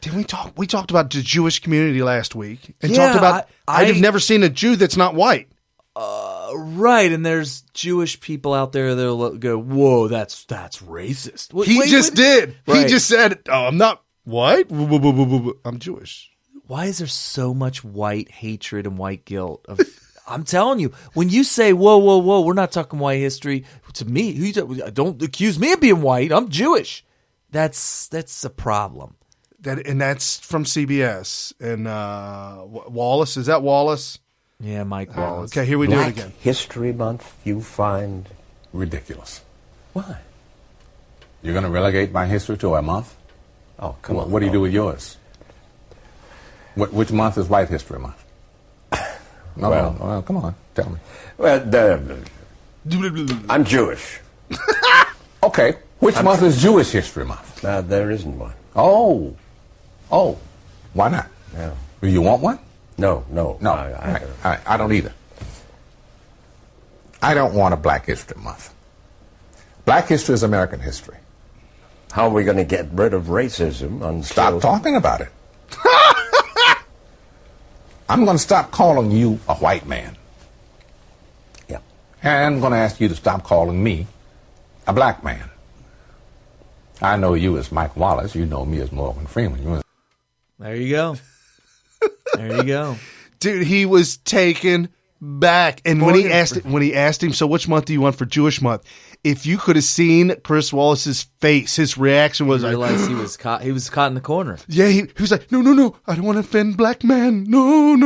Didn't we talk? We talked about the Jewish community last week. And Yeah, talked about, I've never seen a Jew that's not white. Right, and there's Jewish people out there that'll go, whoa, that's racist. He did. Right. He just said, oh, I'm not white. I'm Jewish. Why is there so much white hatred and white guilt? I'm telling you, when you say, whoa, we're not talking white history, to me, don't accuse me of being white. I'm Jewish. That's a problem. And that's from CBS. And Wallace, is that Wallace? Yeah, Mike Wallace. Okay, here we do it again. History Month, you find... Ridiculous. Why? You're going to relegate my history to a month? Oh, come on. What do you do with yours? Which month is White History Month? No, come on, tell me. Well, I'm Jewish. Okay, which month is Jewish History Month? There isn't one. Oh, why not? Yeah. Do you want one? No. I don't either. I don't want a Black History Month. Black history is American history. How are we going to get rid of racism? Stop talking about it. I'm going to stop calling you a white man. Yeah. And I'm going to ask you to stop calling me a black man. I know you as Mike Wallace. You know me as Morgan Freeman. There you go. There you go. Dude, he was taken back. And when he asked him, so which month do you want for Jewish month? If you could have seen Chris Wallace's face, his reaction was I realized he was caught in the corner. Yeah, he was like, no, I don't want to offend black man. No.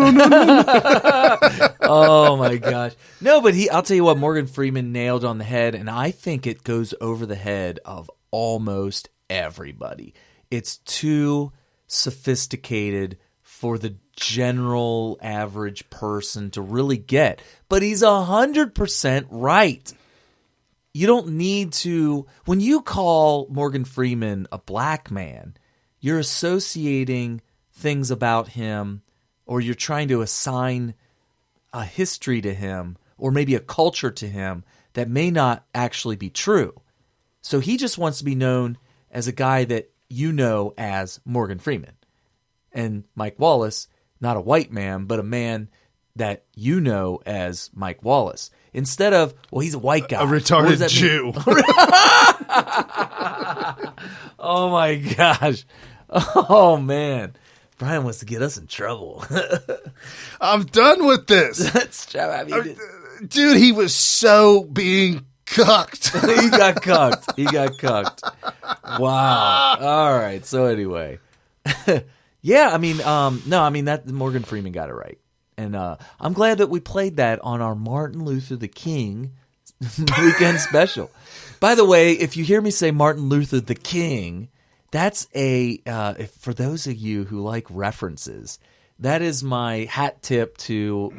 Oh my gosh. No, but I'll tell you what, Morgan Freeman nailed on the head, and I think it goes over the head of almost everybody. It's too sophisticated for the general average person to really get. But he's 100% right. You don't need to... When you call Morgan Freeman a black man, you're associating things about him, or you're trying to assign a history to him, or maybe a culture to him that may not actually be true. So he just wants to be known as a guy that you know as Morgan Freeman. And Mike Wallace, not a white man, but a man that you know as Mike Wallace. Instead of, well, he's a white guy. A retarded Jew. Oh, my gosh. Oh, man. Brian wants to get us in trouble. I'm done with this. Dude, he was so being cucked. He got cucked. He got cucked. Wow. All right. So anyway, yeah. I mean, no. I mean that Morgan Freeman got it right, and I'm glad that we played that on our Martin Luther the King weekend special. By the way, if you hear me say Martin Luther the King, that's for those of you who like references, that is my hat tip to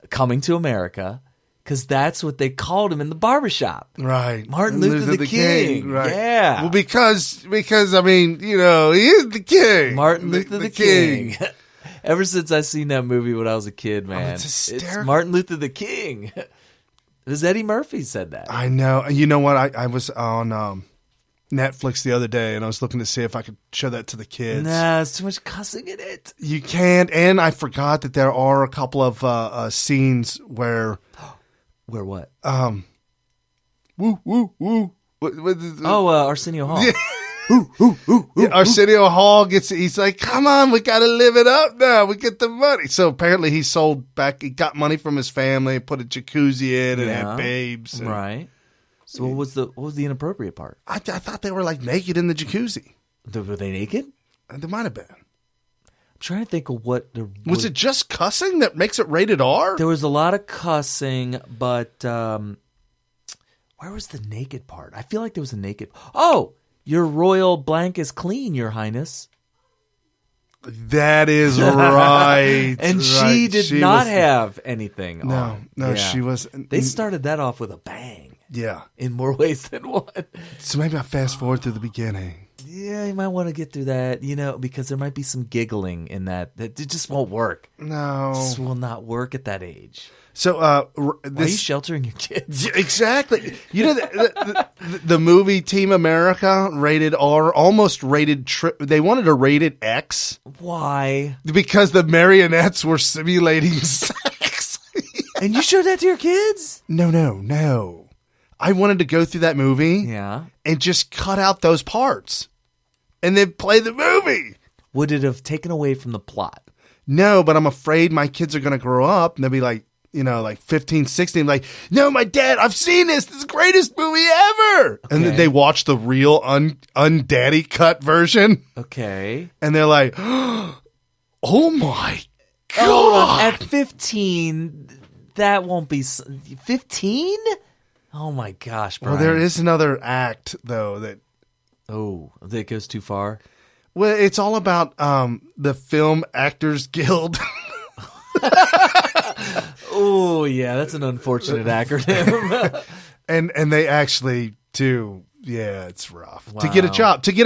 Coming to America. Because that's what they called him in the barbershop. Right. Martin Luther the King. Right. Yeah. Well, because I mean, he is the king. Martin Luther the King. Ever since I seen that movie when I was a kid, man. It's hysterical. It's Martin Luther the King. It was Eddie Murphy said that. I know. You know what? I was on Netflix the other day, and I was looking to see if I could show that to the kids. Nah, there's too much cussing in it. You can't. And I forgot that there are a couple of scenes where... Where what? Woo, woo, woo. Arsenio Hall. Yeah, Arsenio Hall he's like, come on, we got to live it up now. We get the money. So apparently he got money from his family, put a jacuzzi in and had babes. Right. So what was the inappropriate part? I thought they were like naked in the jacuzzi. Were they naked? They might have been. I'm trying to think of what was it just cussing that makes it rated R? There was a lot of cussing, but where was the naked part? I feel like there was a naked. Oh, your royal blank is clean, Your Highness. That is right. And she did not have anything on. No, Yeah. she was. They started that off with a bang. Yeah. In more ways than one. So maybe I fast forward to the beginning. Yeah, you might want to get through that, because there might be some giggling in that. It just won't work. No. It just will not work at that age. So, Why are you sheltering your kids? Exactly. The movie Team America rated R, almost rated. They wanted to rate it X. Why? Because the marionettes were simulating sex. And you showed that to your kids? No. I wanted to go through that movie, and just cut out those parts, and then play the movie. Would it have taken away from the plot? No, but I'm afraid my kids are going to grow up and they'll be like, like 15, 16, like, no, my dad, I've seen this. This is the greatest movie ever. Okay. And then they watch the real undaddy cut version. Okay. And they're like, oh my God. Hold on. At 15, that won't be 15? Oh my gosh, Brian. Well, there is another act though that goes too far. Well, it's all about the Film Actors Guild. Oh yeah, that's an unfortunate acronym. and they actually do. Yeah, it's rough. Wow. To get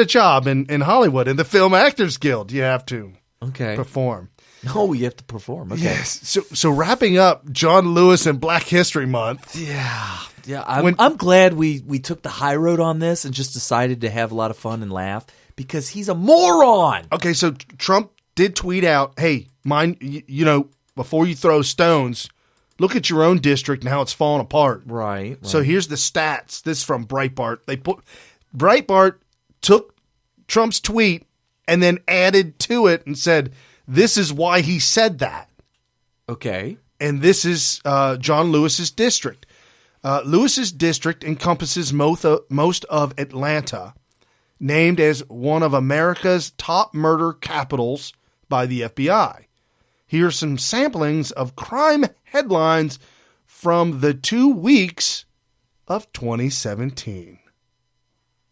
a job in Hollywood in the Film Actors Guild, you have to perform. Oh, you have to perform. Okay. Yes. So wrapping up John Lewis and Black History Month. Yeah. I'm glad we took the high road on this and just decided to have a lot of fun and laugh because he's a moron. Okay, so Trump did tweet out, "Hey, before you throw stones, look at your own district and how it's falling apart." Right. So here's the stats. This is from Breitbart. Breitbart took Trump's tweet and then added to it and said, "This is why he said that." Okay. And this is John Lewis's district. Lewis's district encompasses most of Atlanta, named as one of America's top murder capitals by the FBI. Here are some samplings of crime headlines from the 2 weeks of 2017.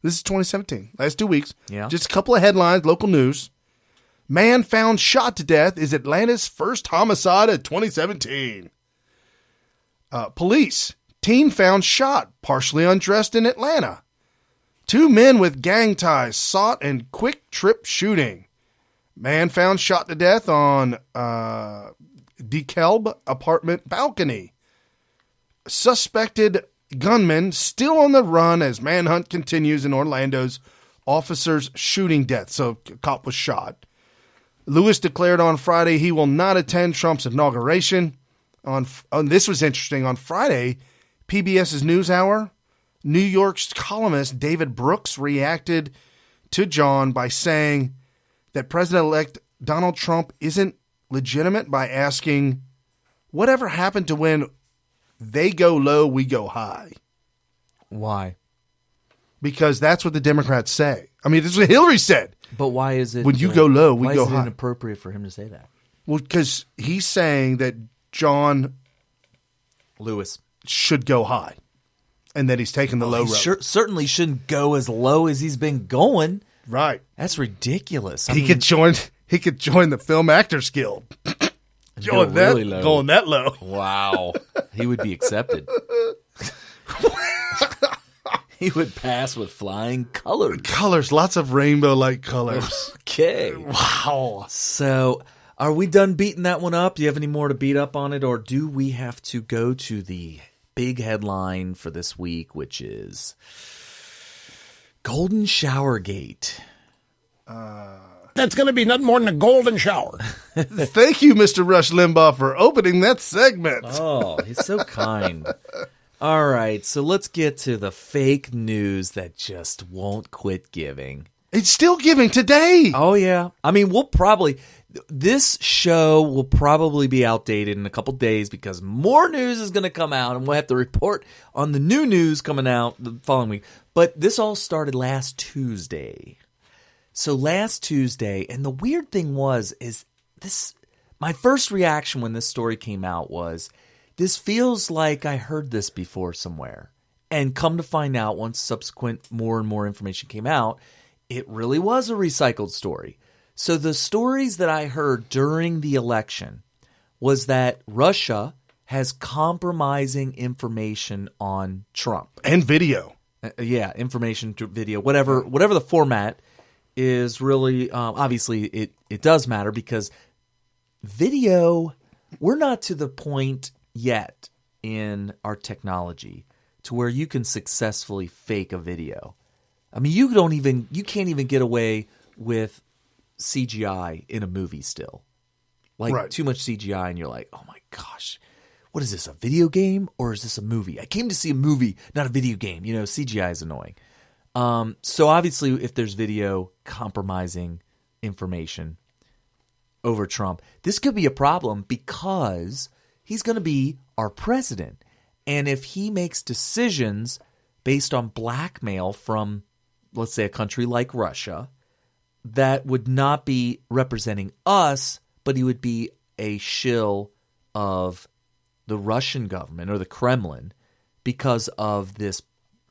This is 2017. Last 2 weeks. Yeah. Just a couple of headlines, local news. Man found shot to death is Atlanta's first homicide of 2017. Police. Teen found shot, partially undressed in Atlanta. 2 men with gang ties sought in quick trip shooting. Man found shot to death on DeKalb apartment balcony. Suspected gunman still on the run as manhunt continues in Orlando's officer's shooting death. So a cop was shot. Lewis declared on Friday he will not attend Trump's inauguration. This was interesting. On Friday, PBS's NewsHour, New York's columnist David Brooks reacted to John by saying that President-elect Donald Trump isn't legitimate by asking, whatever happened to when they go low, we go high? Why? Because that's what the Democrats say. I mean, this is what Hillary said. But why is it... When you go low, we why go is it high. inappropriate for him to say that? Well, because he's saying that John Lewis should go high, and that he's taking the low road. Certainly shouldn't go as low as he's been going. Right. That's ridiculous. He could join the Film Actors Guild. Go really low. Going that low. Wow. He would be accepted. He would pass with flying colors. Colors, lots of rainbow-like colors. Okay. Wow. So, are we done beating that one up? Do you have any more to beat up on it? Or do we have to go to the big headline for this week, which is Golden Showergate? That's going to be nothing more than a golden shower. Thank you, Mr. Rush Limbaugh, for opening that segment. Oh, he's so kind. All right, so let's get to the fake news that just won't quit giving. It's still giving today. Oh, yeah. I mean, this show will probably be outdated in a couple days because more news is going to come out, and we'll have to report on the new news coming out the following week. But this all started last Tuesday. So last Tuesday, and the weird thing is this, my first reaction when this story came out was, this feels like I heard this before somewhere. And come to find out, once subsequent more and more information came out, it really was a recycled story. So the stories that I heard during the election was that Russia has compromising information on Trump. And video. Yeah, information to video, whatever the format is really, obviously it does matter because video, we're not to the point yet in our technology to where you can successfully fake a video. I mean, you can't even get away with CGI in a movie still. Like too much CGI and you're like, oh my gosh, what is this, a video game or is this a movie? I came to see a movie, not a video game. CGI is annoying. So obviously if there's video compromising information over Trump, this could be a problem because he's going to be our president. And if he makes decisions based on blackmail from, let's say, a country like Russia, that would not be representing us, but he would be a shill of the Russian government or the Kremlin because of this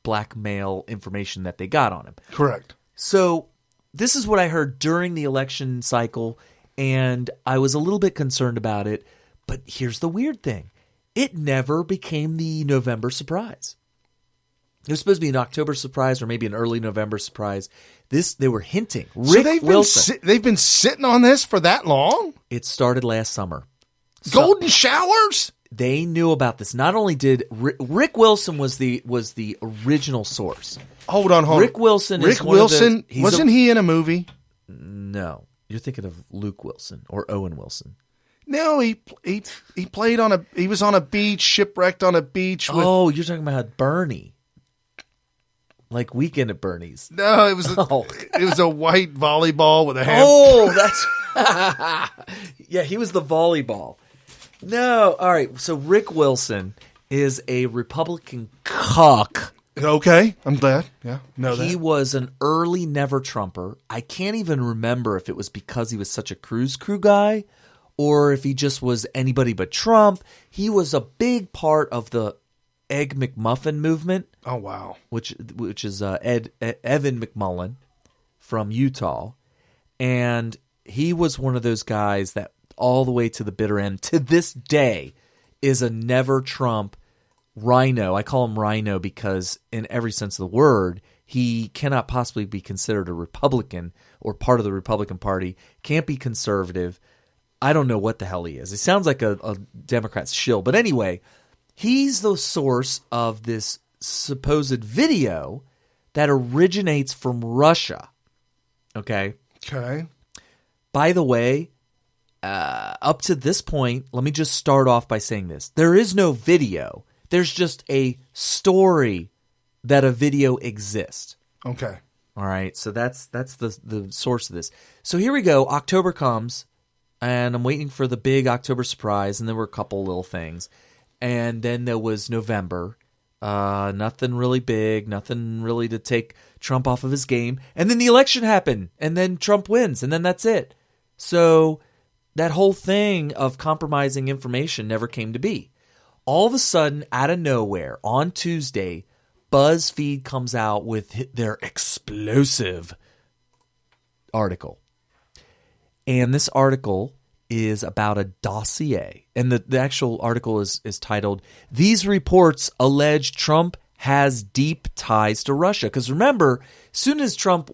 blackmail information that they got on him. Correct. So this is what I heard during the election cycle, and I was a little bit concerned about it. But here's the weird thing. It never became the November surprise. It was supposed to be an October surprise or maybe an early November surprise. They were hinting. Rick Wilson. They've been sitting on this for that long? It started last summer. Golden showers? They knew about this. Not only did Rick Wilson was the original source. Hold on. Rick Wilson is Rick Wilson, wasn't he in a movie? No. You're thinking of Luke Wilson or Owen Wilson. No, he played he was on a beach, shipwrecked on a beach. Oh, you're talking about Bernie. Like Weekend at Bernie's. No, it was a white volleyball with a hand. Oh, that's yeah, he was the volleyball. No, all right. So Rick Wilson is a Republican cuck. Okay, I'm glad. Yeah, know that. He was an early never Trumper. I can't even remember if it was because he was such a cruise crew guy or if he just was anybody but Trump. He was a big part of the Egg McMuffin movement. Oh, wow. Which is Evan McMullin from Utah. And he was one of those guys that all the way to the bitter end, to this day, is a never Trump rhino. I call him rhino because in every sense of the word, he cannot possibly be considered a Republican or part of the Republican Party, can't be conservative. I don't know what the hell he is. He sounds like a Democrat's shill. But anyway, he's the source of this supposed video that originates from Russia. Okay? Okay. By the way, up to this point, let me just start off by saying this. There is no video. There's just a story that a video exists. Okay. All right. So that's the source of this. So here we go. October comes, and I'm waiting for the big October surprise, and there were a couple little things. And then there was November, Nothing really big, nothing really to take Trump off of his game. And then the election happened, and then Trump wins, and then that's it. So that whole thing of compromising information never came to be. All of a sudden, out of nowhere, on Tuesday, BuzzFeed comes out with their explosive article. And this article is about a dossier. And the actual article is titled, "These Reports Allege Trump Has Deep Ties to Russia." Because remember, as soon as Trump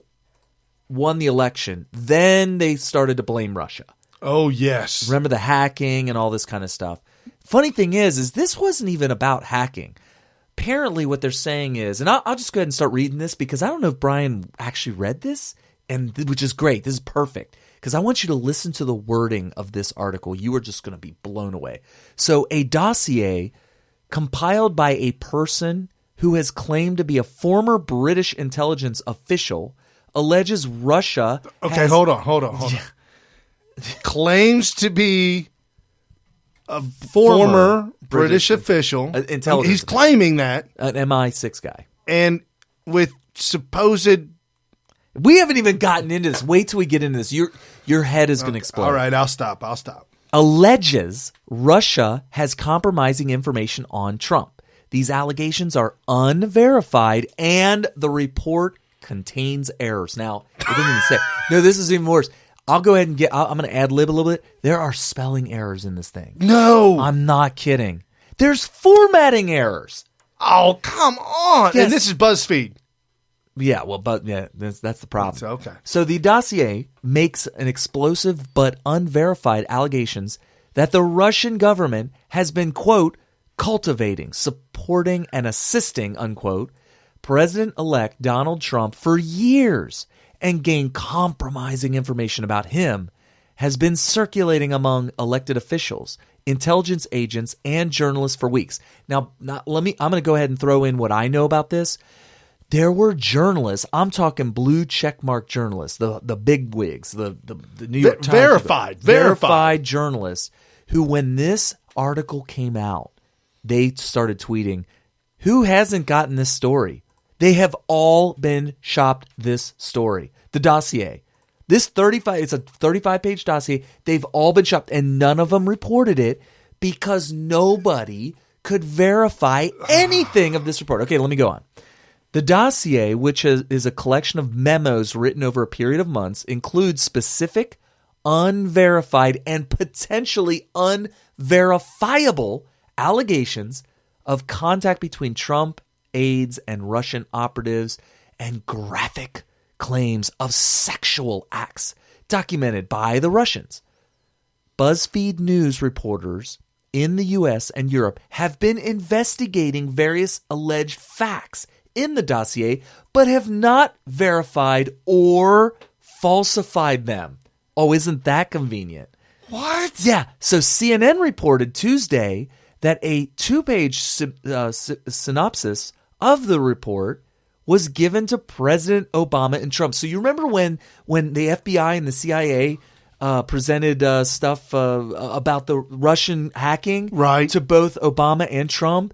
won the election, then they started to blame Russia. Oh, yes. Remember the hacking and all this kind of stuff. Funny thing is this wasn't even about hacking. Apparently what they're saying is, and I'll just go ahead and start reading this because I don't know if Brian actually read this, and which is great. This is perfect because I want you to listen to the wording of this article. You are just going to be blown away. So a dossier compiled by a person who has claimed to be a former British intelligence official alleges Russia Okay, hold on. Claims to be a former British official. Intelligence. He's claiming that. An MI6 guy. And with supposed... We haven't even gotten into this. Wait till we get into this. Your head is going to explode. All right, I'll stop. Alleges Russia has compromising information on Trump. These allegations are unverified, and the report contains errors. Now, it didn't even say. No, this is even worse. I'll go ahead and I'm going to ad-lib a little bit. There are spelling errors in this thing. No. I'm not kidding. There's formatting errors. Oh, come on. Yes. And this is BuzzFeed. Yeah, well, but yeah, that's the problem. Okay. So the dossier makes an explosive but unverified allegations that the Russian government has been, quote, cultivating, supporting, and assisting, unquote, President-elect Donald Trump for years, and gained compromising information about him has been circulating among elected officials, intelligence agents, and journalists for weeks. Now, I'm going to go ahead and throw in what I know about this. There were journalists, I'm talking blue checkmark journalists, the big wigs, the New York Times. Verified journalists who, when this article came out, they started tweeting, who hasn't gotten this story? They have all been shopped this story. The dossier. It's a 35-page dossier. They've all been shopped, and none of them reported it because nobody could verify anything of this report. Okay, let me go on. The dossier, which is a collection of memos written over a period of months, includes specific, unverified, and potentially unverifiable allegations of contact between Trump, aides, and Russian operatives, and graphic claims of sexual acts documented by the Russians. BuzzFeed News reporters in the U.S. and Europe have been investigating various alleged facts in the dossier, but have not verified or falsified them. Oh, isn't that convenient? What? Yeah. So CNN reported Tuesday that a 2-page synopsis of the report was given to President Obama and Trump. So you remember when the FBI and the CIA presented stuff about the Russian hacking to both Obama and Trump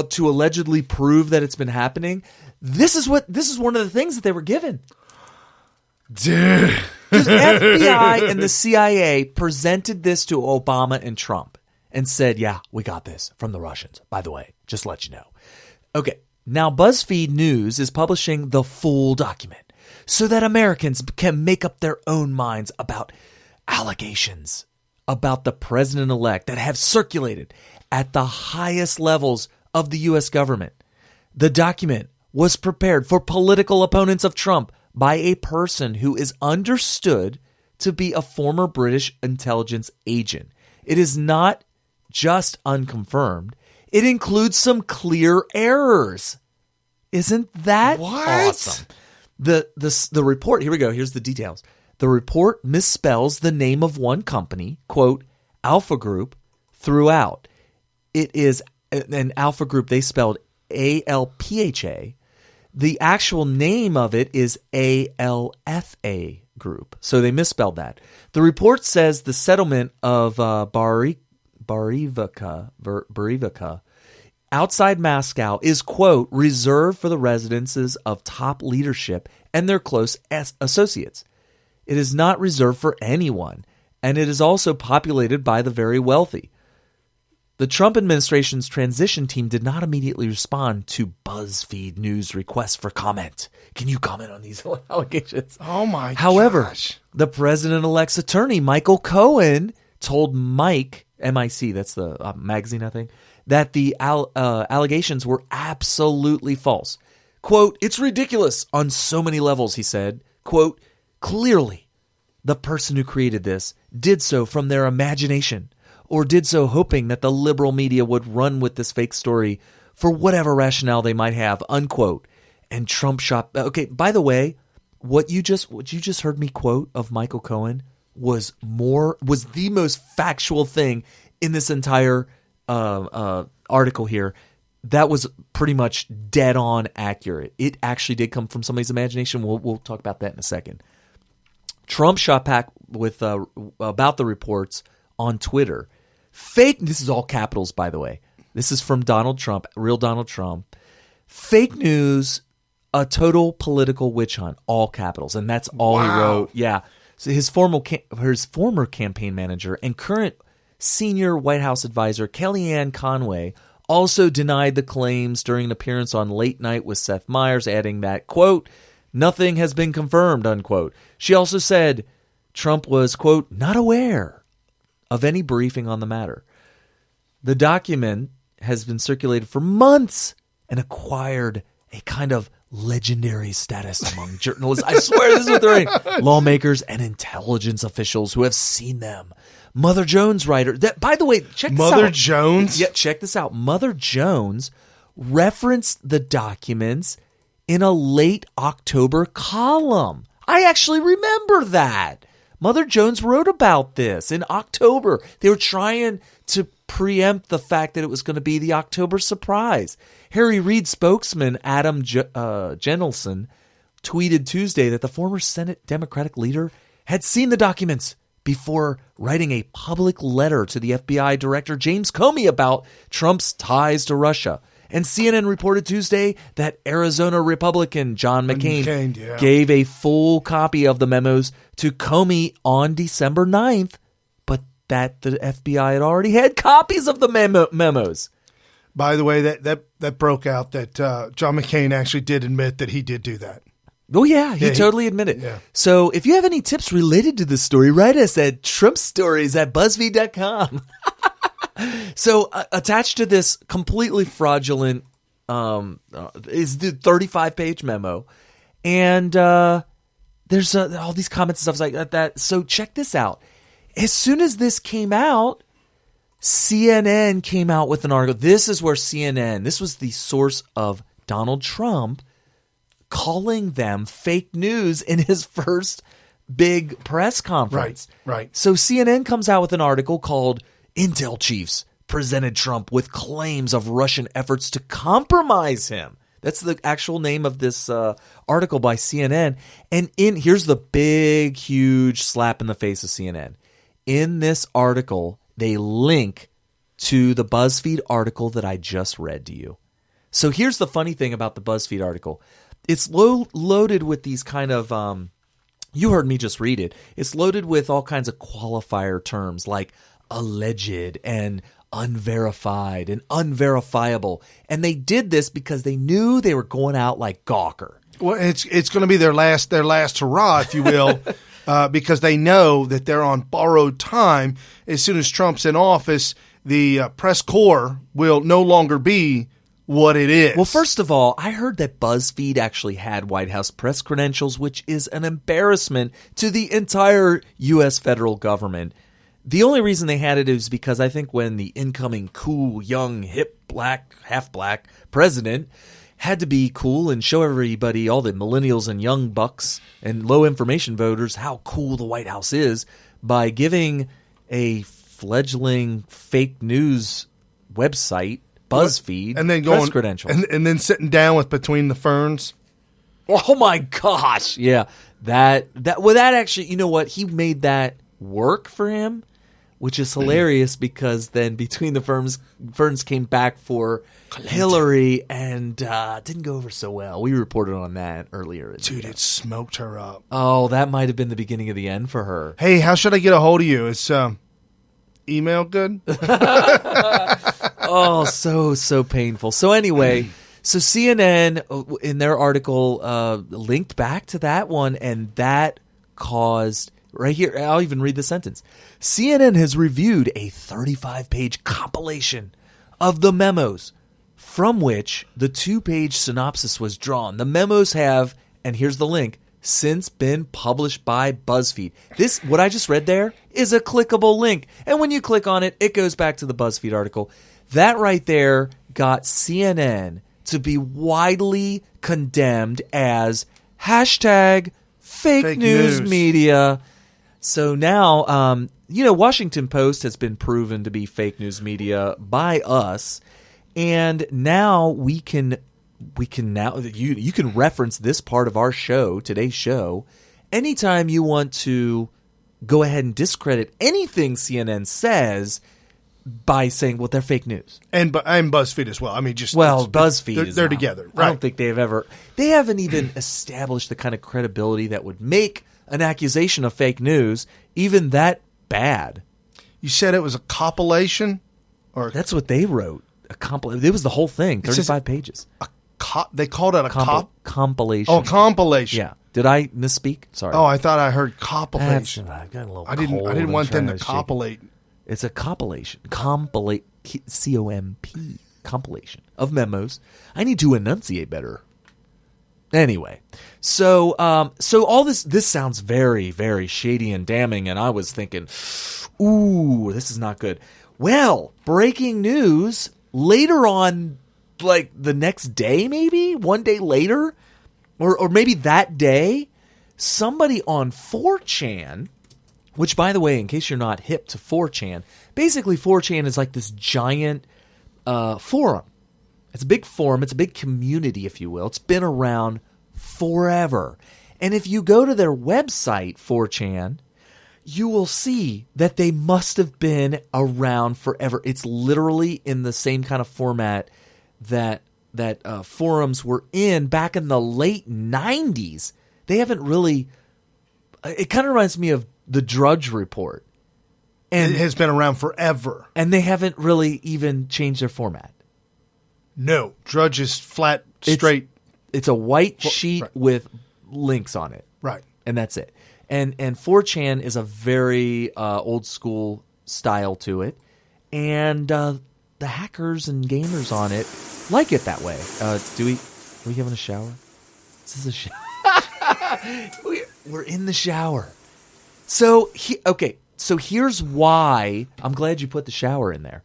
to allegedly prove that it's been happening? This is one of the things that they were given. Dude. The FBI and the CIA presented this to Obama and Trump and said, yeah, we got this from the Russians, by the way, just to let you know. Okay, now BuzzFeed News is publishing the full document so that Americans can make up their own minds about allegations about the president-elect that have circulated at the highest levels of the U.S. government. The document was prepared for political opponents of Trump by a person who is understood to be a former British intelligence agent. It is not just unconfirmed. It includes some clear errors. Isn't that awesome? The report, here we go, here's the details. The report misspells the name of one company, quote, Alpha Group, throughout. It is an Alpha Group, they spelled ALPHA. The actual name of it is ALFA Group. So they misspelled that. The report says the settlement of Barivica outside Moscow is, quote, reserved for the residences of top leadership and their close associates. It is not reserved for anyone, and it is also populated by the very wealthy. The Trump administration's transition team did not immediately respond to BuzzFeed News requests for comment. Can you comment on these allegations? Oh, my However, gosh. the president-elect's attorney, Michael Cohen, told Mike, MIC, that's the magazine, I think, that the allegations were absolutely false. Quote, it's ridiculous on so many levels, he said. Quote, clearly, the person who created this did so from their imagination, or did so hoping that the liberal media would run with this fake story for whatever rationale they might have, unquote. And Trump shot. Okay, by the way, what you just heard me quote of Michael Cohen was the most factual thing in this entire article here. That was pretty much dead on accurate. It actually did come from somebody's imagination. We'll talk about that in a second. Trump shot back with about the reports on Twitter. Fake. This is all capitals, by the way. This is from Donald Trump, real Donald Trump. Fake news, a total political witch hunt, all capitals, and that's all he wrote. Yeah. So his former campaign manager and current senior White House advisor Kellyanne Conway also denied the claims during an appearance on Late Night with Seth Meyers, adding that, quote, nothing has been confirmed, unquote. She also said Trump was, quote, not aware of any briefing on the matter. The document has been circulated for months and acquired a kind of legendary status among journalists. I swear this is what they're writing. Lawmakers and intelligence officials who have seen them. Mother Jones writer. That, by the way, check this out. Mother Jones? Yeah, check this out. Mother Jones referenced the documents in a late October column. I actually remember that. Mother Jones wrote about this in October. They were trying to preempt the fact that it was going to be the October surprise. Harry Reid spokesman Adam Jenelson tweeted Tuesday that the former Senate Democratic leader had seen the documents before writing a public letter to the FBI Director James Comey about Trump's ties to Russia. And CNN reported Tuesday that Arizona Republican John McCain gave a full copy of the memos to Comey on December 9th, but that the FBI had already had copies of the memos. By the way, that broke out that John McCain actually did admit that he did do that. Oh, yeah, he totally admitted. Yeah. So if you have any tips related to this story, write us at trumpstories@buzzfeed.com. So attached to this completely fraudulent is the 35-page memo. And there's all these comments and stuff like that. So check this out. As soon as this came out, CNN came out with an article. This is where CNN, this was the source of Donald Trump calling them fake news in his first big press conference. Right. So CNN comes out with an article called Intel Chiefs Presented Trump with Claims of Russian Efforts to Compromise Him. That's the actual name of this article by CNN. And here's the big, huge slap in the face of CNN. In this article, they link to the BuzzFeed article that I just read to you. So here's the funny thing about the BuzzFeed article. It's loaded with these kind of, you heard me just read it. It's loaded with all kinds of qualifier terms like alleged and unverified and unverifiable. And they did this because they knew they were going out like Gawker. Well, it's going to be their last hurrah, if you will, because they know that they're on borrowed time. As soon as Trump's in office, the press corps will no longer be what it is. Well, first of all, I heard that BuzzFeed actually had White House press credentials, which is an embarrassment to the entire U.S. federal government. The only reason they had it is because I think when the incoming cool, young, hip, black, half-black president had to be cool and show everybody, all the millennials and young bucks and low-information voters, how cool the White House is by giving a fledgling fake news website, BuzzFeed, and then press credentials. And then sitting down with Between the Ferns. Oh, my gosh. Yeah. That actually, you know what? He made that work for him which is hilarious because then between the ferns came back for Hillary and didn't go over so well. We reported on that earlier. Dude, it smoked her up. Oh, that might have been the beginning of the end for her. Hey, how should I get a hold of you? Is email good? Oh, so painful. So anyway, so CNN in their article linked back to that one, and that caused right here. I'll even read the sentence. CNN has reviewed a 35-page compilation of the memos from which the 2-page synopsis was drawn. The memos have, and here's the link, since been published by BuzzFeed. This, what I just read there, is a clickable link. And when you click on it, it goes back to the BuzzFeed article. That right there got CNN to be widely condemned as hashtag fake news media. So now, Washington Post has been proven to be fake news media by us. And now we can now you can reference this part of our show, today's show, anytime you want to go ahead and discredit anything CNN says by saying, well, they're fake news. And BuzzFeed as well. I mean, just BuzzFeed they're together. Right. I don't think they haven't even established the kind of credibility that would make an accusation of fake news even that bad. You said it was a compilation, or that's what they wrote. It was the whole thing, 35 pages. They called it a compilation. Oh, compilation. Yeah. Did I misspeak? Sorry. Oh, I thought I heard compilation. I got a little I didn't want them to compilate. It's a compilation. COMP, compilation of memos. I need to enunciate better. Anyway, so all this sounds very, very shady and damning, and I was thinking, ooh, this is not good. Well, breaking news later on, like the next day, maybe one day later, or maybe that day, somebody on 4chan, which, by the way, in case you're not hip to 4chan, basically 4chan is like this giant forum. It's a big forum. It's a big community, if you will. It's been around forever. And if you go to their website, 4chan, you will see that they must have been around forever. It's literally in the same kind of format that forums were in back in the late 90s. They haven't really... It kind of reminds me of the Drudge Report. And it has been around forever. And they haven't really even changed their format. No. Drudge is flat, straight. It's a white sheet with links on it. Right. And that's it. And 4chan is a very old school style to it. And the hackers and gamers on it like it that way. Are we having a shower? This is a shower. We're in the shower. So here's why. I'm glad you put the shower in there.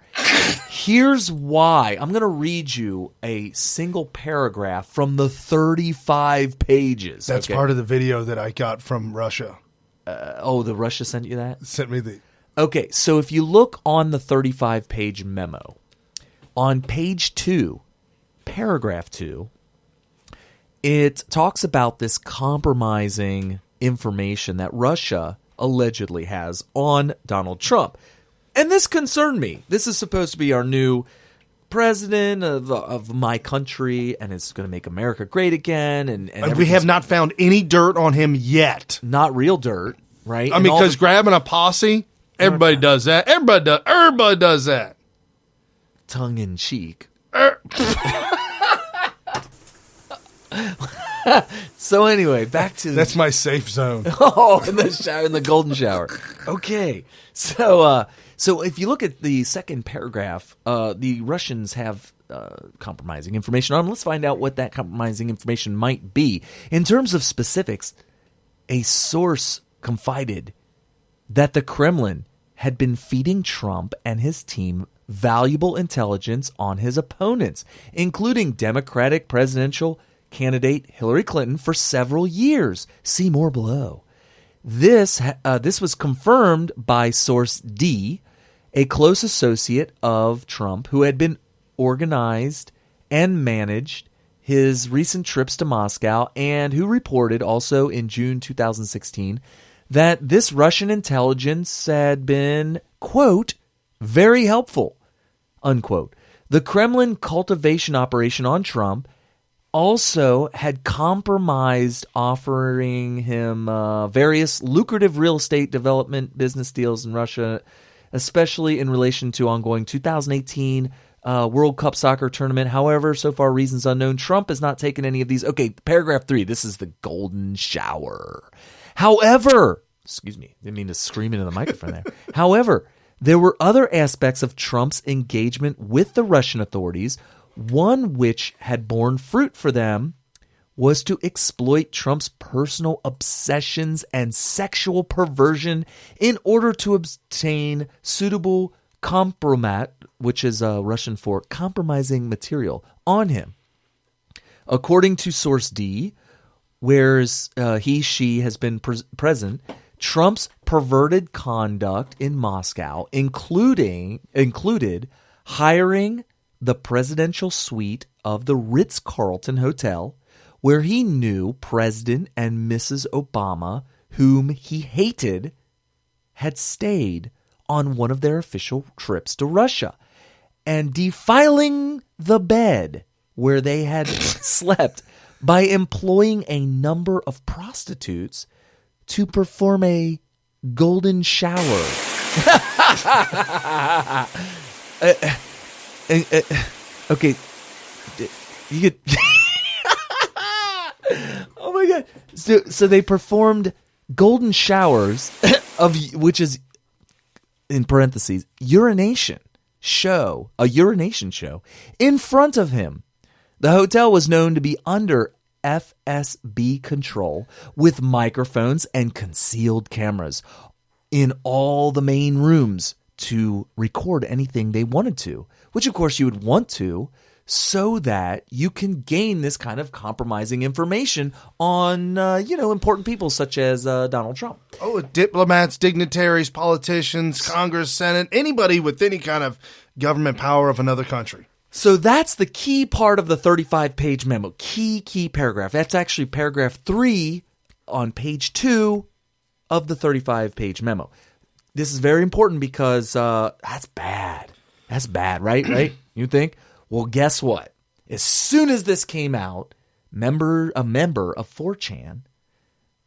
Here's why. I'm going to read you a single paragraph from the 35 pages. That's part of the video that I got from Russia. The Russia sent you that? Sent me the... Okay, so if you look on the 35-page memo, on page 2, paragraph 2, it talks about this compromising information that Russia allegedly has on Donald Trump. And this concerned me. This is supposed to be our new president of my country, and it's going to make America great again. And we have not found any dirt on him yet. Not real dirt, right? I mean, because grabbing a posse, everybody does that. Everybody does that. Tongue in cheek. So anyway, back to... That's my safe zone. Oh, in the golden shower. Okay. So if you look at the second paragraph, the Russians have compromising information on them. Let's find out what that compromising information might be. In terms of specifics, a source confided that the Kremlin had been feeding Trump and his team valuable intelligence on his opponents, including Democratic presidential candidate Hillary Clinton, for several years. See more below. This was confirmed by source D, a close associate of Trump who had been organized and managed his recent trips to Moscow, and who reported also in June 2016 that this Russian intelligence had been, quote, very helpful, unquote. The Kremlin cultivation operation on Trump also had compromised offering him various lucrative real estate development business deals in Russia, especially in relation to ongoing 2018 World Cup soccer tournament. However, so far, reasons unknown, Trump has not taken any of these. Okay, paragraph 3, this is the golden shower. However, excuse me, didn't mean to scream into the microphone there. However, there were other aspects of Trump's engagement with the Russian authorities. One which had borne fruit for them was to exploit Trump's personal obsessions and sexual perversion in order to obtain suitable compromat, which is Russian for compromising material, on him. According to Source D, where she has been present, Trump's perverted conduct in Moscow included hiring the presidential suite of the Ritz-Carlton Hotel, where he knew President and Mrs. Obama, whom he hated, had stayed on one of their official trips to Russia, and defiling the bed where they had slept by employing a number of prostitutes to perform a golden shower. Okay, you could. Oh my god! So they performed golden showers which is, in parentheses, a urination show in front of him. The hotel was known to be under FSB control, with microphones and concealed cameras in all the main rooms to record anything they wanted to, which of course you would want to, so that you can gain this kind of compromising information on, important people such as Donald Trump. Oh, diplomats, dignitaries, politicians, Congress, Senate, anybody with any kind of government power of another country. So that's the key part of the 35-page memo. Key paragraph. That's actually paragraph 3 on page 2 of the 35-page memo. This is very important because that's bad. That's bad, right? You think? Well, guess what? As soon as this came out, a member of 4chan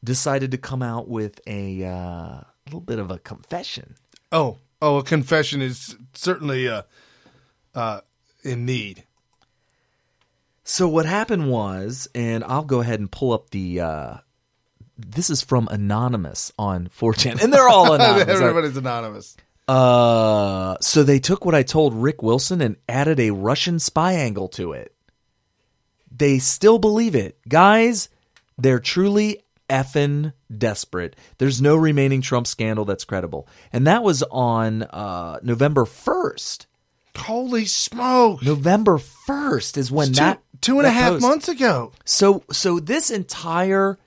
decided to come out with a little bit of a confession. Oh, a confession is certainly in need. So what happened was, and I'll go ahead and pull up the. This is from Anonymous on 4chan, and they're all anonymous. Everybody's anonymous. So they took what I told Rick Wilson and added a Russian spy angle to it. They still believe it. Guys, they're truly effing desperate. There's no remaining Trump scandal that's credible. And that was on November 1st. Holy smoke. November 1st is when two and a half months ago. So this entire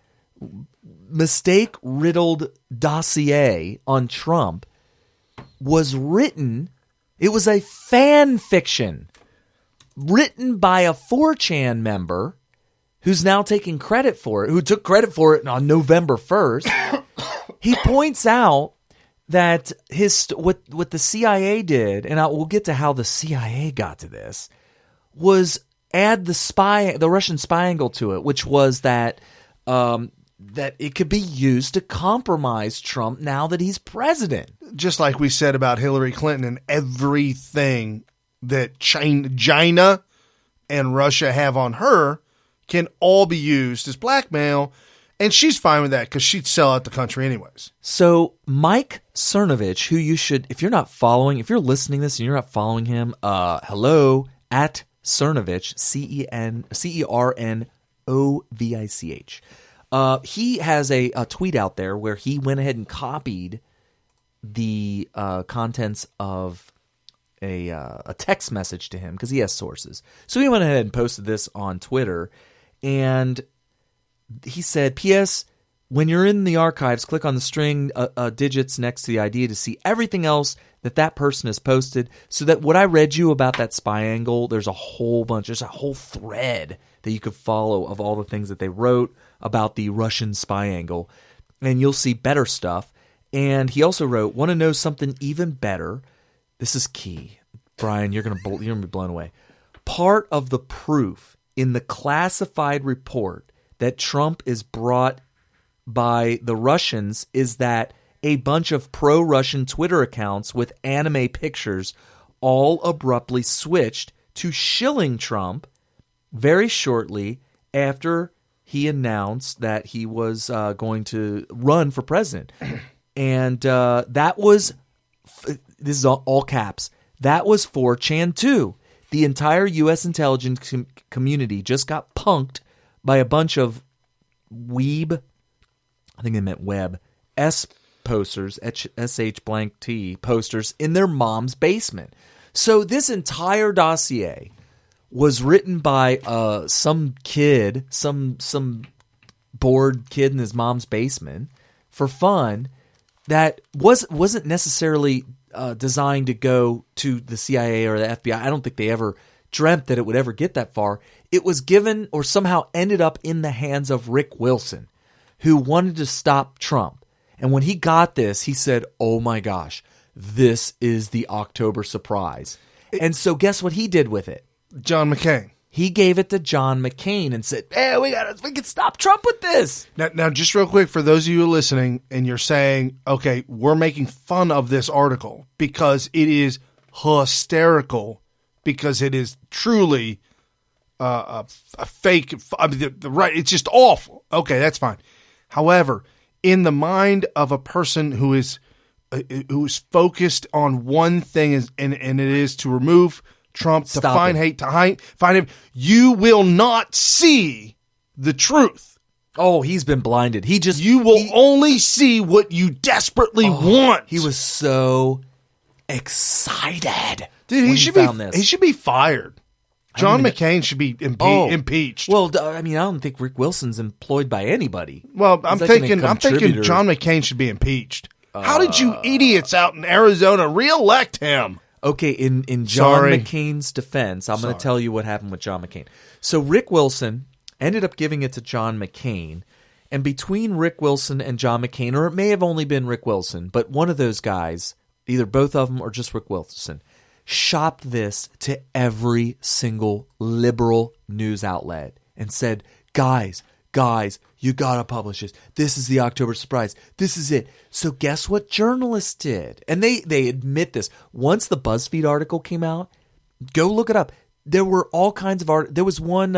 mistake-riddled dossier on Trump was written. It was a fan fiction written by a 4chan member who's now taking credit for it, who took credit for it on November 1st. He points out that what the CIA did, and we'll get to how the CIA got to this, was add the Russian spy angle to it, which was that that it could be used to compromise Trump now that he's president. Just like we said about Hillary Clinton and everything that China and Russia have on her can all be used as blackmail, and she's fine with that because she'd sell out the country anyways. So Mike Cernovich, who you should, if you're listening to this and you're not following him, hello, at Cernovich, CERNOVICH. He has a tweet out there where he went ahead and copied the contents of a text message to him because he has sources. So he went ahead and posted this on Twitter, and he said, P.S., when you're in the archives, click on the string digits next to the ID to see everything else that person has posted, so that what I read you about that spy angle, there's a whole thread that you could follow of all the things that they wrote about the Russian spy angle. and you'll see better stuff. And he also wrote, want to know something even better? This is key. Brian, you're gonna be blown away. Part of the proof in the classified report that Trump is brought by the Russians is that a bunch of pro-Russian Twitter accounts with anime pictures all abruptly switched to shilling Trump very shortly after he announced that he was going to run for president. And that was, this is all caps, that was 4chan too. The entire U.S. intelligence community just got punked by a bunch of weeb, I think they meant web, posters, SH_T posters in their mom's basement. So this entire dossier was written by some kid, some bored kid in his mom's basement for fun that wasn't necessarily designed to go to the CIA or the FBI. I don't think they ever dreamt that it would ever get that far. It was given or somehow ended up in the hands of Rick Wilson, who wanted to stop Trump. And when he got this, he said, oh my gosh, this is the October surprise. And so guess what he did with it? John McCain. He gave it to John McCain and said, hey, we can stop Trump with this. Now, just real quick, for those of you who are listening and you're saying, okay, we're making fun of this article because it is hysterical, because it is truly a fake. I mean, right? It's just awful. Okay, that's fine. However, in the mind of a person who is focused on one thing, and it is to remove Trump, to find hate, to find him, you will not see the truth. Oh, he's been blinded. You will only see what you desperately want. He was so excited. Dude, he should be fired. John McCain should be impeached. Well, I mean, I don't think Rick Wilson's employed by anybody. Well, I'm thinking John McCain should be impeached. How did you idiots out in Arizona reelect him? Okay, in John McCain's defense, I'm going to tell you what happened with John McCain. So Rick Wilson ended up giving it to John McCain, and between Rick Wilson and John McCain, or it may have only been Rick Wilson, but one of those guys, either both of them or just Rick Wilson, shopped this to every single liberal news outlet and said, guys, you got to publish this. This is the October surprise. This is it. So guess what journalists did? And they admit this. Once the BuzzFeed article came out, go look it up. There were all kinds of art. There was one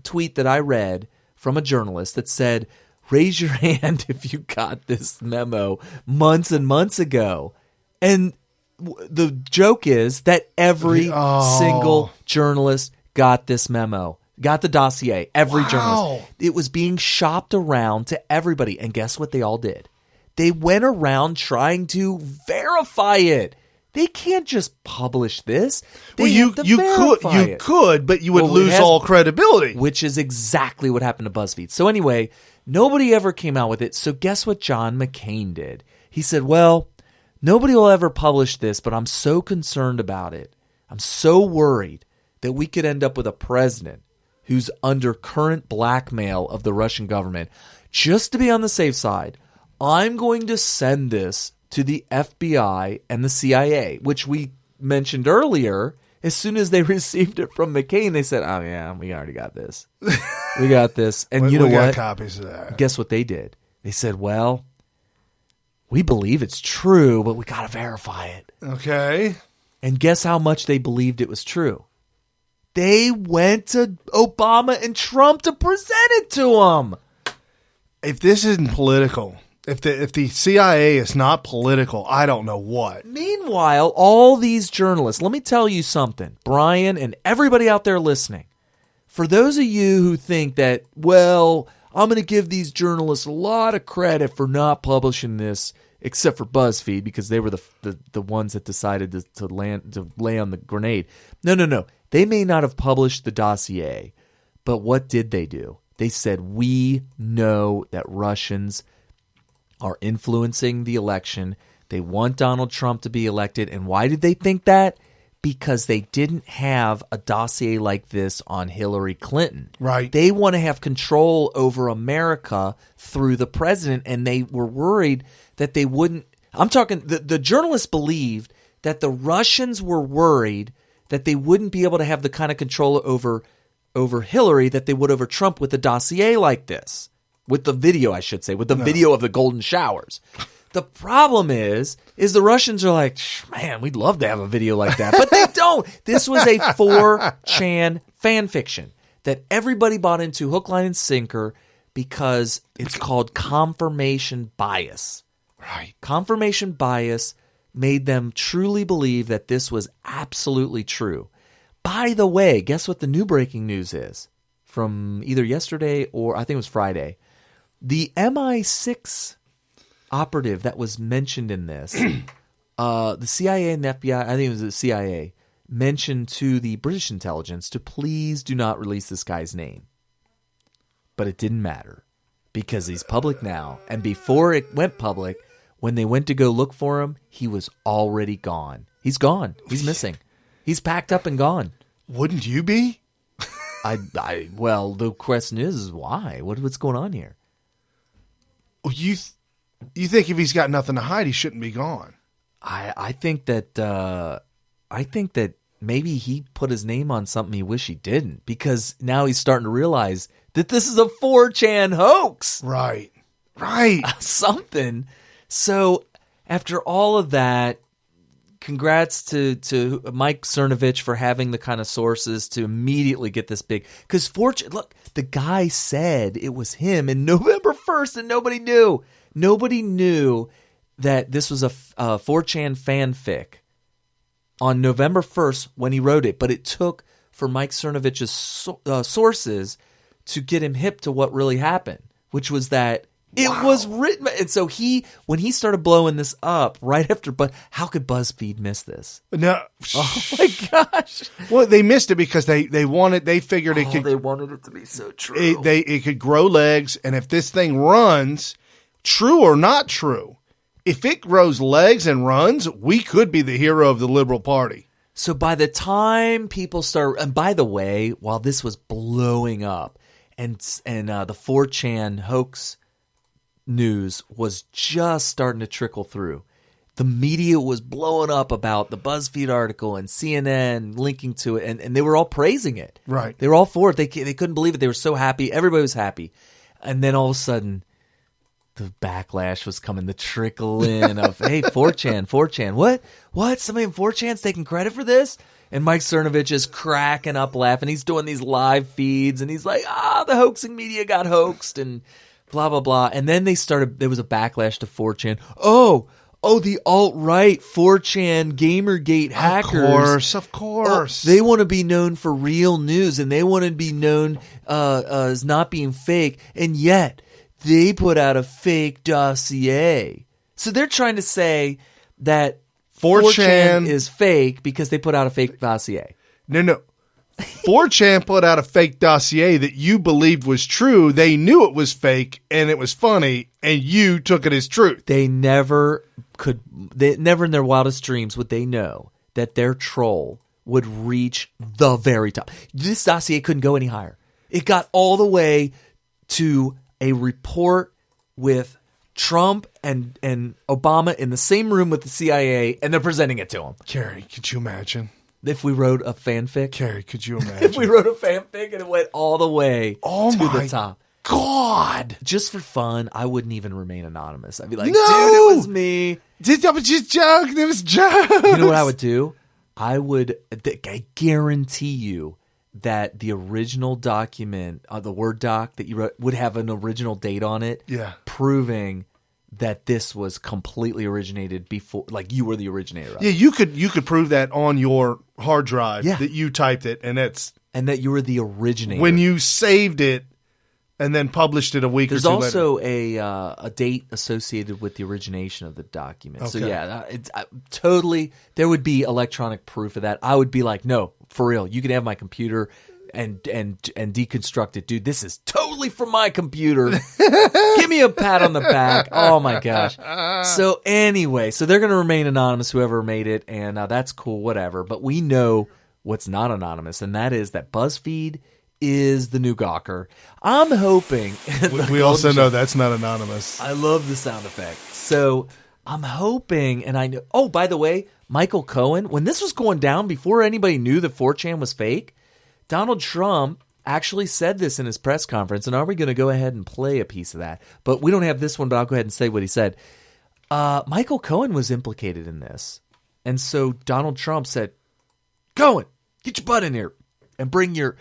tweet that I read from a journalist that said, raise your hand if you got this memo months and months ago. And the joke is that every single journalist got this memo. Got the dossier, every journalist. It was being shopped around to everybody. And guess what they all did? They went around trying to verify it. They can't just publish this. You could, but you would lose all credibility. Which is exactly what happened to BuzzFeed. So anyway, nobody ever came out with it. So guess what John McCain did? He said, well, nobody will ever publish this, but I'm so concerned about it. I'm so worried that we could end up with a president who's under current blackmail of the Russian government. Just to be on the safe side, I'm going to send this to the FBI and the CIA, which we mentioned earlier. As soon as they received it from McCain, they said, oh yeah, we already got this. We got this. And you know what? Got copies of that. Guess what they did? They said, well, we believe it's true, but we got to verify it. Okay. And guess how much they believed it was true? They went to Obama and Trump to present it to him. If this isn't political, if the CIA is not political, I don't know what. Meanwhile, all these journalists, let me tell you something, Brian and everybody out there listening. For those of you who think that, well, I'm going to give these journalists a lot of credit for not publishing this, except for BuzzFeed, because they were the ones that decided to lay on the grenade. No. They may not have published the dossier, but what did they do? They said, we know that Russians are influencing the election. They want Donald Trump to be elected. And why did they think that? because they didn't have a dossier like this on Hillary Clinton. Right. They want to have control over America through the president, and they were worried that they wouldn't. I'm talking, the journalists believed that the Russians were worried that they wouldn't be able to have the kind of control over Hillary that they would over Trump with a dossier like this. With the video, I should say, with the video of the golden showers. The problem is the Russians are like, man, we'd love to have a video like that. But they don't. This was a 4chan fan fiction that everybody bought into hook, line, and sinker because it's called confirmation bias. Right. Confirmation bias made them truly believe that this was absolutely true. By the way, guess what the new breaking news is? From either yesterday or I think it was Friday. The MI6 operative that was mentioned in this, the CIA and the FBI, I think it was the CIA, mentioned to the British intelligence to please do not release this guy's name. But it didn't matter because he's public now. And before it went public, when they went to go look for him, he was already gone. He's gone. He's missing. He's packed up and gone. Wouldn't you be? Well, the question is why? What's going on here? You think if he's got nothing to hide, he shouldn't be gone? I think that maybe he put his name on something he wish he didn't, because now he's starting to realize that this is a 4chan hoax. Right. Something. So after all of that, congrats to Mike Cernovich for having the kind of sources to immediately get this big. Because look, the guy said it was him in November 1st and nobody knew. Nobody knew that this was a 4chan fanfic on November 1st when he wrote it. But it took for Mike Cernovich's sources to get him hip to what really happened, which was that it was written. And so when he started blowing this up right after, but how could BuzzFeed miss this? No. Oh my gosh. Well, they missed it because they figured it could. They wanted it to be so true. It could grow legs, and if this thing runs, true or not true, if it grows legs and runs, we could be the hero of the Liberal Party. So by the time people start, and by the way, while this was blowing up, and the 4chan hoax news was just starting to trickle through, the media was blowing up about the BuzzFeed article and CNN linking to it, and they were all praising it. Right. They were all for it. They couldn't believe it. They were so happy. Everybody was happy. And then all of a sudden, the backlash was coming to trickle in of, hey, 4chan. What? Somebody in 4chan's taking credit for this? And Mike Cernovich is cracking up laughing. He's doing these live feeds, and he's like, the hoaxing media got hoaxed, and blah, blah, blah. And then there was a backlash to 4chan. Oh, the alt-right 4chan Gamergate hackers. Of course. They want to be known for real news, and they want to be known as not being fake. And yet, they put out a fake dossier. So they're trying to say that 4chan is fake because they put out a fake dossier. No. 4chan put out a fake dossier that you believed was true. They knew it was fake and it was funny, and you took it as truth. They never in their wildest dreams would they know that their troll would reach the very top. This dossier couldn't go any higher. It got all the way to a report with Trump and Obama in the same room with the CIA, and they're presenting it to him. Carrie, could you imagine? If we wrote a fanfic? Carrie, could you imagine? If we wrote a fanfic and it went all the way to the top. God. Just for fun, I wouldn't even remain anonymous. I'd be like, no! Dude, it was me. It was just jokes. It was jokes. You know what I would do? I guarantee you that the original document, the Word doc that you wrote, would have an original date on it. Yeah. Proving that this was completely originated before, like you were the originator of it. Yeah, you could prove that on your hard drive that you typed it, and that you were the originator. When you saved it and then published it a week or two later. There's also a date associated with the origination of the document. Okay. So yeah, totally, there would be electronic proof of that. I would be like, no, for real, you can have my computer. and deconstruct it, dude. This is totally from my computer. Give me a pat on the back. Oh my gosh. So anyway, so they're going to remain anonymous, whoever made it, and that's cool, whatever. But we know what's not anonymous, and that is that BuzzFeed is the new Gawker. I'm hoping. We also know that's not anonymous. I love the sound effect. So I'm hoping, and I know. Oh, by the way, Michael Cohen, when this was going down, before anybody knew that 4chan was fake, Donald Trump actually said this in his press conference. And are we going to go ahead and play a piece of that? But we don't have this one, but I'll go ahead and say what he said. Michael Cohen was implicated in this. And so Donald Trump said, Cohen, get your butt in here and bring your,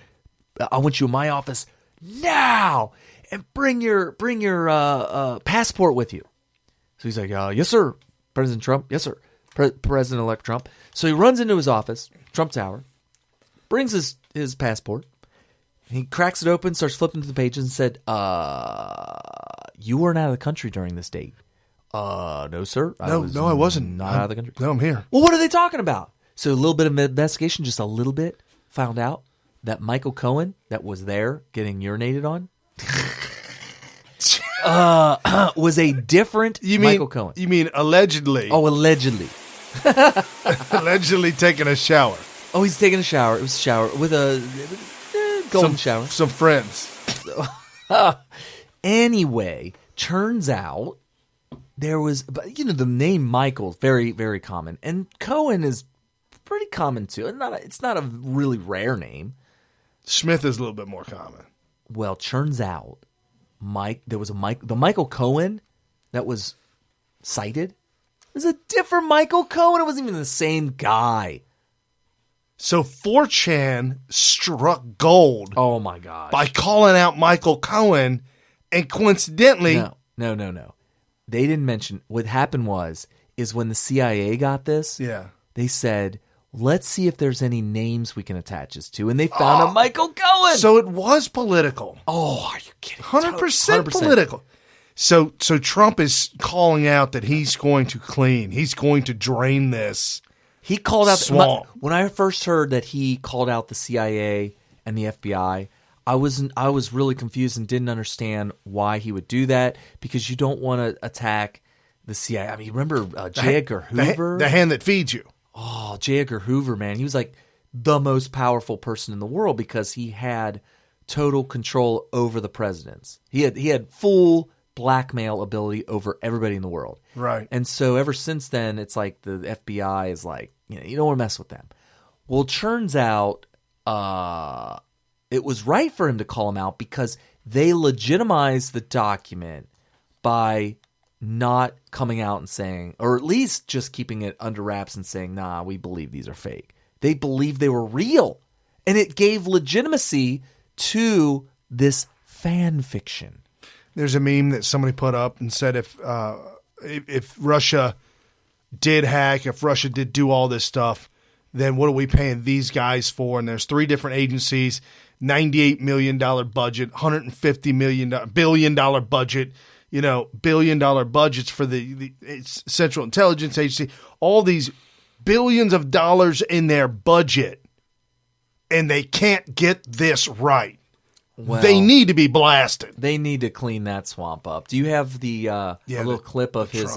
I want you in my office now, and bring your passport with you. So he's like, yes, sir, President Trump. Yes, sir, President-elect Trump. So he runs into his office, Trump Tower, brings his passport. He cracks it open, starts flipping through the pages, and said, you weren't out of the country during this date. No, sir. I wasn't. Not out of the country. No, I'm here. Well, what are they talking about? So a little bit of investigation, just a little bit, found out that Michael Cohen, that was there getting urinated on, was a different Michael Cohen. You mean allegedly? Oh, allegedly. Allegedly taking a shower. Oh, he's taking a shower. It was a shower with a golden shower. Some friends. Anyway, turns out there was, the name Michael, very, very common. And Cohen is pretty common too. It's not a really rare name. Smyth is a little bit more common. Well, turns out the Michael Cohen that was cited is a different Michael Cohen. It wasn't even the same guy. So 4chan struck gold. Oh my gosh. By calling out Michael Cohen, and coincidentally, no. They didn't mention what happened is when the CIA got this, they said, let's see if there's any names we can attach this to. And they found a Michael Cohen. So it was political. Oh, are you kidding? 100% political. So Trump is calling out that he's going to clean. He's going to drain this. He called out swamp. When I first heard that he called out the CIA and the FBI, I was really confused and didn't understand why he would do that, because you don't want to attack the CIA. I mean, remember J. Edgar Hoover? The hand that feeds you. Oh, J. Edgar Hoover, man. He was like the most powerful person in the world because he had total control over the presidents. He had full blackmail ability over everybody in the world. Right. And so ever since then, it's like the FBI is like, you don't want to mess with them. Well, it turns out it was right for him to call him out because they legitimized the document by not coming out and saying, or at least just keeping it under wraps and saying, nah, we believe these are fake. They believed they were real. And it gave legitimacy to this fan fiction. There's a meme that somebody put up and said if Russia did hack, if Russia did do all this stuff, then what are we paying these guys for? And there's 3 different agencies, $98 million budget, $150 billion budget, $1 billion budgets for the Central Intelligence Agency, all these billions of dollars in their budget, and they can't get this right. Well, they need to be blasted. They need to clean that swamp up. Do you have the a little clip of his?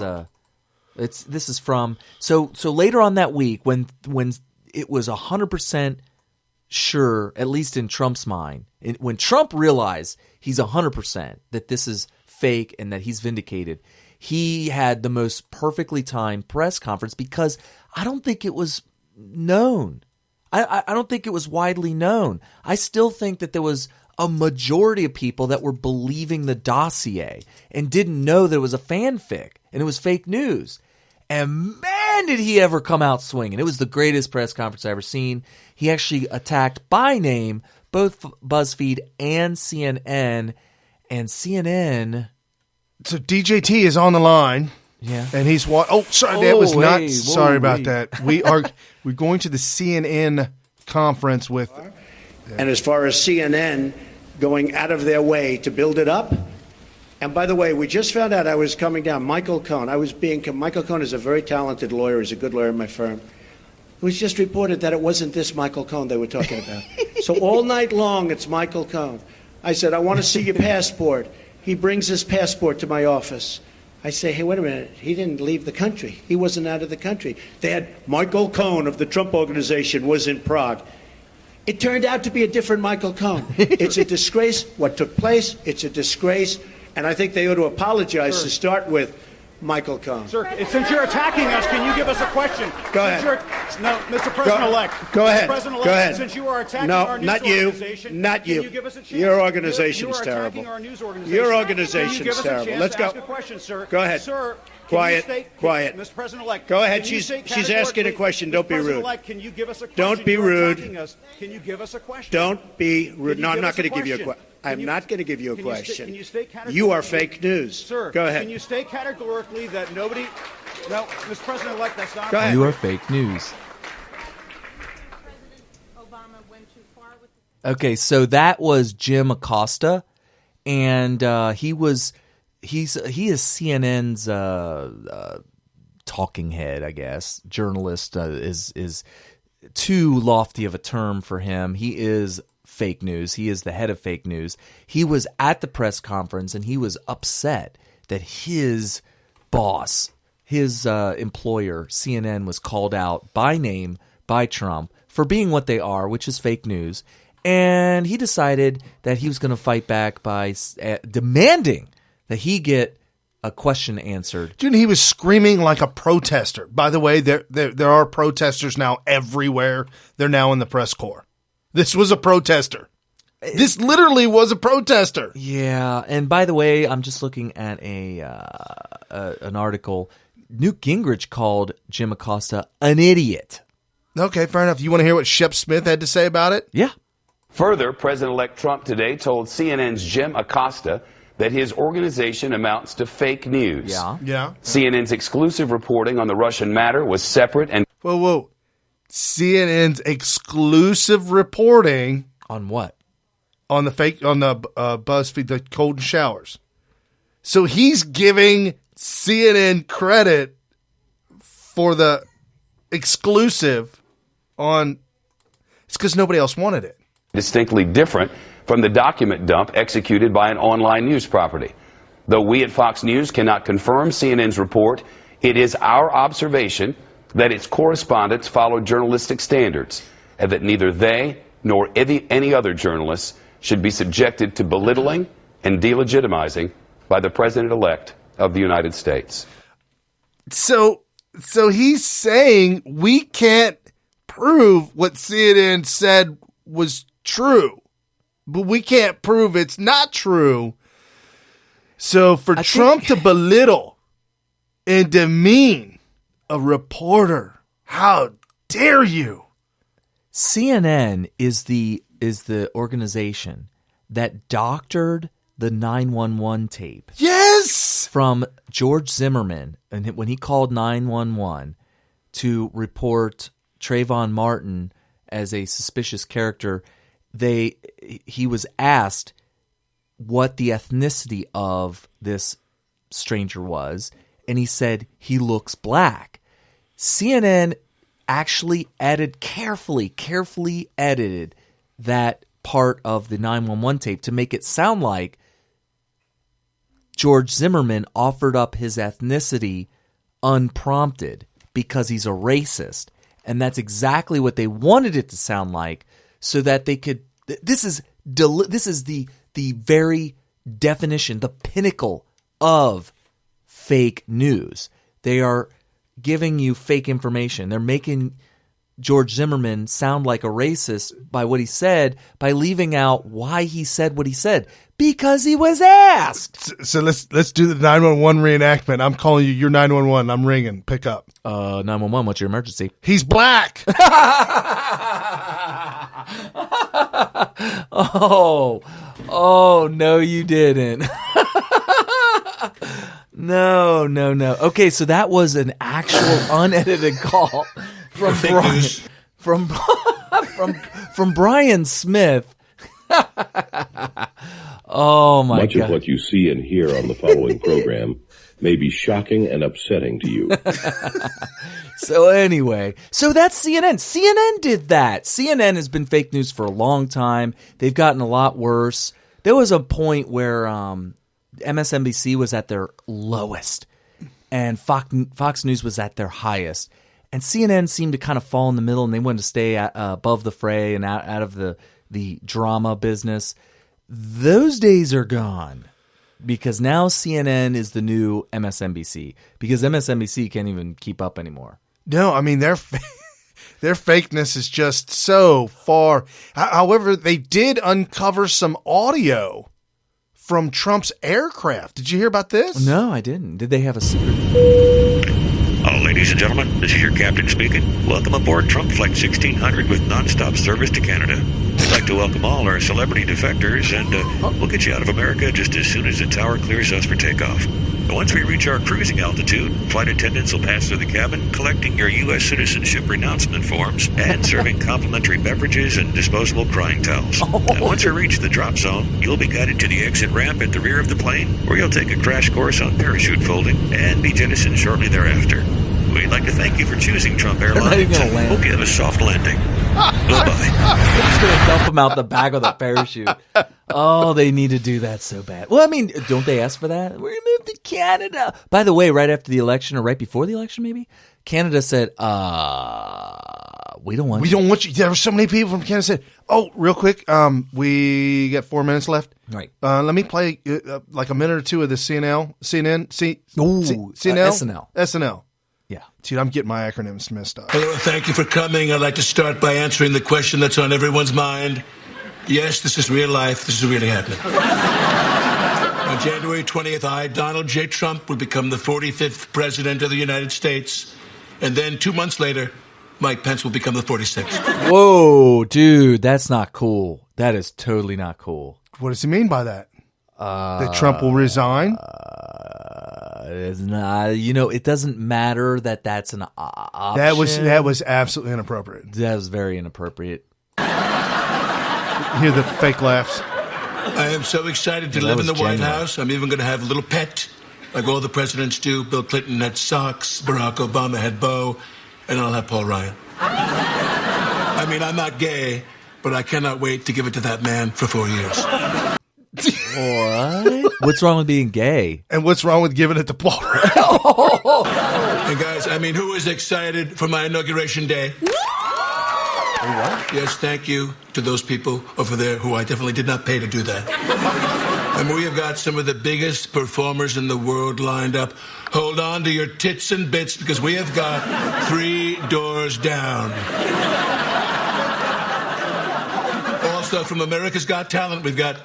This is from so later on that week when it was 100% sure, at least in Trump's mind, when Trump realized he's 100% that this is fake and that he's vindicated, he had the most perfectly timed press conference because I don't think it was known. I don't think it was widely known. I still think that there was a majority of people that were believing the dossier and didn't know that it was a fanfic and it was fake news. And man, did he ever come out swinging. It was the greatest press conference I ever seen. He actually attacked by name both BuzzFeed and CNN. And CNN... So DJT is on the line. Yeah. And he's that was not... Sorry about that. We're going to the CNN conference with... And as far as CNN going out of their way to build it up, and by the way, we just found out I was coming down. Michael Cohen. Michael Cohen is a very talented lawyer. He's a good lawyer in my firm. It was just reported that it wasn't this Michael Cohen they were talking about. So all night long, it's Michael Cohen. I said, I want to see your passport. He brings his passport to my office. I say, hey, wait a minute. He didn't leave the country. He wasn't out of the country. They had Michael Cohen of the Trump Organization was in Prague. It turned out to be a different Michael Cohen. It's a disgrace what took place. It's a disgrace. And I think they ought to apologize to start with Michael Cohen. Sir, since you're attacking us, can you give us a question? Go ahead. No, Mr. President-elect. Go ahead. Mr. President-elect, Go ahead. Since you are attacking No, our news not you. organization, Not you. Can you give us a chance? Your organization's You are terrible. attacking our news organization. Your Can you organization's give us a terrible. chance Let's to go. ask a question, sir? Go ahead. Sir, Quiet. can you state, Quiet. Mr. President-elect. Go ahead. can you She's state asking a categorically- question. Don't be rude. President-elect, can you give us a question? Don't be You're rude. attacking us. Can you give us a question? Don't be rude. Can you No, I'm give not us going to give you a question? question. I'm not going to give you a Can you question. can you state You are categorically- fake news. Sir, Go ahead. Can you state categorically that nobody... No, Mr. President-elect, that's not... Go ahead. You are fake news. Okay, so that was Jim Acosta, and he is CNN's talking head, I guess. Journalist is too lofty of a term for him. He is fake news. He is the head of fake news. He was at the press conference, and he was upset that his boss, his employer, CNN, was called out by name by Trump for being what they are, which is fake news. And he decided that he was going to fight back by demanding that he get a question answered. Dude, he was screaming like a protester. By the way, there are protesters now everywhere. They're now in the press corps. This was a protester. This literally was a protester. Yeah, and by the way, I'm just looking at an article. Newt Gingrich called Jim Acosta an idiot. Okay, fair enough. You want to hear what Shep Smith had to say about it? Yeah. Further, President-elect Trump today told CNN's Jim Acosta that his organization amounts to fake news. Yeah. CNN's exclusive reporting on the Russian matter was separate and... Whoa. CNN's exclusive reporting... On what? On the BuzzFeed, the cold showers. So he's giving CNN credit for the exclusive on... It's because nobody else wanted it. distinctly different from the document dump executed by an online news property. Though we at Fox News cannot confirm CNN's report, it is our observation that its correspondents followed journalistic standards and that neither they nor any other journalists should be subjected to belittling and delegitimizing by the President-elect of the United States. So he's saying we can't prove what CNN said was true, but we can't prove it's not true. So for Trump to belittle and demean a reporter, how dare you? CNN is the organization that doctored the 911 tape. Yes! From George Zimmerman, and when he called 911 to report Trayvon Martin as a suspicious character, he was asked what the ethnicity of this stranger was, and he said he looks black. CNN actually carefully edited that part of the 911 tape to make it sound like George Zimmerman offered up his ethnicity unprompted because he's a racist. And that's exactly what they wanted it to sound like, so that they could. This is the very definition, the pinnacle of fake news. They are giving you fake information. They're making George Zimmerman sound like a racist by what he said, by leaving out why he said what he said, because he was asked. So let's do the 911 reenactment. I'm calling you. You're 911. I'm ringing. Pick up. 911. What's your emergency? He's black. Oh no, you didn't. No. Okay, so that was an actual unedited call from from Brian Smith. Oh my Much God. of what you see and hear on the following program may be shocking and upsetting to you. So anyway, so that's CNN. CNN did that. CNN has been fake news for a long time. They've gotten a lot worse. There was a point where MSNBC was at their lowest and Fox News was at their highest. And CNN seemed to kind of fall in the middle, and they wanted to stay above the fray and out of the drama business. Those days are gone. Because now CNN is the new MSNBC. Because MSNBC can't even keep up anymore. No, I mean, their fakeness is just so far. However, they did uncover some audio from Trump's aircraft. Did you hear about this? No, I didn't. Did they have a secret? Ladies and gentlemen, this is your captain speaking. Welcome aboard Trump Flight 1600 with nonstop service to Canada. We'd like to welcome all our celebrity defectors, and we'll get you out of America just as soon as the tower clears us for takeoff. Once we reach our cruising altitude, flight attendants will pass through the cabin, collecting your U.S. citizenship renouncement forms and serving complimentary beverages and disposable crying towels. And once we reach the drop zone, you'll be guided to the exit ramp at the rear of the plane, where you'll take a crash course on parachute folding and be jettisoned shortly thereafter. We'd like to thank you for choosing Trump Airlines. Hope you have a soft landing. Bye-bye. They're just going to dump them out the back of the parachute. Oh, they need to do that so bad. Well, I mean, don't they ask for that? We're going to move to Canada. By the way, right after the election, or right before the election maybe, Canada said, we don't want you. We don't want you. There were so many people from Canada said, oh, real quick, we got 4 minutes left. Right. Let me play like a minute or two of the SNL. Yeah. Dude, I'm getting my acronyms messed up. Hello, thank you for coming. I'd like to start by answering the question that's on everyone's mind. Yes, this is real life. This is really happening. On January 20th, I, Donald J. Trump, will become the 45th President of the United States. And then 2 months later, Mike Pence will become the 46th. Whoa, dude, that's not cool. That is totally not cool. What does he mean by that? That Trump will resign? It's not, it doesn't matter that that's an option. That was absolutely inappropriate. That was very inappropriate. Hear the fake laughs. I am so excited to live in the White House. I'm even going to have a little pet, like all the presidents do. Bill Clinton had socks, Barack Obama had Bo, and I'll have Paul Ryan. I mean, I'm not gay, but I cannot wait to give it to that man for 4 years. What? What's wrong with being gay? And what's wrong with giving it to Paul Ryan? And guys, I mean, who is excited for my inauguration day? What? Yes, thank you to those people over there who I definitely did not pay to do that. And we have got some of the biggest performers in the world lined up. Hold on to your tits and bits, because we have got 3 doors down. Also, from America's Got Talent, we've got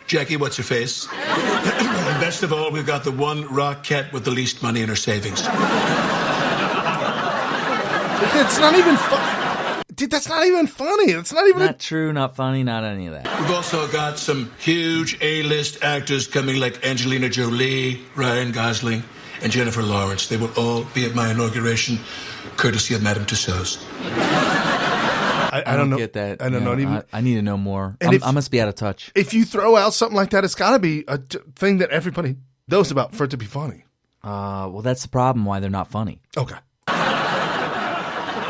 Jackie What's-Her-Face. And best of all, we've got the one Rockette with the least money in her savings. It's not even funny. Dude, that's not even funny. It's not even... Not true, not funny, not any of that. We've also got some huge A-list actors coming, like Angelina Jolie, Ryan Gosling, and Jennifer Lawrence. They will all be at my inauguration, courtesy of Madame Tussauds. I don't know. Get that. I don't know. I need to know more. I must be out of touch. If you throw out something like that, it's got to be a thing that everybody knows about for it to be funny. Well, that's the problem why they're not funny. Okay.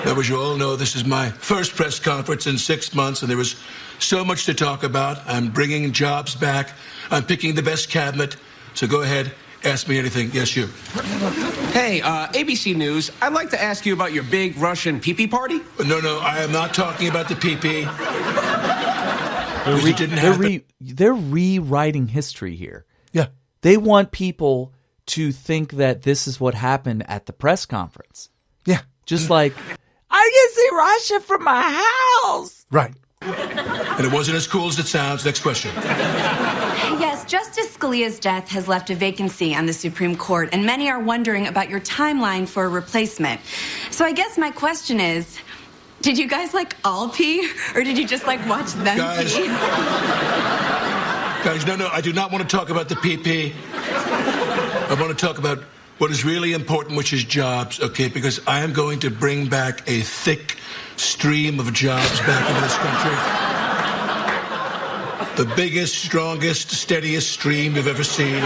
Now, as you all know, this is my first press conference in 6 months, and there was so much to talk about. I'm bringing jobs back. I'm picking the best cabinet. So go ahead, ask me anything. Yes, you. Hey, ABC News, I'd like to ask you about your big Russian pee-pee party. No, I am not talking about the pee-pee. They're rewriting history here. Yeah. They want people to think that this is what happened at the press conference. Yeah. Just like, I can see Russia from my house. Right. And it wasn't as cool as it sounds. Next question. Yes, Justice Scalia's death has left a vacancy on the Supreme Court, and many are wondering about your timeline for a replacement. So I guess my question is, did you guys all pee, or did you just watch them pee? Guys, no, I do not want to talk about the pee-pee. I want to talk about what is really important, which is jobs, okay? Because I am going to bring back a thick stream of jobs back into this country. The biggest, strongest, steadiest stream you've ever seen.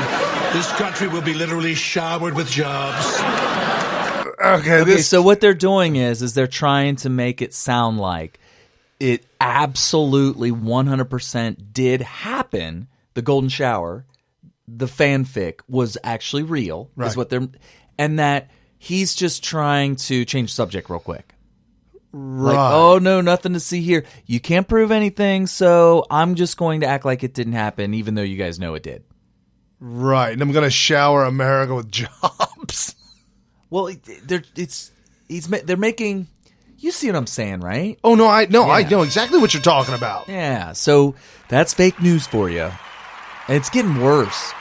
This country will be literally showered with jobs. Okay, so what they're doing is they're trying to make it sound like it absolutely 100% did happen. The golden shower, the fanfic was actually real, is what they're, and that he's just trying to change the subject real quick. Right. Like, oh no, nothing to see here. You can't prove anything, so I'm just going to act like it didn't happen, even though you guys know it did. Right, and I'm going to shower America with jobs. Well, they're making. You see what I'm saying, right? Oh no, I know exactly what you're talking about. Yeah, so that's fake news for you. And it's getting worse.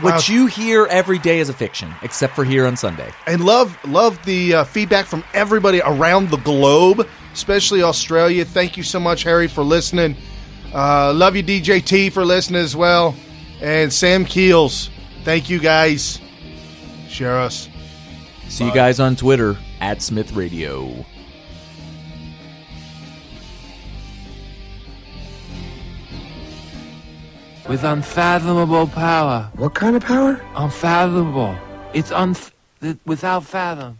What you hear every day is a fiction, except for here on Sunday. And love the feedback from everybody around the globe, especially Australia. Thank you so much, Harry, for listening. Love you, DJ T, for listening as well. And Sam Keels, thank you guys. Share us. See you guys on Twitter at Smyth Radio. With unfathomable power. What kind of power? Unfathomable. It's without fathom.